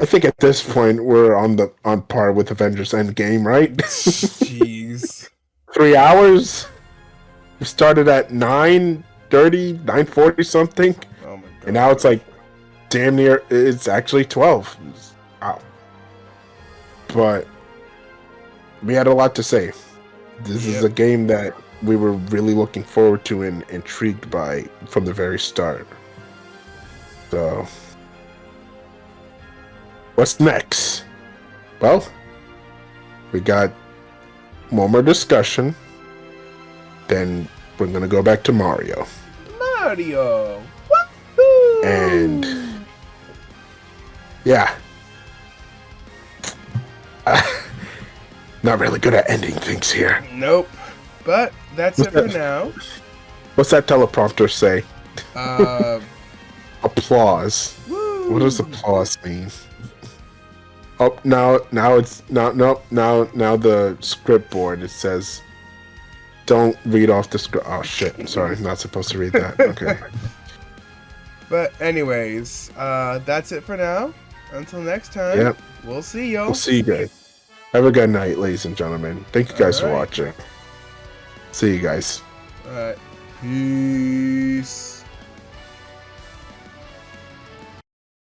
[SPEAKER 1] I think at this point we're on par with Avengers Endgame, right?
[SPEAKER 2] Jeez.
[SPEAKER 1] 3 hours. We started at 9:30, 9:40 something,
[SPEAKER 2] Oh my god.
[SPEAKER 1] and now it's like damn near. It's actually 12. Wow. But we had a lot to say. This is a game that we were really looking forward to and intrigued by from the very start. So, what's next? Well,
[SPEAKER 3] We got one more discussion. Then we're gonna go back to Mario.
[SPEAKER 2] Mario. Woohoo!
[SPEAKER 3] And yeah. Not really good at ending things here.
[SPEAKER 2] Nope. But that's it for now.
[SPEAKER 3] What's that teleprompter say?
[SPEAKER 2] Uh,
[SPEAKER 3] Applause.
[SPEAKER 2] woo.
[SPEAKER 3] What does applause mean? Oh, now the script board, it says don't read off the script. Oh shit, sorry, not supposed to read that. Okay.
[SPEAKER 2] But anyways, that's it for now. Until next time,
[SPEAKER 3] Yep.
[SPEAKER 2] we'll see y'all.
[SPEAKER 3] We'll see you guys. Have a good night, ladies and gentlemen. Thank you guys for
[SPEAKER 2] Alright.
[SPEAKER 3] watching. See you guys.
[SPEAKER 2] Alright. Peace.